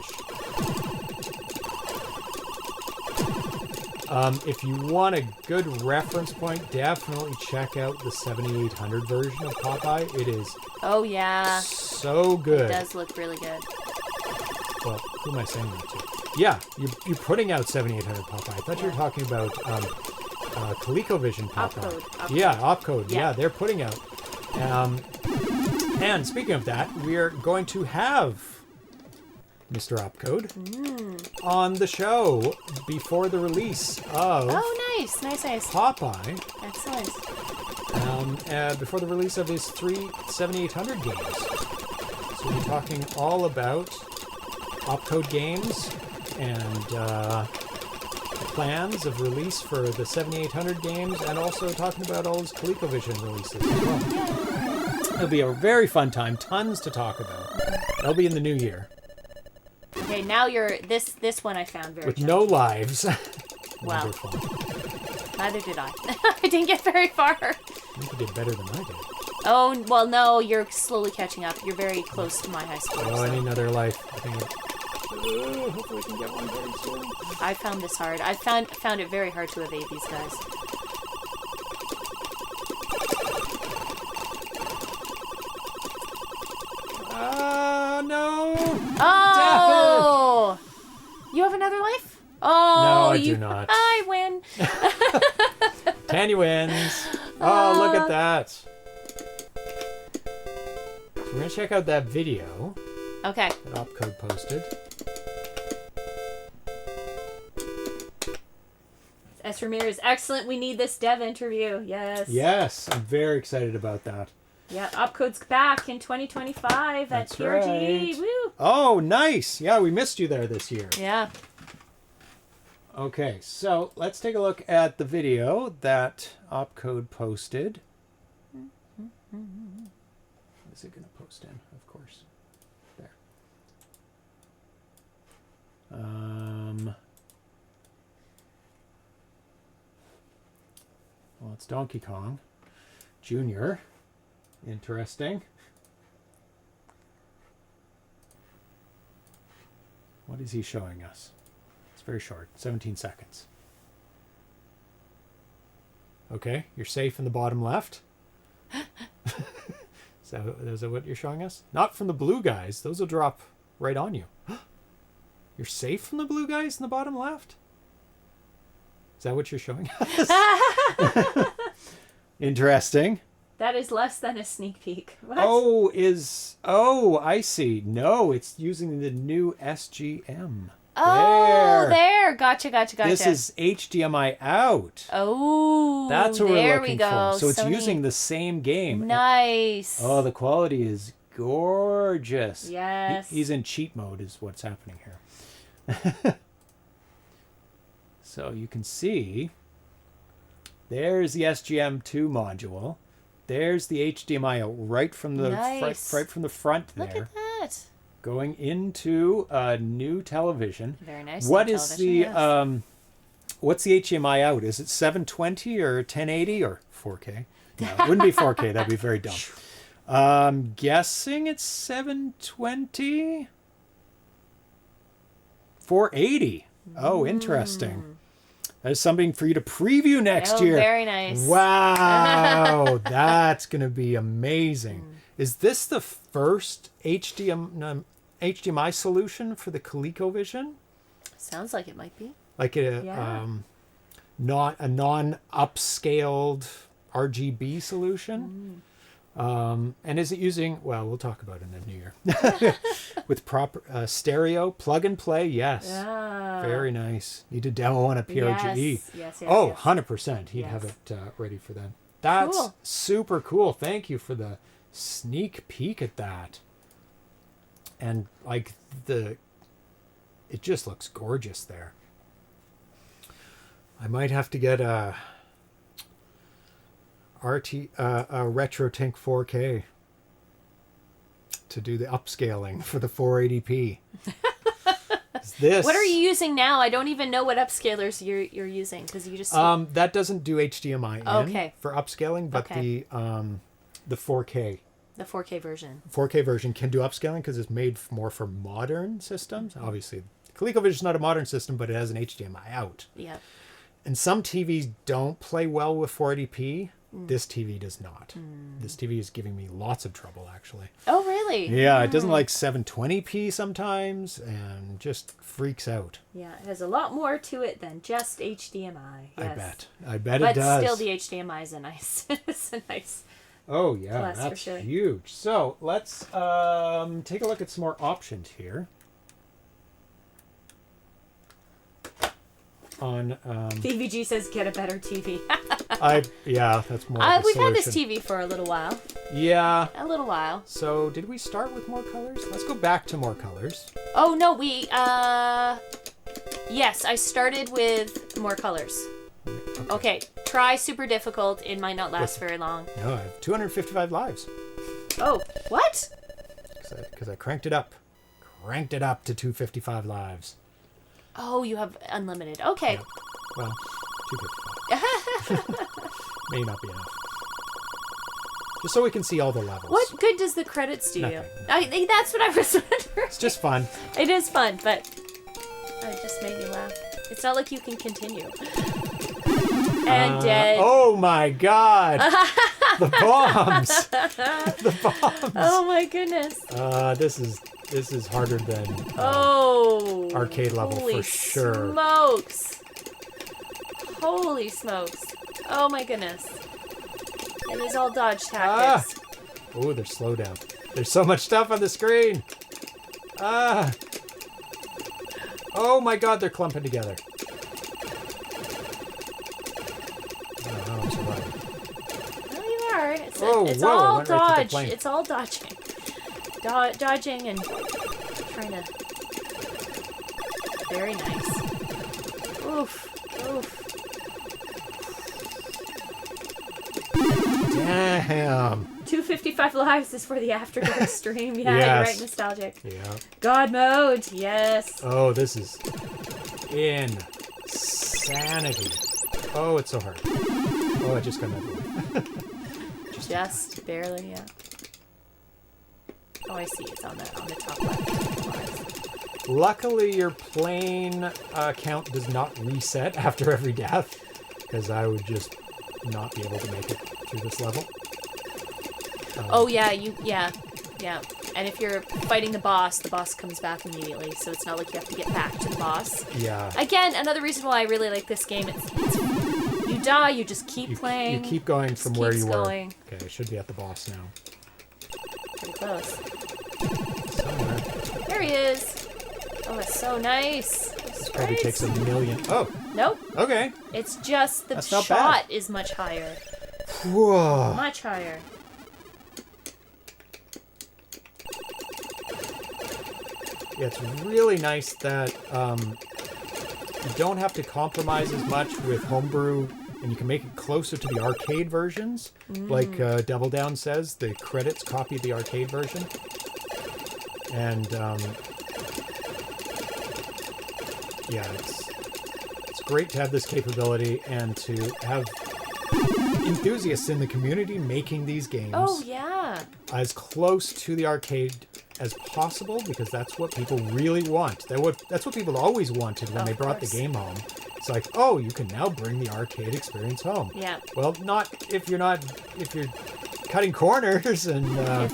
If you want a good reference point, definitely check out the 7800 version of Popeye. It is Oh, yeah. so good. It does look really good. Well, who am I saying that to? Yeah, you're putting out 7800 Popeye. I thought you were talking about ColecoVision Popeye. Opcode. Yeah, Opcode. Yeah. Yeah, they're putting out. And speaking of that, we are going to have Mr. Opcode on the show before the release of Oh, nice. Nice. Popeye. Excellent. Before the release of his 7800 games. So we'll be talking all about Opcode games and plans of release for the 7800 games, and also talking about all his ColecoVision releases as well. It'll be a very fun time, tons to talk about. That'll be in the new year. Okay, now you're this one I found very With challenging. no lives. Wow. Wonderful. Neither did I. I didn't get very far. I think you did better than I did. Oh, well, no, you're slowly catching up. You're very close to my high score. Oh, so. I need another life. I think hopefully we can get one very soon. I found this hard. I found it very hard to evade these guys. No! Oh! You have another life? Oh, No, I do not. I win. Tanya wins. Oh, look at that. So we're going to check out that video Okay. that Opcode posted. S. Ramirez, excellent. We need this dev interview. Yes. Yes, I'm very excited about that. Yeah, Opcode's back in 2025 That's at TRG. right. Woo! Oh, nice. Yeah, we missed you there this year. Yeah. Okay, so let's take a look at the video that Opcode posted. What is it going to post in? Of course. There. Well, it's Donkey Kong Jr. Interesting. What is he showing us? It's very short, 17 seconds. Okay, you're safe in the bottom left. Is that what you're showing us? Not from the blue guys. Those will drop right on you. You're safe from the blue guys in the bottom left? Is that what you're showing us? Interesting. That is less than a sneak peek. What? Oh, I see. No, it's using the new SGM. Oh, there. Gotcha. This is HDMI out. Oh, That's what we're there looking we go. for. So it's Sony. using the same game. Nice. Oh, the quality is gorgeous. Yes. He's in cheat mode is what's happening here. So you can see there's the SGM2 module. There's the HDMI out right from the Nice. right from the front there. Look at that. Going into a new television. Very nice. What new is television, the yes. what's the HDMI out? Is it 720 or 1080 or 4K? No, it wouldn't be 4K. That'd be very dumb. Guessing it's 720. 480. Oh, interesting. That is something for you to preview next year. Very nice. Wow, that's going to be amazing. Is this the first HDMI solution for the ColecoVision? Sounds like it might be. Like a not a non-upscaled RGB solution? And is it using, well, we'll talk about it in the new year. With proper stereo, plug and play, yes. Yeah. Very nice. Need to demo on a PRGE. Yes. Oh, yes. 100%. He'd have it ready for that. That's Cool. super cool. Thank you for the sneak peek at that. And like it just looks gorgeous there. I might have to get a RetroTINK 4K to do the upscaling for the 480p. What are you using now? I don't even know what upscalers you're using because you just that doesn't do HDMI in Okay. for upscaling, but Okay. the 4K The 4K version. 4K version can do upscaling because it's made more for modern systems. Obviously, ColecoVision is not a modern system, but it has an HDMI out. Yeah. And some TVs don't play well with 480p. This TV does not. This TV is giving me lots of trouble, actually. Oh, really? Yeah, it doesn't like 720p sometimes and just freaks out. Yeah, it has a lot more to it than just HDMI. Yes. I bet But it does. still, the HDMI is a nice, it's a nice. Oh, yeah, Plus, for that's sure. huge. So let's take a look at some more options here. On VVG says get a better TV. that's more of a We've had this solution. TV for a little while. Yeah. A little while. So did we start with more colors? Let's go back to more colors. Oh, no, we, yes, I started with more colors. Okay, try super difficult. It might not last very long. No, I have 255 lives. Oh, what? Because I cranked it up. Cranked it up to 255 lives. Oh, you have unlimited. Okay. Yep. Well, 255. May not be enough. Just so we can see all the levels. What good does the credits do you? Nothing. I think that's what I was wondering. It's just fun. It is fun, but it just made me laugh. It's not like you can continue. And dead. Oh my god! The bombs! The bombs! Oh my goodness. This is harder than arcade level holy for sure. Smokes! Holy smokes! Oh my goodness! It is all dodge tactics. Oh, there's slowdown. There's so much stuff on the screen. Oh my god, they're clumping together. I don't know how I'm surviving. No, you are. It's whoa, all went right to the dodge. plane. It's all dodging. Dodging and trying to. Very nice. Oof. Oof. Damn. 255 lives is for the After Dark stream. Yeah, Yes. you're right, nostalgic. Yeah. God mode, yes. Oh, this is insanity. Oh, it's so hard. Oh, I just got another one. Just barely, yeah. Oh, I see. It's on the top left. Luckily, your plane count does not reset after every death, because I would just not be able to make it through this level. Oh yeah, yeah. And if you're fighting the boss comes back immediately, so it's not like you have to get back to the boss. Yeah. Again, another reason why I really like this game. It's you die, you just keep playing. You keep going from where you going. were. Okay, I should be at the boss now. Pretty close. Somewhere. There he is. Oh, it's so nice. This probably takes a million. Oh, Nope. okay. It's just the That's not shot bad. is much higher. Whoa. Much higher. Yeah, it's really nice that you don't have to compromise as much with Homebrew, and you can make it closer to the arcade versions. Like Double Down says, the credits copy the arcade version. And yeah, it's great to have this capability and to have enthusiasts in the community making these games Oh yeah. as close to the arcade as possible, because that's what people really want. That's what people always wanted when Of they brought course. the game home. It's like, oh, you can now bring the arcade experience home. Yeah. Well, if you're cutting corners and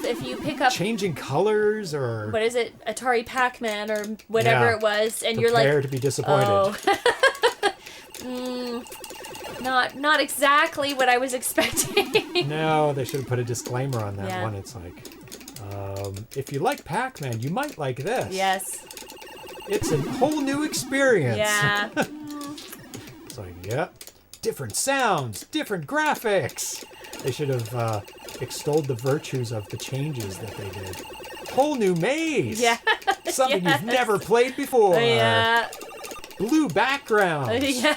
If you pick up changing colors or what is it, Atari Pac-Man or whatever Yeah. it was, and you're prepare like, to be disappointed. oh, not exactly what I was expecting. No, they should have put a disclaimer on that Yeah. one. It's like, if you like Pac-Man, you might like this. Yes. It's a whole new experience. Yeah. It's like, yeah, different sounds, different graphics. They should have extolled the virtues of the changes that they did. Whole new maze. Yeah. Something Yes. you've never played before. Yeah. Blue backgrounds. Yeah.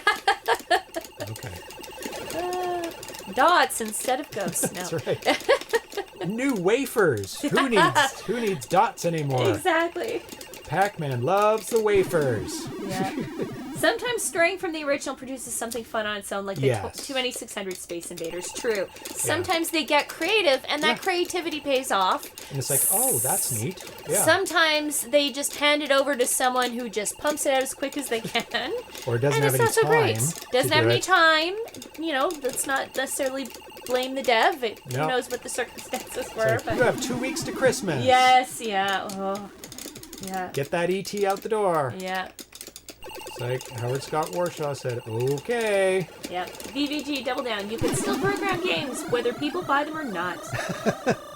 Okay, Dots instead of ghosts. No. that's right. New wafers. Who needs dots anymore? Exactly. Pac-Man loves the wafers. Yeah. Sometimes straying from the original produces something fun on its own, like the Yes. Too Many 600 Space Invaders. True. Sometimes they get creative, and that creativity pays off. And it's like, oh, that's neat. Yeah. Sometimes they just hand it over to someone who just pumps it out as quick as they can. Or doesn't and have it's any not so time. great. Doesn't have any time. You know, let's not necessarily blame the dev. Who knows what the circumstances were. Like, you have 2 weeks to Christmas. Yes, yeah. Oh, yeah. Get that ET out the door. Yeah. It's like Howard Scott Warshaw said, okay. Yeah. VVG, double down. You can still program games, whether people buy them or not.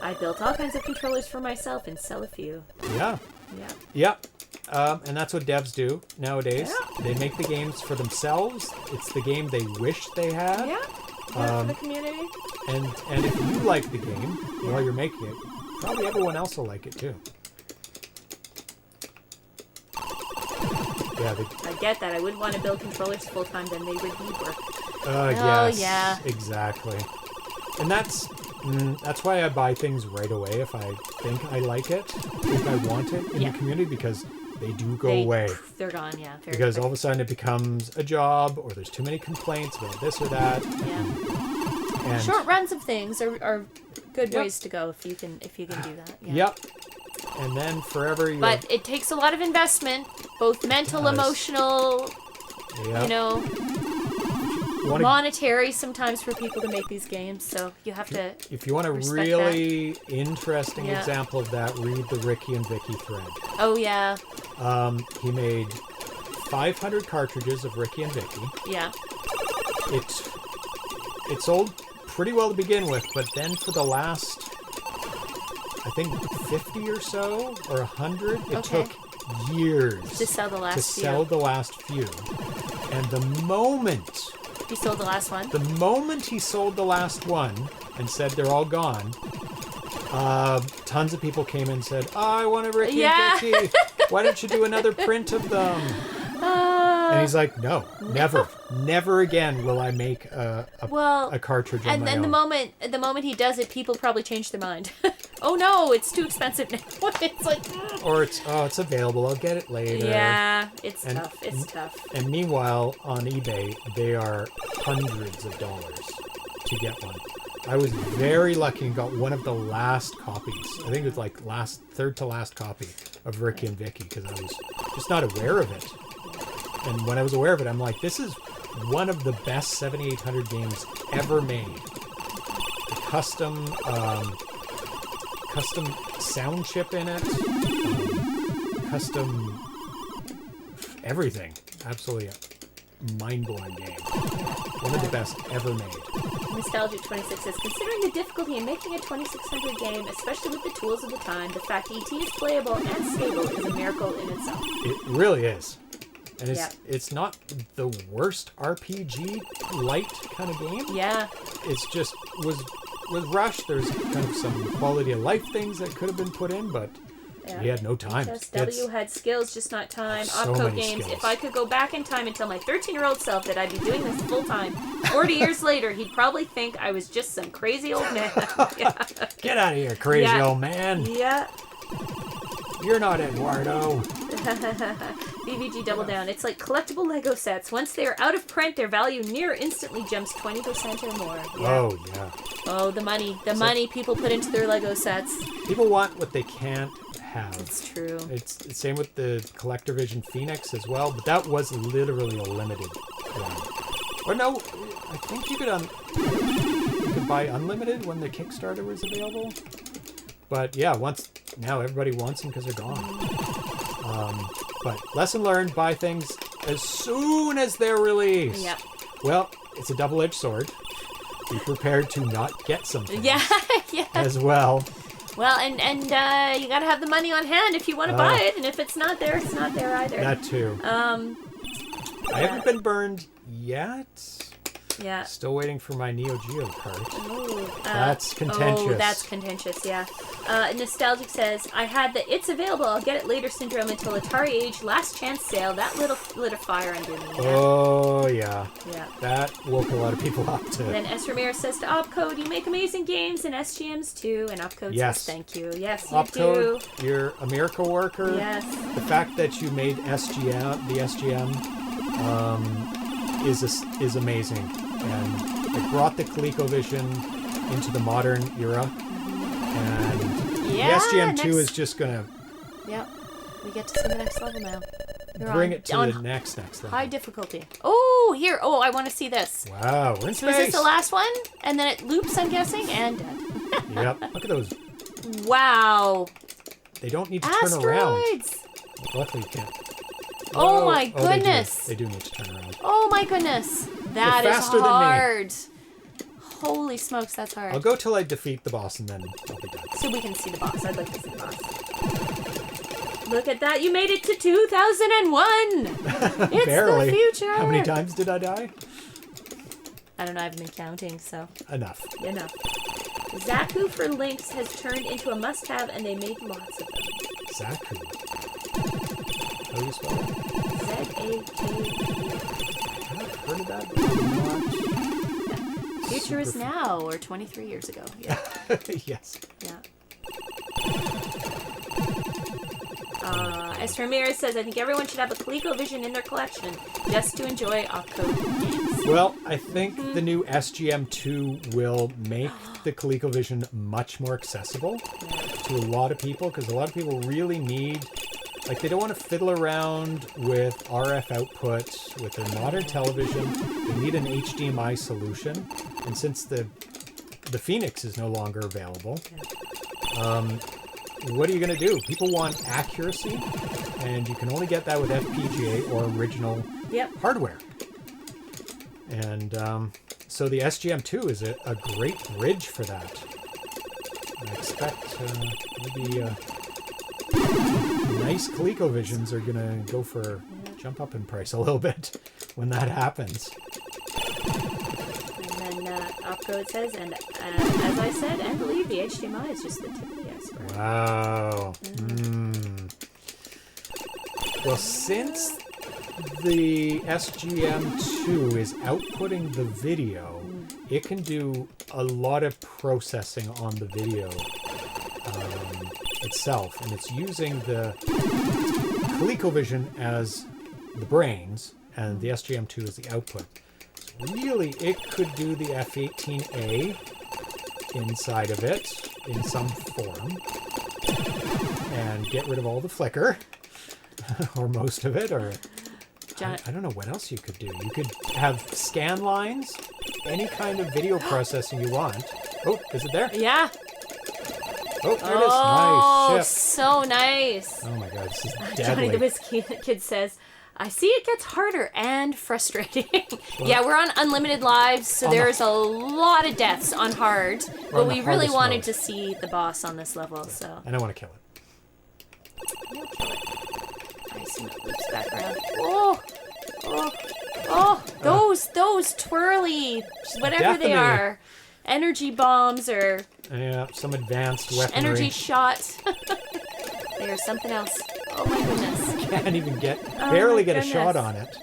I built all kinds of controllers for myself and sell a few. Yeah. Yeah. Yep. And that's what devs do nowadays. Yeah. They make the games for themselves. It's the game they wish they had. Yeah. For the community. And if you like the game while you're making it, probably everyone else will like it too. Yeah, I get that. I wouldn't want to build controllers full time, then they would need work. yes, yeah. Exactly. And that's why I buy things right away if I think I like it, if I want it in the community, because they do go away. They're gone, yeah. Because all of a sudden it becomes a job, or there's too many complaints about this or that. Yeah. And Short runs of things are good ways to go if you can do that. Yeah. Yep. And then forever you. But it takes a lot of investment, both mental, emotional, you know, monetary sometimes for people to make these games. So you have to. If you want a really interesting example of that, read the Ricky and Vicky thread. Oh yeah. He made 500 cartridges of Ricky and Vicky. Yeah. It sold pretty well to begin with, but then for the last, I think 50 or so, or 100, it took years to sell the last few. And the moment he sold the last one, he sold the last one and said they're all gone, tons of people came in and said, oh, I want a Ricky and Vicky. Why don't you do another print of them? And he's like, no, never again will I make a cartridge on my own. And the moment he does it, people probably change their mind. Oh no, it's too expensive now. It's like, or it's available. I'll get it later. Yeah, it's tough. It's tough. And meanwhile, on eBay, they are hundreds of dollars to get one. I was very lucky and got one of the last copies. I think it was like third to last copy of Ricky and Vicky, because I was just not aware of it. And when I was aware of it, I'm like, this is one of the best 7800 games ever made. The custom sound chip in it, custom everything. Absolutely a mind-blowing game. One of the best ever made. Nostalgic26 says, considering the difficulty in making a 2600 game, especially with the tools of the time, the fact ET is playable and stable is a miracle in itself. It really is. And it's not the worst RPG light kind of game. Yeah. It's just with Rush, there's kind of some quality of life things that could have been put in, but he had no time. W had skills, just not time. So Opcode many games. skills. If I could go back in time and tell my 13-year-old self that I'd be doing this full time, 40 years later, he'd probably think I was just some crazy old man. Get out of here, crazy old man. Yeah. You're not Eduardo. BVG double down. It's like collectible Lego sets. Once they are out of print, their value near instantly jumps 20% or more. Yeah. Oh, yeah. Oh, the money. The money people put into their Lego sets. People want what they can't have. It's true. It's the same with the ColecoVision Phoenix as well, but that was literally a limited one. Or no, I think you could buy unlimited when the Kickstarter was available. But yeah, now everybody wants them because they're gone. But lesson learned, buy things as soon as they're released. Yep. Well, it's a double-edged sword. Be prepared to not get something. Yeah. As well. Well, and you gotta have the money on hand if you want to buy it, and if it's not there, it's not there either. That too. I haven't been burned yet. Yeah. Still waiting for my Neo Geo cart. Ooh, that's contentious. Oh, that's contentious, yeah. Nostalgic says, I had the it's available, I'll get it later syndrome until Atari Age last chance sale. That lit a fire under me. Yeah. Oh, yeah. Yeah. That woke a lot of people up to. Then S. Ramirez says to Opcode, you make amazing games and SGMs2. And Opcode says, thank you. Yes, you Opcode, do. you're a miracle worker. Yes. The fact that you made the SGM is amazing, and it brought the ColecoVision into the modern era, and Yeah, the SGM2 next- is just gonna Yep. We get to see the next level now. We're bring on- it to on the next level. high difficulty. Oh, here. Oh, I want to see this. Wow, we're in So is space. this the last one? And then it loops, I'm guessing, and dead. Yep. Look at those. Wow. They don't need to turn around. Asteroids. Luckily, you can't. Oh Whoa. my Oh, goodness. they do need to turn around. Oh my goodness. That is faster than me. hard. Holy smokes, that's hard. I'll go till I defeat the boss, and then I'll be done. So we can see the boss. I'd like to see the boss. Look at that. You made it to 2001. It's Barely. the future. How many times did I die? I don't know. I haven't been counting, so Enough. enough. Zaku for Lynx has turned into a must-have, and they made lots of them. Zaku. How do you spell it? Z-A-K-U. I've heard of that. But Future is now, or 23 years ago. Yeah. not. Yes. Yeah. Esther Ramirez says, I think everyone should have a ColecoVision in their collection just to enjoy Opcode games. Well, I think the new SGM2 will make the ColecoVision much more accessible to a lot of people, because a lot of people really need, like, they don't want to fiddle around with RF output with their modern television. They need an HDMI solution, and since the Phoenix is no longer available, what are you going to do? People want accuracy, and you can only get that with FPGA or original hardware. And so the SGM2 is a great bridge for that. I expect maybe nice ColecoVisions are going to go for jump up in price a little bit when that happens. And then Opcode says, and as I said and believe, the HDMI is just the tip of the iceberg. Wow. Well, since the SGM2 is outputting the video, it can do a lot of processing on the video itself, and it's using the ColecoVision as the brains and the SGM2 as the output. So really, it could do the F18A inside of it in some form and get rid of all the flicker or most of it, or I don't know what else you could do. You could have scan lines, any kind of video processing you want. Oh, is it there? Yeah. Oh, there Oh, it is. Nice ship. so nice. Oh my god, this is Johnny deadly. the Whiz Kid says, I see it gets harder and frustrating. Yeah, we're on unlimited lives, so there's a lot of deaths on hard. But on the we really hardest wanted mode. to see the boss on this level, so. And I want to kill it. You'll kill it. I assume it loops back around. Oh! Oh! Oh! Those twirly, whatever they Definitely. are. Energy bombs or Yeah, some advanced weaponry. energy shot. They are something else. Oh my goodness. Can't even Oh barely my get a shot goodness. on it.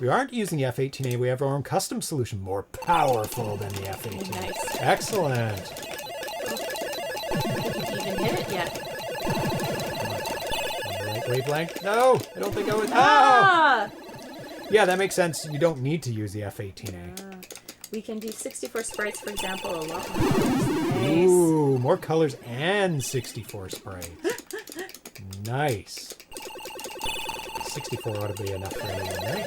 We aren't using the F18A, we have our own custom solution, more powerful than the F18A. Nice. Excellent. Did you even hit it yet? On the right wavelength? No, I don't think I would. Oh! Ah! Yeah, that makes sense. You don't need to use the F18A. We can do 64 sprites, for example, a lot more colors. Nice. Ooh, more colors and 64 sprays. Nice. 64 ought to be enough for anyone, right?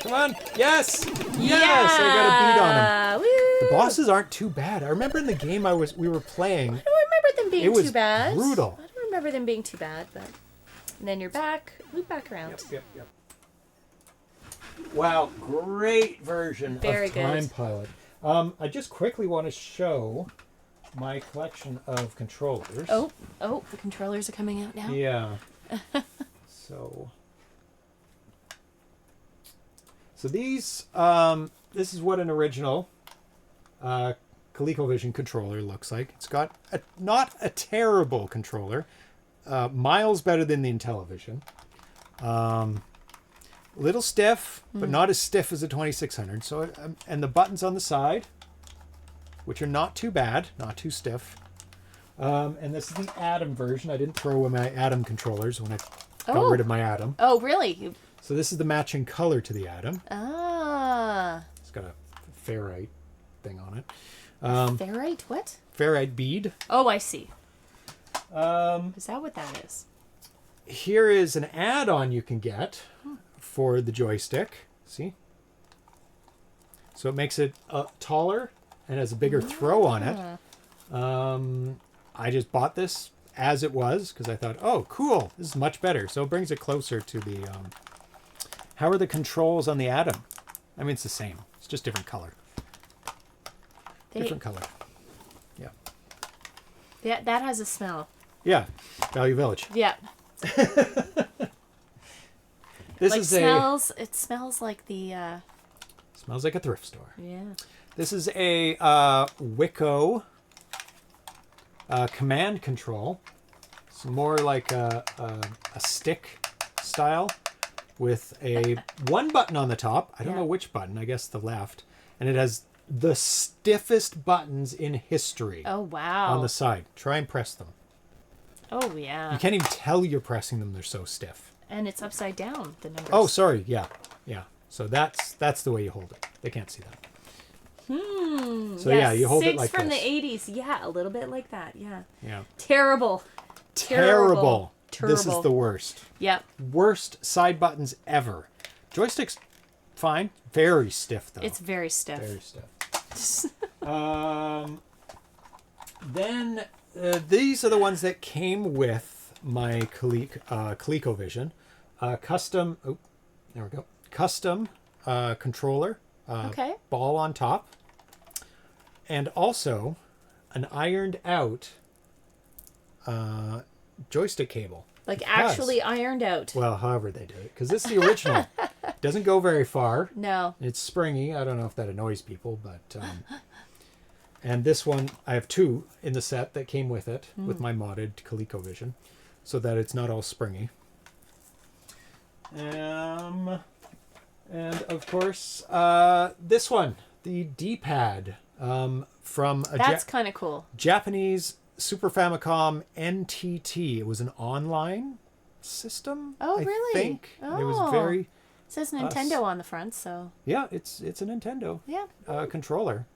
Come on. Yes! Yes! I got a beat on him. Woo! The bosses aren't too bad. I remember in the game we were playing, I don't remember them being it was too bad. brutal. I don't remember them being too bad, but... And then you're back. Loop back around. Yep. Wow, great version Very of good. TimePilot. I just quickly want to show my collection of controllers. Oh, the controllers are coming out now. Yeah. So these, this is what an original ColecoVision controller looks like. It's got not a terrible controller, miles better than the Intellivision. Little stiff, but not as stiff as the 2600. So, and the buttons on the side, which are not too bad, not too stiff. And this is the Atom version. I didn't throw away my Atom controllers when got rid of my Atom. Oh, really? So this is the matching color to the Atom. Ah. It's got a ferrite thing on it. Ferrite? What? Ferrite bead. Oh, I see. Is that what that is? Here is an add-on you can get for the joystick. See? So it makes it taller and has a bigger throw on it. I just bought this as it was because I thought, oh, cool, this is much better. So it brings it closer to the... how are the controls on the Atom? I mean, it's the same. It's just different color. Different color. Yeah. Yeah, that has a smell. Yeah. Value Village. Yeah. This like is it smells like the smells like a thrift store. yeah. This is a Wiko command control. It's more like a stick style with a one button on the top. I don't know which button. I guess the left. And it has the stiffest buttons in history. Oh, wow. On the side. Try and press them. Oh, yeah. You can't even tell you're pressing them. They're so stiff. And it's upside down, the numbers. Oh, sorry. Yeah. Yeah. So that's the way you hold it. They can't see that. So yeah, you hold it like from this. the 80s. Yeah, a little bit like that. Yeah. Yeah. Terrible. Terrible. This is the worst. Yep. Worst side buttons ever. Joystick's fine. Very stiff though. It's very stiff. Very stiff. Then these are the ones that came with my ColecoVision. Custom. Oh, there we go. Custom controller. Okay. Ball on top. And also an ironed out joystick cable. Like actually ironed out. Well, however they do it. Because this is the original. Doesn't go very far. No. It's springy. I don't know if that annoys people, but... and this one, I have two in the set that came with it, with my modded ColecoVision, so that it's not all springy. And of course, this one, the D-pad from a That's kind of cool. Japanese Super Famicom NTT. It was an online system. Oh, I really? think. Oh. It was very... It says Nintendo on the front, so... Yeah, it's a Nintendo controller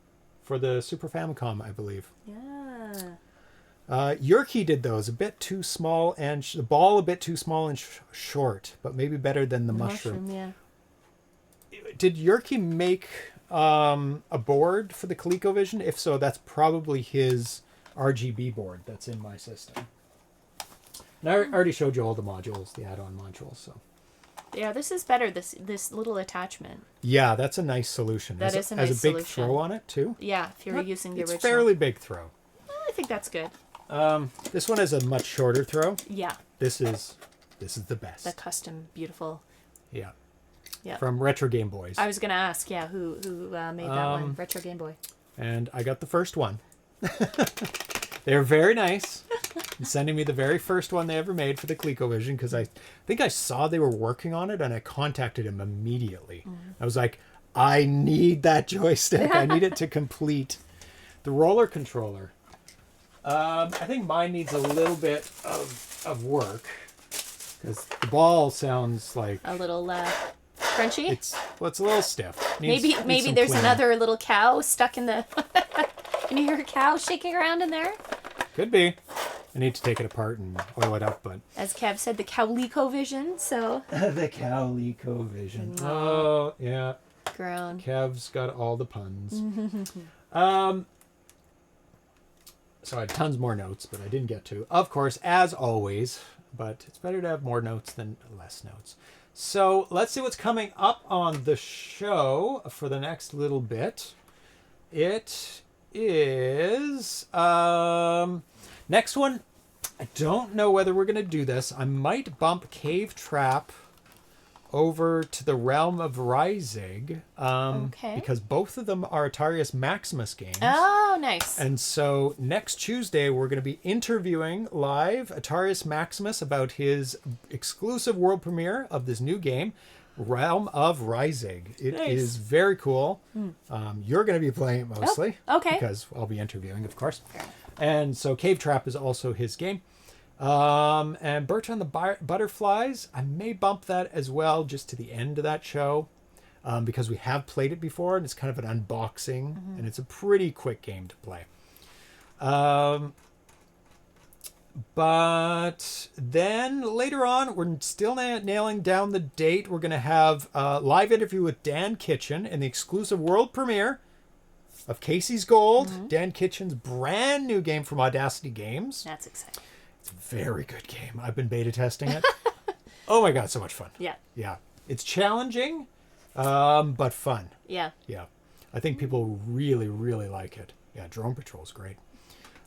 for the Super Famicom, I believe. Yeah. Yerky did those a bit too small and the ball a bit too small and short, but maybe better than the mushroom. Yeah. Did Yerky make a board for the ColecoVision? If so, that's probably his RGB board that's in my system. And I already showed you all the modules, the add-on modules. So. Yeah, this is better. This little attachment. Yeah, that's a nice solution. That is a nice solution. Has a big solution. throw on it too. Yeah, if you're using the original. It's fairly big throw. I think that's good. This one has a much shorter throw. Yeah. This is the best. The custom, beautiful. Yeah. Yeah. From Retro Game Boys. I was gonna ask, yeah, who made that one? Retro Game Boy. And I got the first one. They're very nice. Sending me the very first one they ever made for the ColecoVision because I think I saw they were working on it and I contacted him immediately. I was like, I need that joystick. I need it to complete the roller controller. I think mine needs a little bit of work because the ball sounds like a little crunchy. It's a little stiff. Needs Maybe there's another little cow stuck in the. Can you hear a cow shaking around in there? Could be. I need to take it apart and oil it up, but... As Kev said, the ColecoVision, so... the ColecoVision. Oh, yeah. Grown. Kev's got all the puns. So I had tons more notes, but I didn't get to. Of course, as always, but it's better to have more notes than less notes. So let's see what's coming up on the show for the next little bit. It is... next one, I don't know whether we're going to do this. I might bump Cave Trap over to the realm of Rising. Because both of them are Atarius Maximus games. Oh, nice. And so next Tuesday, we're going to be interviewing live Atarius Maximus about his exclusive world premiere of this new game, Realm of Rising. It is very cool. You're going to be playing it mostly. Oh, okay. Because I'll be interviewing, of course. And so Cave Trap is also his game. And Birch on the Butterflies, I may bump that as well just to the end of that show because we have played it before and it's kind of an unboxing and it's a pretty quick game to play. But then later on, we're still nailing down the date. We're going to have a live interview with Dan Kitchen in the exclusive world premiere of Casey's Gold, Dan Kitchen's brand new game from Audacity Games. That's exciting. It's a very good game. I've been beta testing it. Oh my God, so much fun. Yeah. Yeah. It's challenging, but fun. Yeah. Yeah. I think people really, really like it. Yeah, Drone Patrol is great.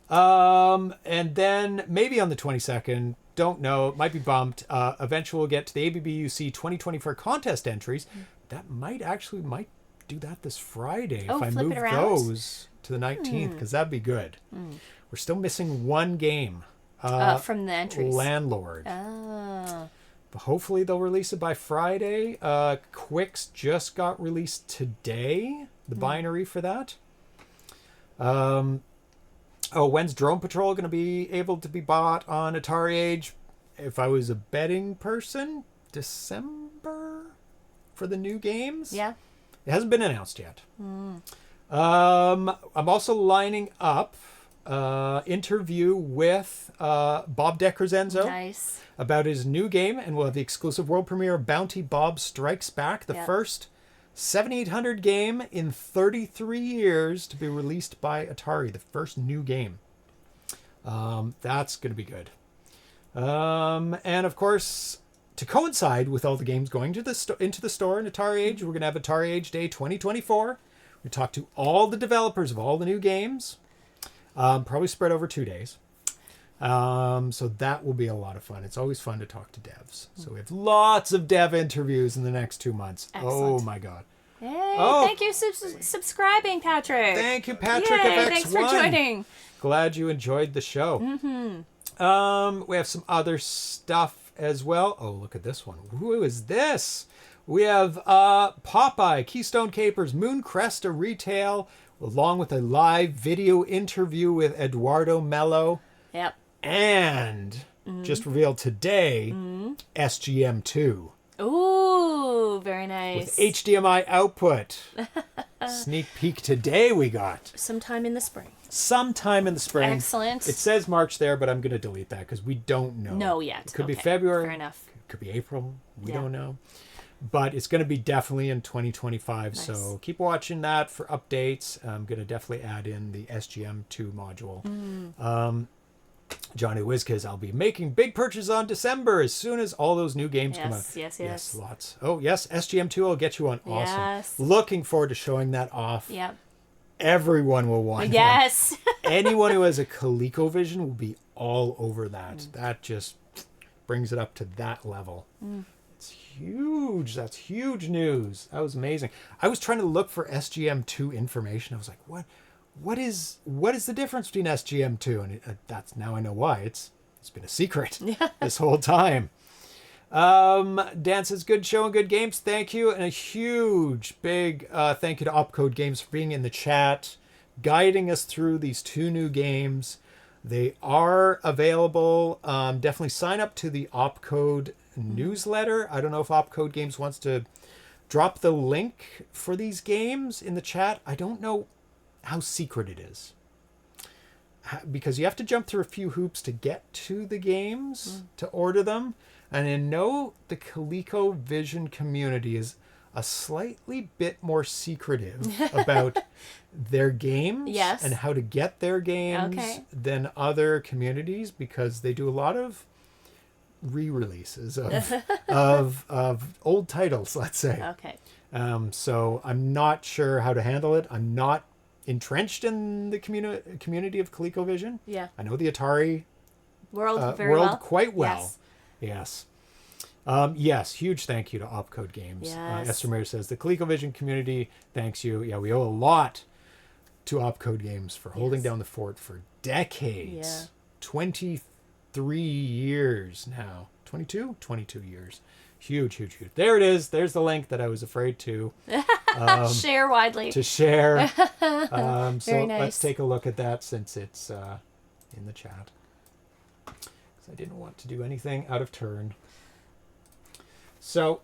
And then maybe on the 22nd, don't know, it might be bumped. Eventually we'll get to the ABBUC 2024 contest entries. That might do that this Friday if I flip move it around? those to the 19th, because that'd be good. We're still missing one game. From the entries. Landlord. Oh. But hopefully they'll release it by Friday. Quicks just got released today, the binary for that. When's Drone Patrol going to be able to be bought on Atari Age? If I was a betting person, December for the new games? Yeah. It hasn't been announced yet. I'm also lining up interview with Bob DeCrescenzo Nice. about his new game, and we'll have the exclusive world premiere of Bounty Bob Strikes Back, the first 7800 game in 33 years to be released by Atari, the first new game. That's going to be good. And of course, to coincide with all the games going to into the store in Atari Age, we're going to have Atari Age Day 2024. We talk to all the developers of all the new games, probably spread over 2 days. So that will be a lot of fun. It's always fun to talk to devs. So we have lots of dev interviews in the next 2 months. Excellent. Oh my God. Hey, Oh. thank you subscribing, Patrick. Thank you, Patrick Yay, of X1. thanks for joining. Glad you enjoyed the show. We have some other stuff as well. Oh, look at this one. Who is this? We have Popeye, Keystone Capers, Mooncresta Retail, along with a live video interview with Eduardo Mello. Yep. And just revealed today, SGM2 Ooh, very nice. with HDMI output. Sneak peek today we got. Sometime in the spring. Sometime in the spring. Excellent. It says March there, but I'm going to delete that because we don't know. No yet. It could be Okay, February. Fair enough. It could be April. We Yeah. don't know. But it's going to be definitely in 2025. Nice. So keep watching that for updates. I'm going to definitely add in the SGM2 module. Johnny Whizkiz, I'll be making big purchases on December as soon as all those new games come out. Yes. Lots. Oh, yes, SGM2 will get you on. Awesome. Yes. Looking forward to showing that off. Yep. Everyone will want one. Yes. Anyone who has a ColecoVision will be all over that. That just brings it up to that level. It's huge. That's huge news. That was amazing. I was trying to look for SGM2 information. I was like, what is the difference between SGM2? And that's now I know why. It's been a secret this whole time. Dan says, good show and good games. Thank you. And a huge, big thank you to Opcode Games for being in the chat, guiding us through these 2 new games. They are available. Definitely sign up to the Opcode newsletter. I don't know if Opcode Games wants to drop the link for these games in the chat. I don't know how secret it is, because you have to jump through a few hoops to get to the games to order them. And I know the ColecoVision community is a slightly bit more secretive about their games Yes. and how to get their games than other communities, because they do a lot of re-releases of old titles, let's say. Okay. So I'm not sure how to handle it. I'm not entrenched in the community of ColecoVision. Yeah. I know the Atari World very world well. quite well. Yes. Yes, huge thank you to Opcode Games. Yes. Esther Mayer says, the ColecoVision community thanks you. Yeah, we owe a lot to Opcode Games for holding down the fort for decades. Yeah. 23 years now. 22? 22 years. Huge. There it is. There's the link that I was afraid to Share widely. share. So Very nice. let's take a look at that since it's in the chat. because I didn't want to do anything out of turn. So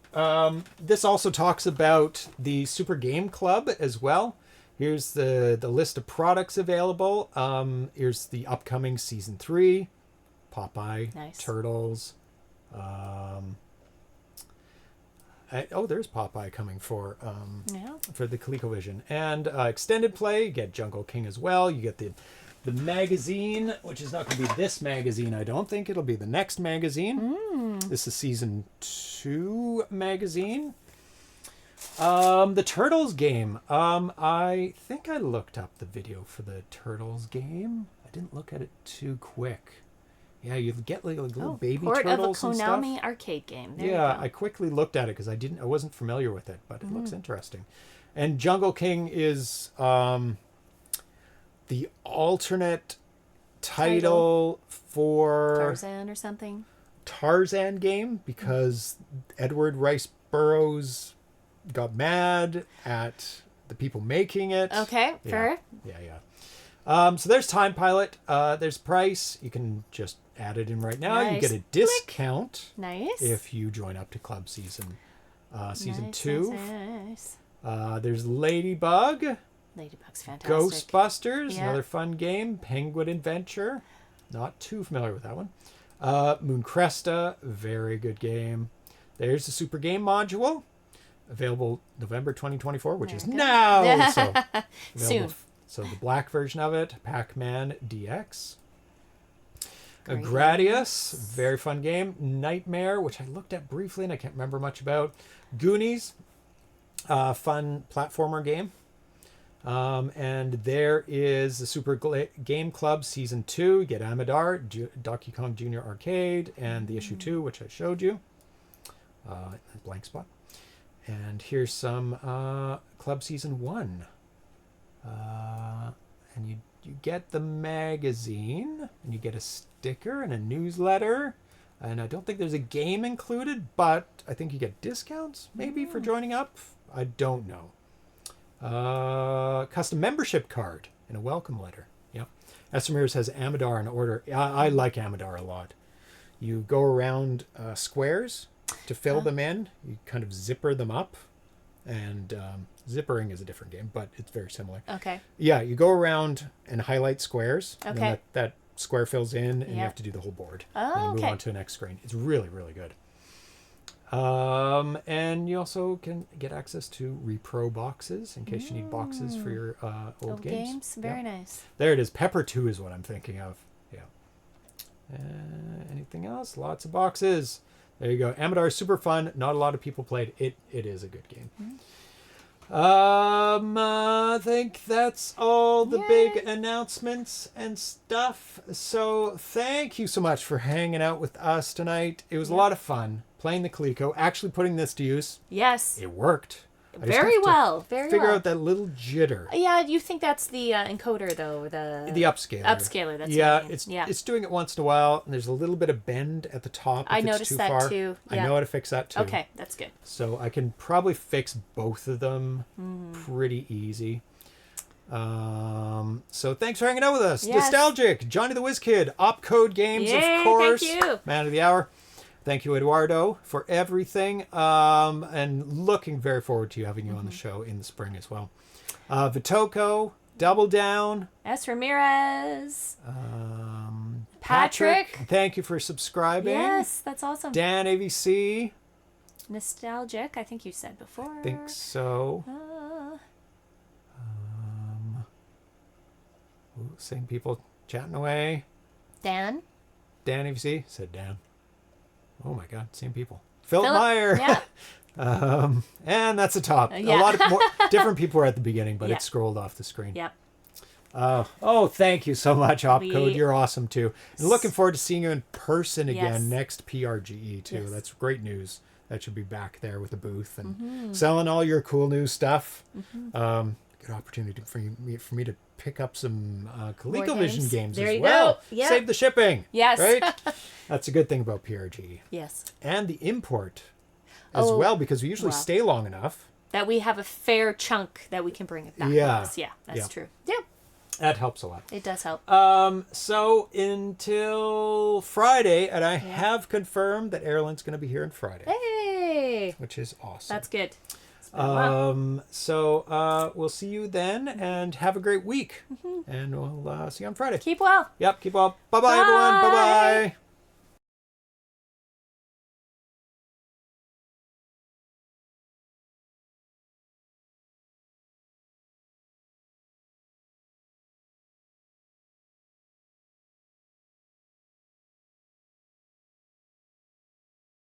this also talks about the Super Game Club as well. Here's the list of products available. Here's the upcoming Season 3, Popeye, Nice. Turtles. There's Popeye coming for the ColecoVision. And extended play, you get Jungle King as well. You get the magazine, which is not going to be this magazine, I don't think. It'll be the next magazine. This is Season 2 magazine. The Turtles game. I think I looked up the video for the Turtles game. I didn't look at it too quick. Yeah, you get like little baby port turtles of a and stuff. Konami arcade game. There Yeah, you go. I quickly looked at it because I wasn't familiar with it, but it looks interesting. And Jungle King is the alternate title for Tarzan or something. Tarzan game, because Edward Rice Burroughs got mad at the people making it. Okay, fair. Yeah. So there's TimePilot. There's price. You can just add it in right now. Nice. You get a discount Nice. if you join up to Club Season Nice, 2. nice, nice. There's Ladybug, Ladybug's fantastic. Ghostbusters, Yeah. another fun game. Penguin Adventure, not too familiar with that one. Moon Cresta, very good game. There's the Super Game module, available November 2024, which is There we go. now. So Soon. So the black version of it, Pac-Man DX. Great. Gradius, very fun game. Nightmare, which I looked at briefly and I can't remember much about. Goonies, fun platformer game. And there is the Super Game Club Season 2. You get Amadar, Donkey Kong Jr. Arcade, and the issue 2, which I showed you. Blank spot. And here's some Club Season 1. And you get the magazine, and you get a sticker and a newsletter. And I don't think there's a game included, but I think you get discounts maybe for joining up. I don't know. Custom membership card and a welcome letter. Yep. Esmer's has Amadar in order. I like Amadar a lot. You go around squares to fill them in. You kind of zipper them up. And zippering is a different game, but it's very similar. Okay. Yeah, you go around and highlight squares. And Okay. then that square fills in, and you Yeah. have to do the whole board. Oh, and you move okay. on to the next screen. It's really, really good. And you also can get access to repro boxes in case you need boxes for your old games. Very Yeah. nice. There it is. Pepper 2 is what I'm thinking of. Yeah. Anything else? Lots of boxes. There you go. Amadar is super fun. Not a lot of people played it. It is a good game. I think that's all the big announcements and stuff. So thank you so much for hanging out with us tonight. It was a lot of fun playing the Coleco, actually putting this to use. Yes. It worked. I just Very have to well. Very figure well. out that little jitter. Yeah, you think that's the encoder though, The upscaler. upscaler. That's Yeah, what I mean. it's doing it once in a while, and there's a little bit of bend at the top. If I it's noticed too that far. too, I yeah. know how to fix that too. Okay, that's good. So I can probably fix both of them pretty easy. So thanks for hanging out with us. Yes. Nostalgic, Johnny the Whiz Kid, Opcode Games, Yay, of thank course. you. Man of the Hour. Thank you, Eduardo, for everything. And looking very forward to having you on the show in the spring as well. Vitoko, Double Down. S. Ramirez. Patrick, Patrick. thank you for subscribing. Yes, that's awesome. Dan AVC, Nostalgic, I think you said before. I think so. Same people chatting away. Dan. Dan AVC said Dan. Oh my God, same people. Philip Philip, Meyer. yeah. And that's the top. Yeah. A lot of more different people were at the beginning, but Yeah. it scrolled off the screen. Yep. Thank you so much, Opcode. We- You're awesome too. And looking forward to seeing you in person again Yes. next PRGE too. Yes. That's great news. That should be back there with a booth and selling all your cool new stuff. Good opportunity for me to pick up some ColecoVision games There as you well. go. Yeah. Save the shipping. Yes. Right? That's a good thing about PRGE. Yes. And the import as Oh, well, because we usually wow. stay long enough. That we have a fair chunk that we can bring it back Yeah. with us. Yeah, that's Yeah. true. Yeah. That helps a lot. It does help. So until Friday, and I have confirmed that Airlink's going to be here on Friday. Hey! Which is awesome. That's good. It's been a while. So we'll see you then, and have a great week. And we'll see you on Friday. Keep well. Yep, keep well. Bye-bye, everyone. Bye-bye.